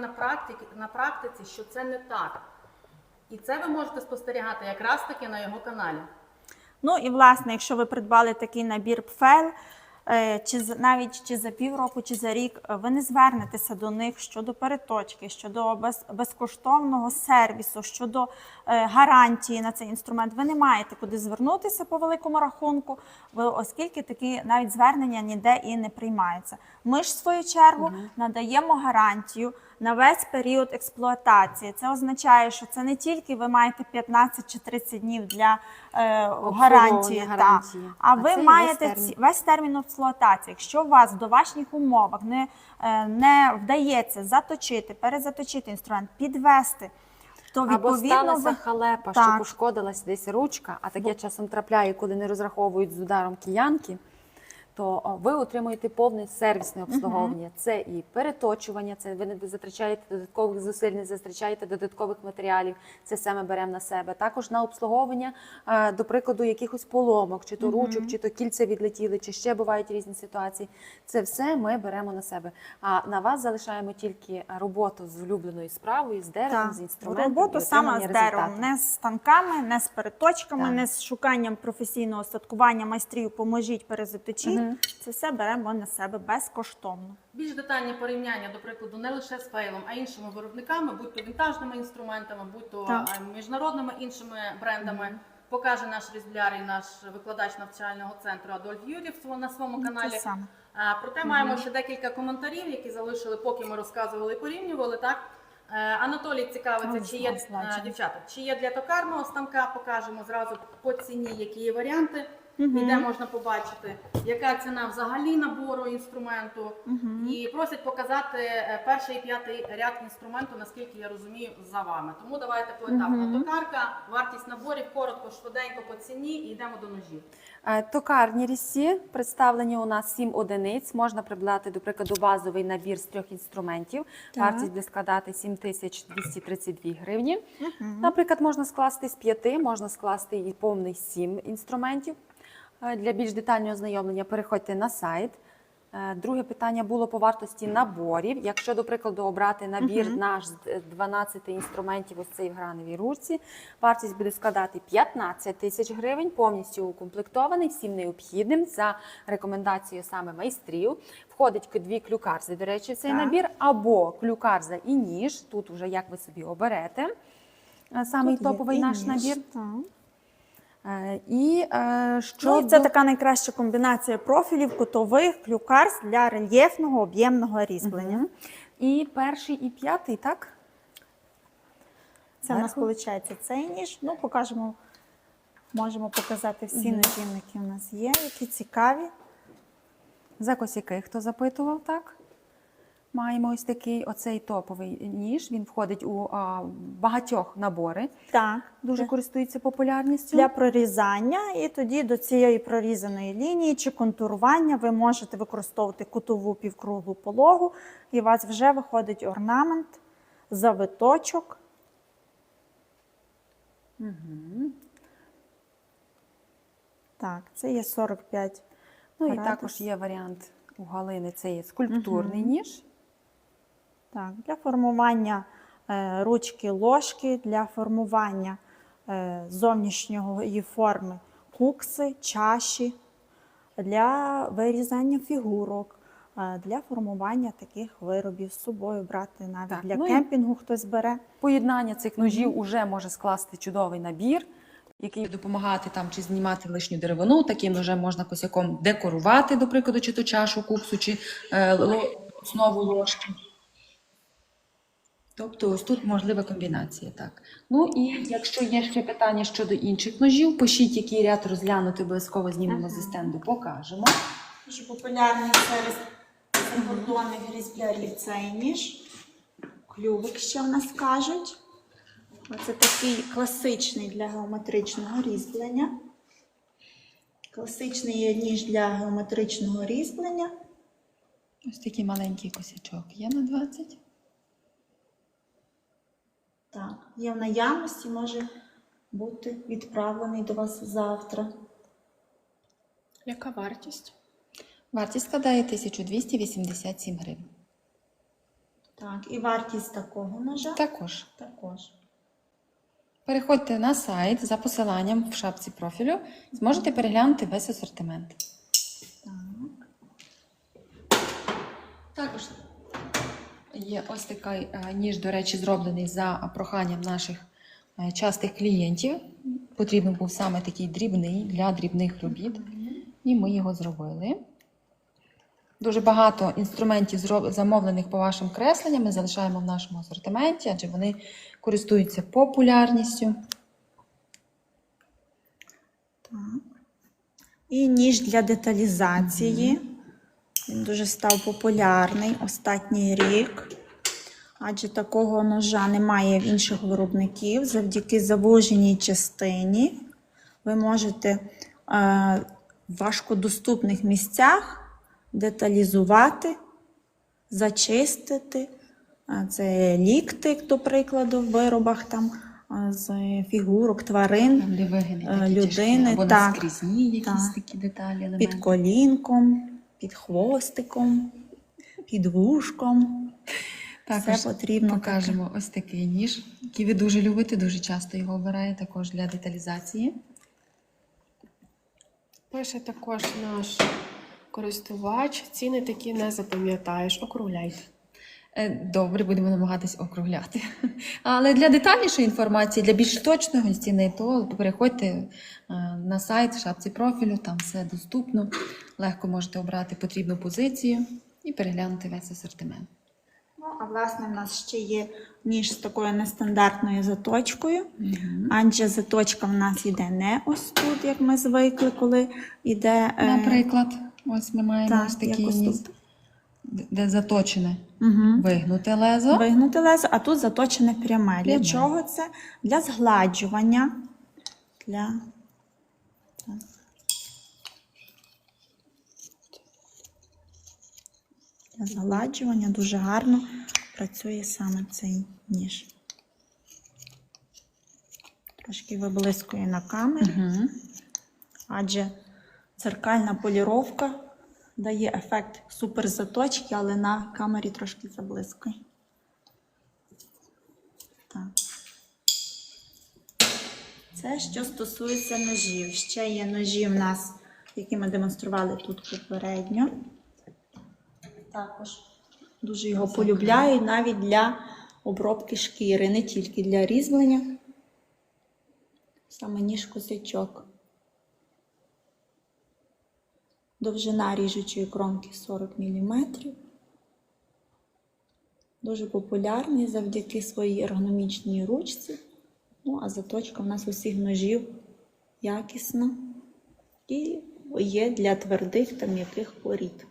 на практиці, що це не так. І це ви можете спостерігати якраз таки на його каналі. Ну і власне, якщо ви придбали такий набір фейл, навіть за півроку, чи за рік, ви не звернетеся до них щодо переточки, щодо безкоштовного сервісу, щодо гарантії на цей інструмент. Ви не маєте куди звернутися по великому рахунку, оскільки такі навіть звернення ніде і не приймаються. Ми ж, в свою чергу, надаємо гарантію на весь період експлуатації. Це означає, що це не тільки ви маєте 15 чи 30 днів для гарантії, а ви маєте весь термін експлуатації. Якщо у вас в домашніх умовах не вдається заточити, перезаточити інструмент, підвести, то Або відповідно сталася халепа, що пошкодилась десь ручка, а таке часом трапляє, коли не розраховують з ударом киянки, то ви отримуєте повне сервісне обслуговування. Це і переточування, це ви не затрачаєте додаткових зусиль, не затрачаєте додаткових матеріалів. Це все ми беремо на себе. Також на обслуговування, до прикладу, якихось поломок, чи то ручок, чи то кільця відлетіли, чи ще бувають різні ситуації. Це все ми беремо на себе. А на вас залишаємо тільки роботу з улюбленою справою, з деревом, Так. з інструментом. Роботу і саме отримання з деревом, результату. не з станками, не з переточками, Так. не з шуканням професійного остаткування майстрів, поможіть, перезаточіть. Це все беремо на себе безкоштовно. Більш детальні порівняння, до прикладу, не лише з фейлом, а іншими виробниками, будь то вінтажними інструментами, будь то Так. міжнародними іншими брендами, покаже наш різбляр і наш викладач навчального центру Адольф Юрів на своєму каналі. Це саме. Проте маємо ще декілька коментарів, які залишили, поки ми розказували і порівнювали. Так? Анатолій цікавиться, чи є дівчата, чи є для токарного станка, покажемо зразу по ціні, які є варіанти, і де можна побачити, яка ціна взагалі набору інструменту. І просять показати перший і п'ятий ряд інструменту, наскільки я розумію, за вами. Тому давайте поетапно. Токарка, вартість наборів, коротко, швиденько по ціні і йдемо до ножів. Токарні різці представлені у нас 7 одиниць. Можна придбати, до прикладу, базовий набір з 3 інструментів. Так. Вартість буде складати 7232 гривні. Наприклад, можна скласти з 5, можна скласти і повний 7 інструментів. Для більш детального ознайомлення переходьте на сайт. Друге питання було по вартості наборів. Якщо, до прикладу, обрати набір наш з 12 інструментів ось цей в грановій ручці, вартість буде складати 15 тисяч гривень, повністю укомплектований, всім необхідним за рекомендацією саме майстрів. Входить 2 клюкарзи, до речі, в цей набір, або клюкарза і ніж, тут вже як ви собі оберете. Самий Тут є топовий і наш ніж, набір. так. І Ну, і це така найкраща комбінація профілів, кутових, клюкарз для рельєфного об'ємного різьблення. І перший, і п'ятий, так? Це у нас виходить цей ніж. Ну, покажемо, можемо показати всі ножі, які у нас є, які цікаві. За косяки, хто запитував, так? Маємо ось такий оцей топовий ніж. Він входить у багатьох набори. Так, Дуже користується популярністю. для прорізання, і тоді до цієї прорізаної лінії чи контурування ви можете використовувати кутову півкруглу пологу, і у вас вже виходить орнамент, завиточок. Так, це є 45 Ну і градусів. також є варіант у Галини, це є скульптурний ніж. Так, для формування ручки ложки, для формування зовнішньої форми кукси, чаші, для вирізання фігурок, для формування таких виробів з собою брати навіть Так, для ну і- кемпінгу хтось бере. Поєднання цих ножів уже може скласти чудовий набір, який допомагати там чи знімати лишню деревину. Таким ножем можна косяком декорувати, до прикладу, чи то чашу, куксу, чи основу ложки. Тобто ось тут можлива комбінація. Так. Ну і якщо є ще питання щодо інших ножів, пишіть, який ряд розглянути, обов'язково знімемо зі стенду, покажемо. Дуже популярний серед закордонних різблярів цей ніж. Клювик ще в нас кажуть. Це такий класичний для геометричного різьблення. Класичний є ніж для геометричного різьблення. Ось такий маленький косячок є на 20. Так, є в наявності, може бути відправлений до вас завтра. Яка вартість? Вартість складає 1287 гривень. Так, і вартість такого ножа Також. також. Переходьте на сайт за посиланням в шапці профілю, зможете переглянути весь асортимент. Також є ось такий ніж, до речі, зроблений за проханням наших частих клієнтів. Потрібен був саме такий дрібний для дрібних робіт. І ми його зробили. Дуже багато інструментів, замовлених по вашим кресленням, ми залишаємо в нашому асортименті, адже вони користуються популярністю. Так. І ніж для деталізації. Він дуже став популярний останній рік. Адже такого ножа немає в інших виробників. Завдяки завуженій частині ви можете в важкодоступних місцях деталізувати, зачистити. Це лікти, до прикладу, в виробах там, з фігурок, тварин, Там, де вигини такі людини, тяжкі, або так, наскрізні якісь так. такі деталі, елементи. під колінком, під хвостиком, під вушком. Також Все потрібно. покажемо ось такий ніж, який ви дуже любите, дуже часто його обираєте також для деталізації. Пише також наш користувач, ціни такі не запам'ятаєш, округляйте. Добре, будемо намагатись округляти. Але для детальнішої інформації, для більш точної ціни, то переходьте на сайт в шапці профілю, там все доступно. Легко можете обрати потрібну позицію і переглянути весь асортимент. Ну, а власне, в нас ще є ніж з такою нестандартною заточкою. Адже заточка в нас йде не ось тут, як ми звикли, коли йде... Наприклад, ось ми маємо так, ось такий як ось ніж, тут. де заточене вигнуте лезо. Вигнуте лезо, а тут заточене пряме. Для Пряме. чого це? Для згладжування. Для згладжування дуже гарно працює саме цей ніж. Трошки виблискує на камері, адже дзеркальна поліровка дає ефект суперзаточки, але на камері трошки заблискує. Так. Це що стосується ножів. Ще є ножі в нас, які ми демонстрували тут попередньо. Також дуже його полюбляють навіть для обробки шкіри, не тільки для різьблення. Саме ніж косячок. Довжина ріжучої кромки 40 мм. Дуже популярний завдяки своїй ергономічній ручці. Ну, а заточка в нас усіх ножів якісна і є для твердих та м'яких порід.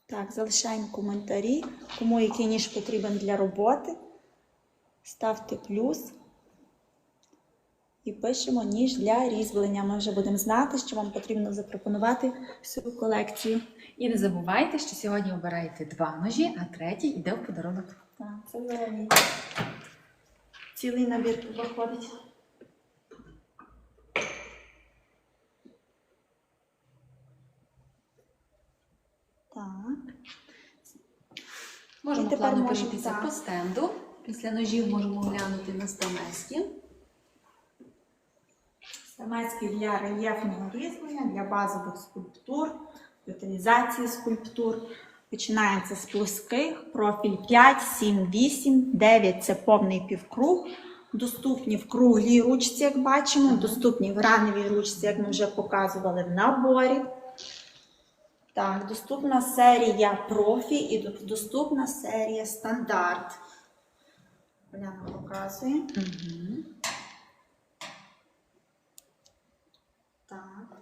Так, залишаємо коментарі, кому який ніж потрібен для роботи. Ставте плюс і пишемо ніж для різьблення. Ми вже будемо знати, що вам потрібно запропонувати всю колекцію. І не забувайте, що сьогодні обираєте 2 ножі, а третій йде в подарунок. Так, це взагалі цілий набір виходить. Так. Можемо І тепер плавно можемо, пройтися так. по стенду. Після ножів можемо глянути на стамески. Стамески для рельєфного різьблення, для базових скульптур, деталізації скульптур. Починається з плоских, профіль 5, 7, 8, 9 – це повний півкруг. Доступні в круглій ручці, як бачимо, доступні в раневій ручці, як ми вже показували в наборі. Так, доступна серія профі і доступна серія стандарт. Оляна показує. Так.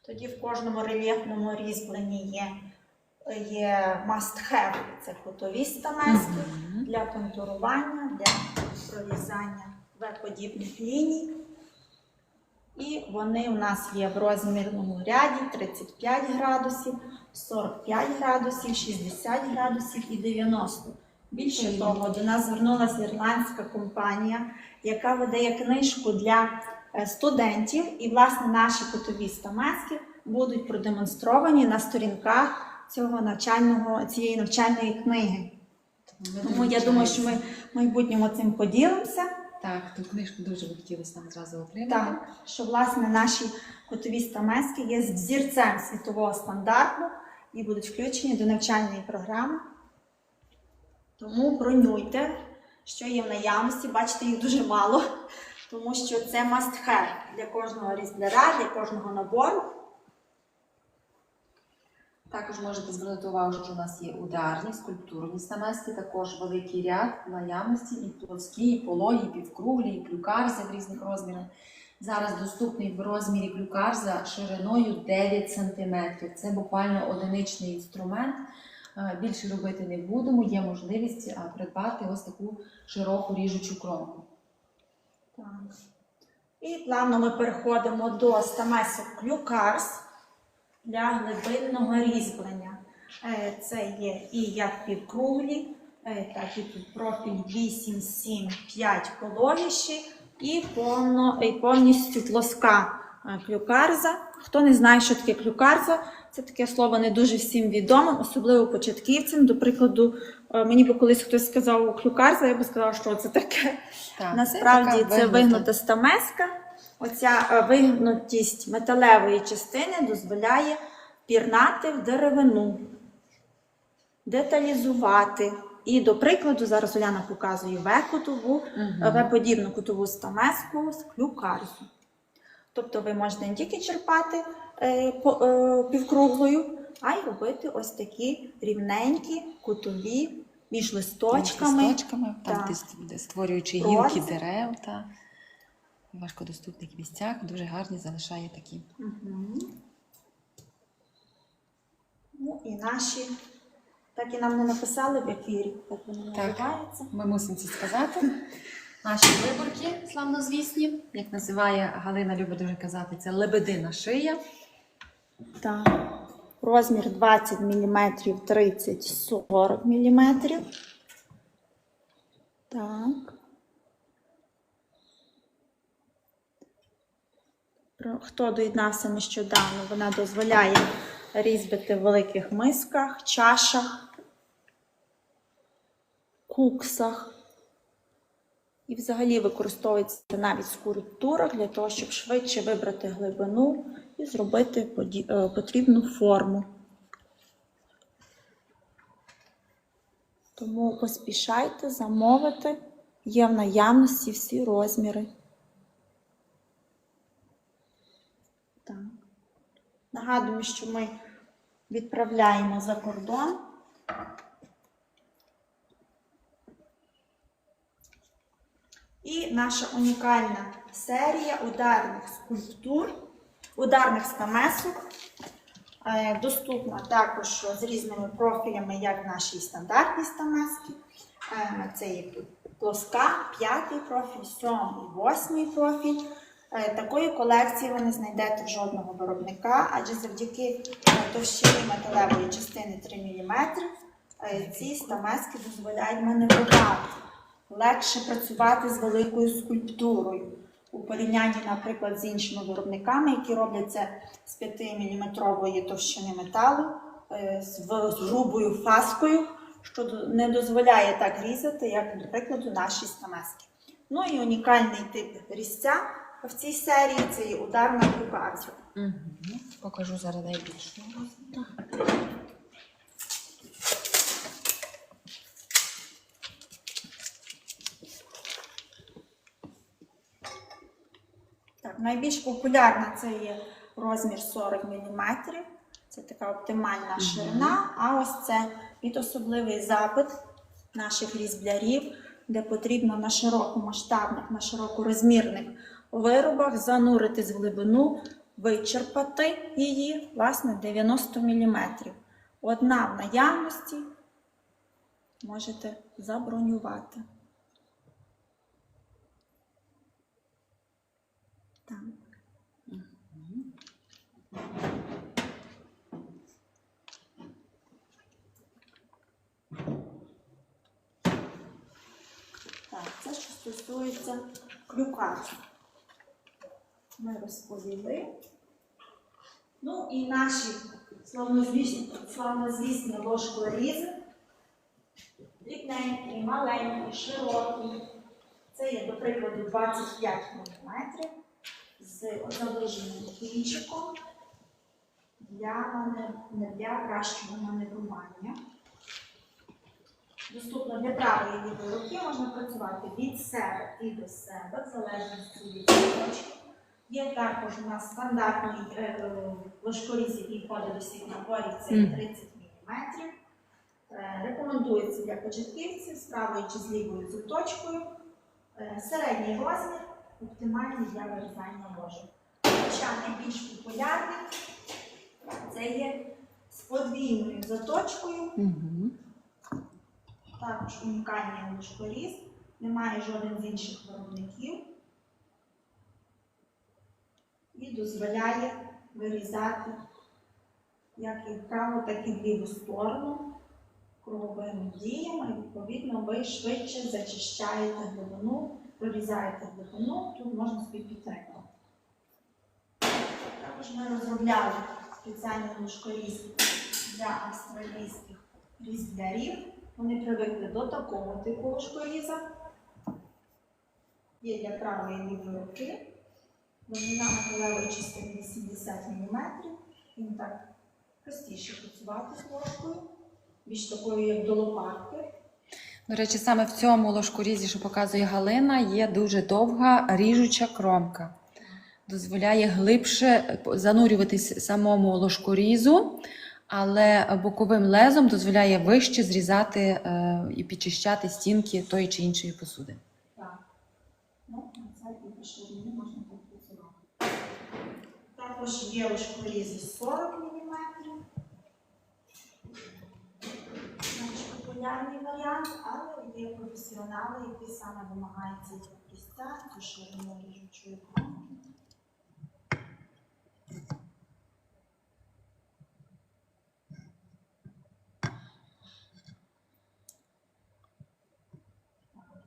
Тоді в кожному рельєфному різьбленні є must-have. Це кутові стамески для контурування, для прорізання В-подібних ліній. І вони у нас є в розмірному ряді 35 градусів, 45 градусів, 60 градусів і 90. Більше того, до нас звернулася ірландська компанія, яка видає книжку для студентів. І, власне, наші кутові стамески будуть продемонстровані на сторінках цієї навчальної книги. Тому я думаю, що ми в майбутньому цим поділимося. Так, ту книжку дуже би хотілося нам зразу отримати. Так, що, власне, наші кутові стамески є взірцем світового стандарту і будуть включені до навчальної програми. Тому бронюйте, що є в наявності. Бачите, їх дуже мало, тому що це must-have для кожного різбляра, для кожного набору. Також можете звернути увагу, що у нас є ударні, скульптурні стамески, також великий ряд наявності, і плоскі, і пологі, і півкруглі, і плюкарзи в різних розмірах. Зараз доступний в розмірі клюкарза шириною 9 см. Це буквально одиничний інструмент. Більше робити не будемо, є можливість придбати ось таку широку ріжучу кромку. Так. І плавно ми переходимо до стамесок клюкарз для глибинного різьблення. Це є і як півкруглі, так і тут профіль 8, 7, 5 пологіші і повністю плоска клюкарза. Хто не знає, що таке клюкарза, це таке слово не дуже всім відоме, особливо початківцям. До прикладу, мені би колись хтось сказав клюкарза, я би сказала, що це таке. Так, Насправді така це вигнута стамеска. Оця вигнутість металевої частини дозволяє пірнати в деревину, деталізувати. І, до прикладу, зараз Уляна показує В-подібну кутову стамеску з клюкарзу. Тобто ви можете не тільки черпати півкруглою, а й робити ось такі рівненькі, кутові, між листочками. Там, де створюючи Розі. гілки дерев та в важкодоступних місцях, дуже гарні залишає такі. Ну і наші, так і нам не написали в ефірі, як вони називаються. Ми мусимо це сказати. Наші виборки славнозвісні, як називає Галина, любить дуже казати, це лебедина шия. Так. Розмір 20 мм, 30-40 мм. Так. Хто доєднався нещодавно, вона дозволяє різьбити в великих мисках, чашах, куксах. І взагалі використовується навіть в скульптурах для того, щоб швидше вибрати глибину і зробити потрібну форму. Тому поспішайте замовити, є в наявності всі розміри. Так. Нагадую, що ми відправляємо за кордон. І наша унікальна серія ударних скульптур, ударних стамесок, доступна також з різними профілями, як наші стандартні стамески. Це є плоска, 5-й профіль, 7-й, 8-й профіль. Такої колекції ви не знайдете в жодного виробника, адже завдяки товщині металевої частини 3 мм ці стамески дозволяють маневрувати. Легше працювати з великою скульптурою. У порівнянні, наприклад, з іншими виробниками, які роблять це з 5-мм товщини металу, з грубою фаскою, що не дозволяє так різати, як, до прикладу, наші стамески. Ну і унікальний тип різця в цій серії – це є ударна клюкарза. Покажу зараз найбільшу. Найбільш популярна це є розмір 40 мм. Це така оптимальна ширина. А ось це під особливий запит наших різблярів, де потрібно на широкомасштабних, на широкорозмірних виробах занурити з глибину, вичерпати її, власне, 90 мм. Одна в наявності, можете забронювати. Так. Так, це що стосується клюкарзу. Ми розповіли. Ну і наші славнозвісні ложкорізи. Дрібненькі, маленькі, широкі. Це є, до прикладу, 25 мм. З завуженим кінчиком для кращого маневрування. Доступно для правої і лівої руки, можна працювати від себе і до себе, в залежності від точки. Є також у нас стандартний ложкоріз, який входить до всіх наборів, це 30 мм. Рекомендується для початківців з правою чи з лівою заточкою. Середній розмір оптимальний для вирізання ложок. Хоча найбільш популярний це є з подвійною заточкою. Також унікальний ложкоріз, немає жоден з інших виробників і дозволяє вирізати як і вправо, так і в ліву сторону круговими діями. Відповідно, ви швидше зачищаєте глибину, прорізаєте глибину, тут можна собі підтримувати. Також ми розробляли спеціальні ложкоріз для австралійських різблярів. Вони привикли до такого типу ложкоріза. Є для правої і лівої руки. Довжина металевої частини 80 мм. Він так простіше працювати з ложкою, більш такою, як до лопатки. До речі, саме в цьому ложкорізі, що показує Галина, є дуже довга ріжуча кромка. Дозволяє глибше занурюватись самому ложкорізу, але боковим лезом дозволяє вище зрізати і підчищати стінки тої чи іншої посуди. Так. Ну, на це і по ширині можна так працювати. Також є ложкорізи 40 мм. Менш популярний варіант, але є професіонали, які саме вимагаються цього різця, цю ширину ріжучої кромки.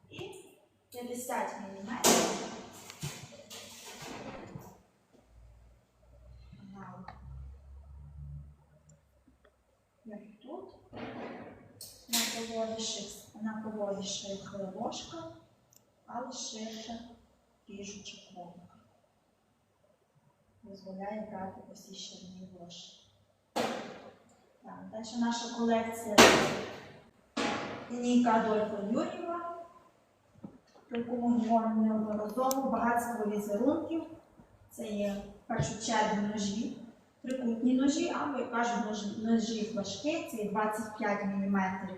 І 50 мм. Як тут. На поводіше як ложка, але ширша ріжуча кромка. Дозволяє брати по всій ширині ложки. Далі наша колекція лінійка Адольфа Юр'єва, про яку ми говоримо неодноразово, багатство візерунків. Це є в першу чергу ножі, трикутні ножі, або, як кажуть, ножі флажки, це є 25 мм,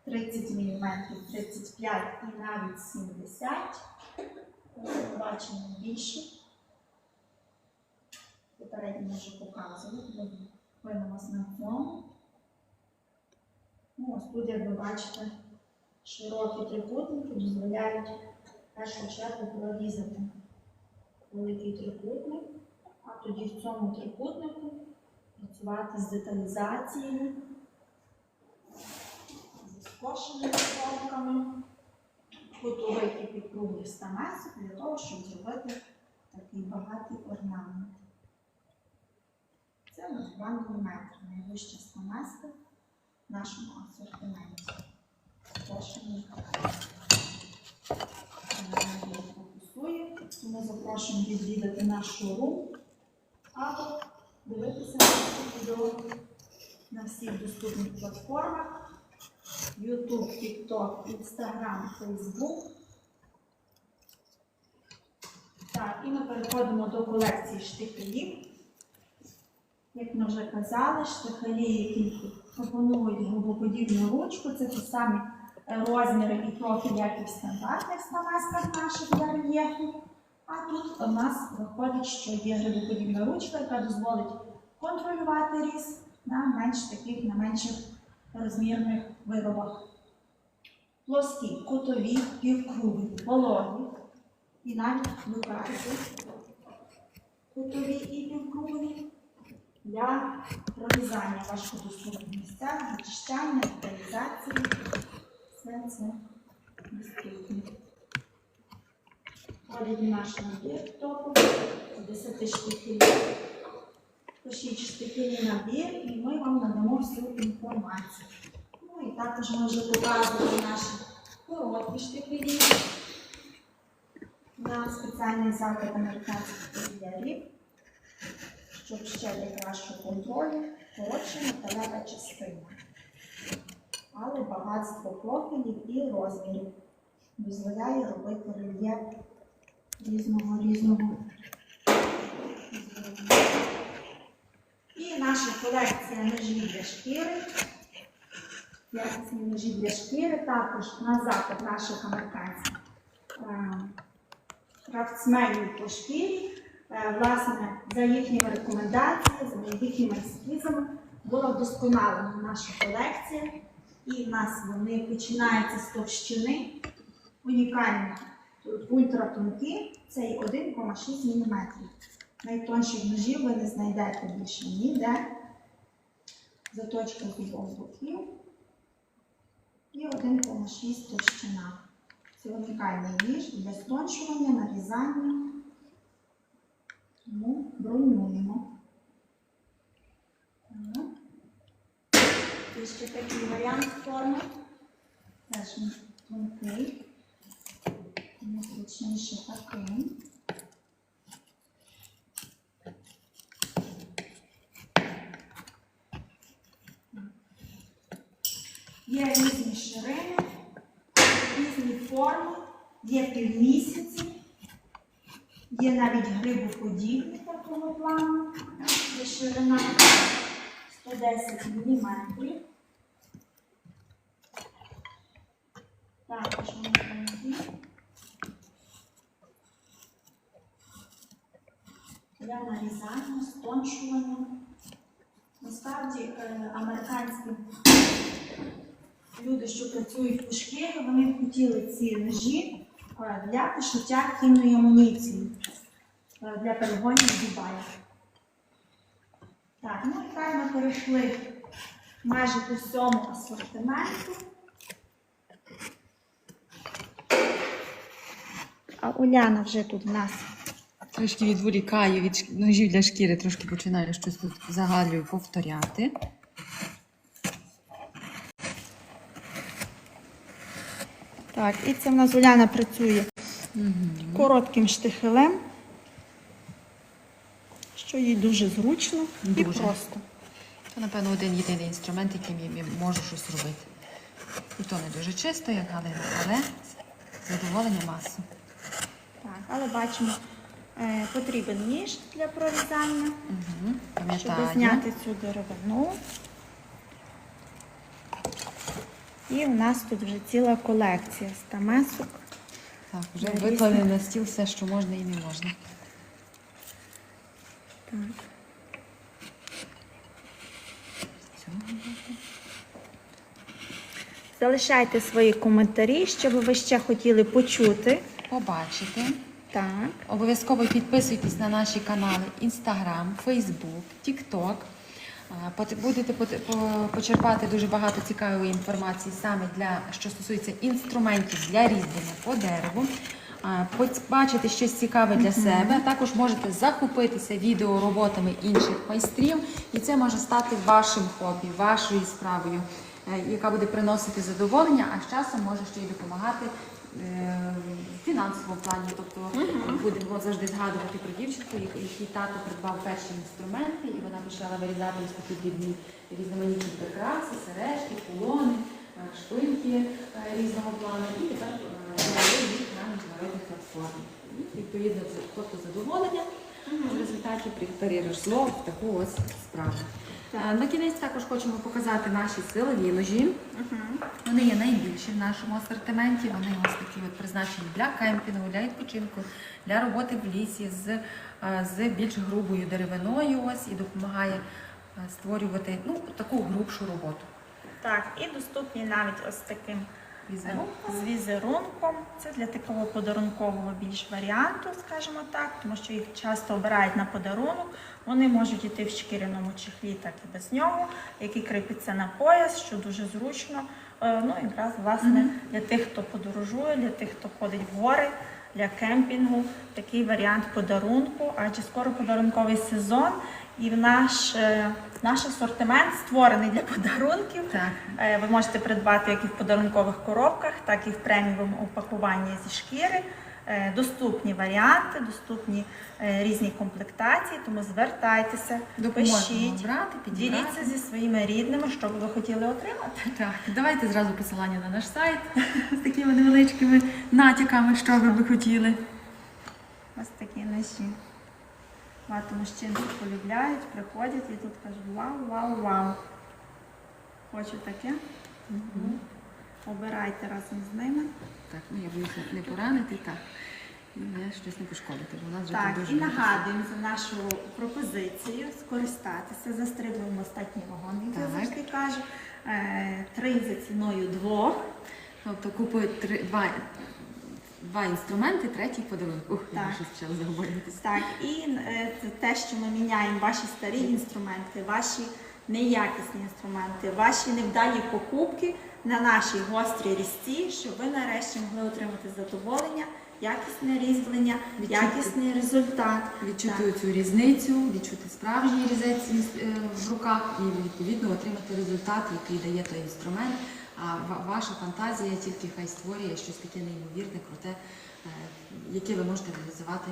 30 мм, 35 і навіть 70. Ось бачимо більше. Попередньо вже показували, винос на цьому. Ну, ось тут, як ви бачите, широкі трикутники дозволяють в першу чергу прорізати великий трикутник, а тоді в цьому трикутнику працювати з деталізацією, зі скошеними кромками, кутових і підкруглих стамесок для того, щоб зробити такий багатий орнамент. Це у нас 2 мм, найвища стамеска в нашому асортименті. Скошений фокусує, тому запрошуємо відвідати наш шоурум або дивитися наше відео на всіх доступних платформах: YouTube, TikTok, Instagram, Facebook. Так, і ми переходимо до колекції штихелів. Як ми вже казали, штихелі, які пропонують губоподібну ручку, це ті самі розміри і профіль, як і в стандартних стамесках наших для рельєфу. А тут у нас виходить, що є грибоподібна ручка, яка дозволить контролювати різ на менших розмірних виробах. Плоскі, кутові, півкруглі, вологі і навіть викрати кутові і півкруглі для прорізання важкодоступних місцях, зачищання, деталізації. Все це доступно. Входить наш набір топовий, 10 штикелів. Пишіть штикелі набір і ми вам надамо всю інформацію. Ну і також ми вже показували наші короткі штикелі на спеціальний запит американських різблярів, щоб ще для кращого контролю коротша металева частина. Але багатство профілів і розмірів дозволяє робити рельєф різного. І наша колекція ножів для шкіри. Якісні ножі для шкіри також на запит наших американських крафтсменів по шкірі. Власне, за їхніми рекомендаціями, за їхніми ескізами була вдосконалена наша колекція. І в нас вони починаються з товщини. Унікальні, ультратонкі, це і 1,6 мм. Найтонших ножів ви не знайдете більше ніде. Заточка з обох боків. І 1,6 товщина. Це унікальний ніж для стончування, нарізання. Тому бронюємо. І ще такий варіант форми. Теж він тонкий. Тому зручніше такий. Є різні ширини, різні форми, є півмісяці, є навіть грибоподібні такого плану, є ширина 110 мм. Також вони тонкі. Для нарізання, стончування. Насправді, американські люди, що працюють по шкірі, вони хотіли ці ножі для пошиття кінної амуніції, для перегонів Дубая. Так, ну і так ми перейшли майже по всьому асортименту. А Уляна вже тут в нас. Трошки відволікаю від ножів для шкіри, трошки починаю щось тут загадую повторяти. Так, і це в нас Уляна працює коротким штихелем, що їй дуже зручно і Дуже. просто. Це, напевно, один єдиний інструмент, яким я можу щось робити. І то не дуже чисто, як Галина, але задоволення масу. Так, але бачимо, потрібен ніж для прорізання, щоб Пам'ятаю. зняти цю деревину. І у нас тут вже ціла колекція стамесок. Так, вже Різні. викладено на стіл все, що можна і не можна. Так. Цього можна. Залишайте свої коментарі, що би ви ще хотіли почути. Побачити. Так. Обов'язково підписуйтесь на наші канали Instagram, Facebook, TikTok. Будете почерпати дуже багато цікавої інформації саме що стосується інструментів для різьблення по дереву. Побачити щось цікаве для себе. Також можете захопитися відеороботами інших майстрів. І це може стати вашим хобі, вашою справою, яка буде приносити задоволення, а з часом може ще й допомагати в фінансовому плані. Тобто будемо завжди згадувати про дівчинку, який тато придбав перші інструменти, і вона почала вирізати ось такі дрібні різноманітні прикраси, сережки, кулони, шпильки різного плану, і тепер продає їх на міжнародних платформах. І відповідно тобто задоволення в результаті переросло в таку ось справу. На кінець також хочемо показати наші силові ножі. Вони є найбільші в нашому асортименті. Вони ось такі от призначені для кемпінгу, для відпочинку, для роботи в лісі з більш грубою деревиною. Ось і допомагає створювати таку грубшу роботу. Так, і доступні навіть ось таким Візерунком. з візерунком. Це для такого подарункового більш варіанту, скажімо так, тому що їх часто обирають на подарунок. Вони можуть йти в шкіряному чехлі, так і без нього, який кріпиться на пояс, що дуже зручно. Ну, якраз, власне, для тих, хто подорожує, для тих, хто ходить в гори, для кемпінгу. Такий варіант подарунку, адже скоро подарунковий сезон, і наш асортимент створений для подарунків. Так. Ви можете придбати як і в подарункових коробках, так і в преміумовому упакуванні зі шкіри. Доступні варіанти, доступні різні комплектації, тому звертайтеся, Допоможемо пишіть, обрати, підібрати. діліться зі своїми рідними, що б ви хотіли отримати. Так, давайте зразу посилання на наш сайт з такими невеличкими натяками, що ви б хотіли. Ось такі ножі. Багато мужчин полюбляють, приходять і тут кажуть вау, вау, вау. Хочу таке. Обирайте разом з ними. Так, я боюся не поранити. Так. не щось не пошкодити, бо у нас вже Так, тут і дуже нагадуємо за нашу пропозицію скористатися. Застрибуємо останній вагон, як я Так. завжди кажу. 3 за ціною 2. Тобто купують два інструменти, третій подарунок. Ух, я Так. вже почала заговорюватися. Так, і це те, що ми міняємо ваші старі інструменти, ваші неякісні інструменти, ваші невдалі покупки на наші гострі різці, щоб ви нарешті могли отримати задоволення, якісне різьблення, Відчути. якісний результат. Відчути цю різницю, відчути справжній різець в руках і відповідно отримати результат, який дає той інструмент. А ваша фантазія тільки хай створює щось таке неймовірне, круте, яке ви можете реалізувати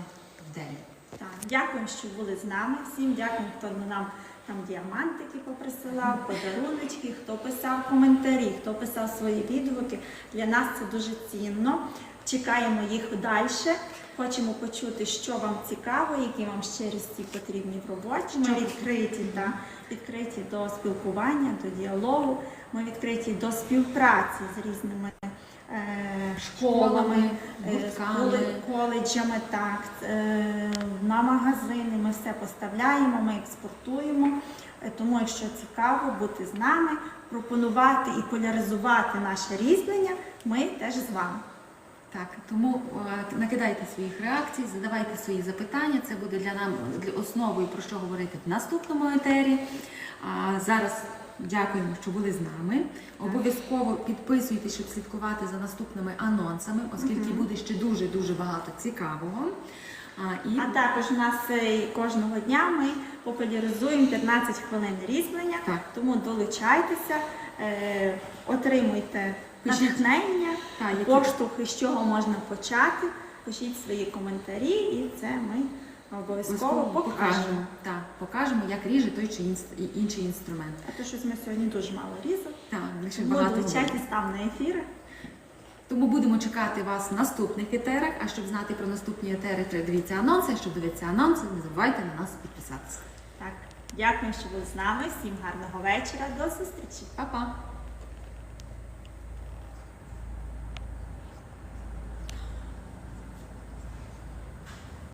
в дереві. Так, дякуємо, що були з нами. Всім дякуємо, хто нам там діамантики поприсилав, подаруночки, хто писав коментарі, хто писав свої відгуки. Для нас це дуже цінно. Чекаємо їх далі. Хочемо почути, що вам цікаво, які вам ще різці потрібні в роботі. Ми відкриті до спілкування, до діалогу. Ми відкриті до співпраці з різними школами, гуртками. коледжами, так, на магазини. Ми все поставляємо, ми експортуємо. Тому, якщо цікаво бути з нами, пропонувати і поляризувати наше різьблення, ми теж з вами. Так, тому накидайте своїх реакцій, задавайте свої запитання. Це буде для нас основою, про що говорити в наступному етері. А зараз дякуємо, що були з нами. Обов'язково підписуйтесь, щоб слідкувати за наступними анонсами, оскільки буде ще дуже-дуже багато цікавого. А також у нас кожного дня ми популяризуємо 15 хвилин різьблення, Так. тому долучайтеся, отримуйте Пишіть. натхнення, Так, які- поштовхи, з чого можна почати, пишіть свої коментарі, і це ми обов'язково покажемо. Так, покажемо, як ріже той чи інший інструмент. А то щось ми сьогодні дуже мало різали, Так, ми ще тому багато долучайтесь говоримо. там на ефіри. Тому будемо чекати вас в наступних етерах. А щоб знати про наступні етери, то дивіться анонси. Щоб дивитися анонси, не забувайте на нас підписатися. Так, дякую, що були з нами. Всім гарного вечора. До зустрічі. Па-па!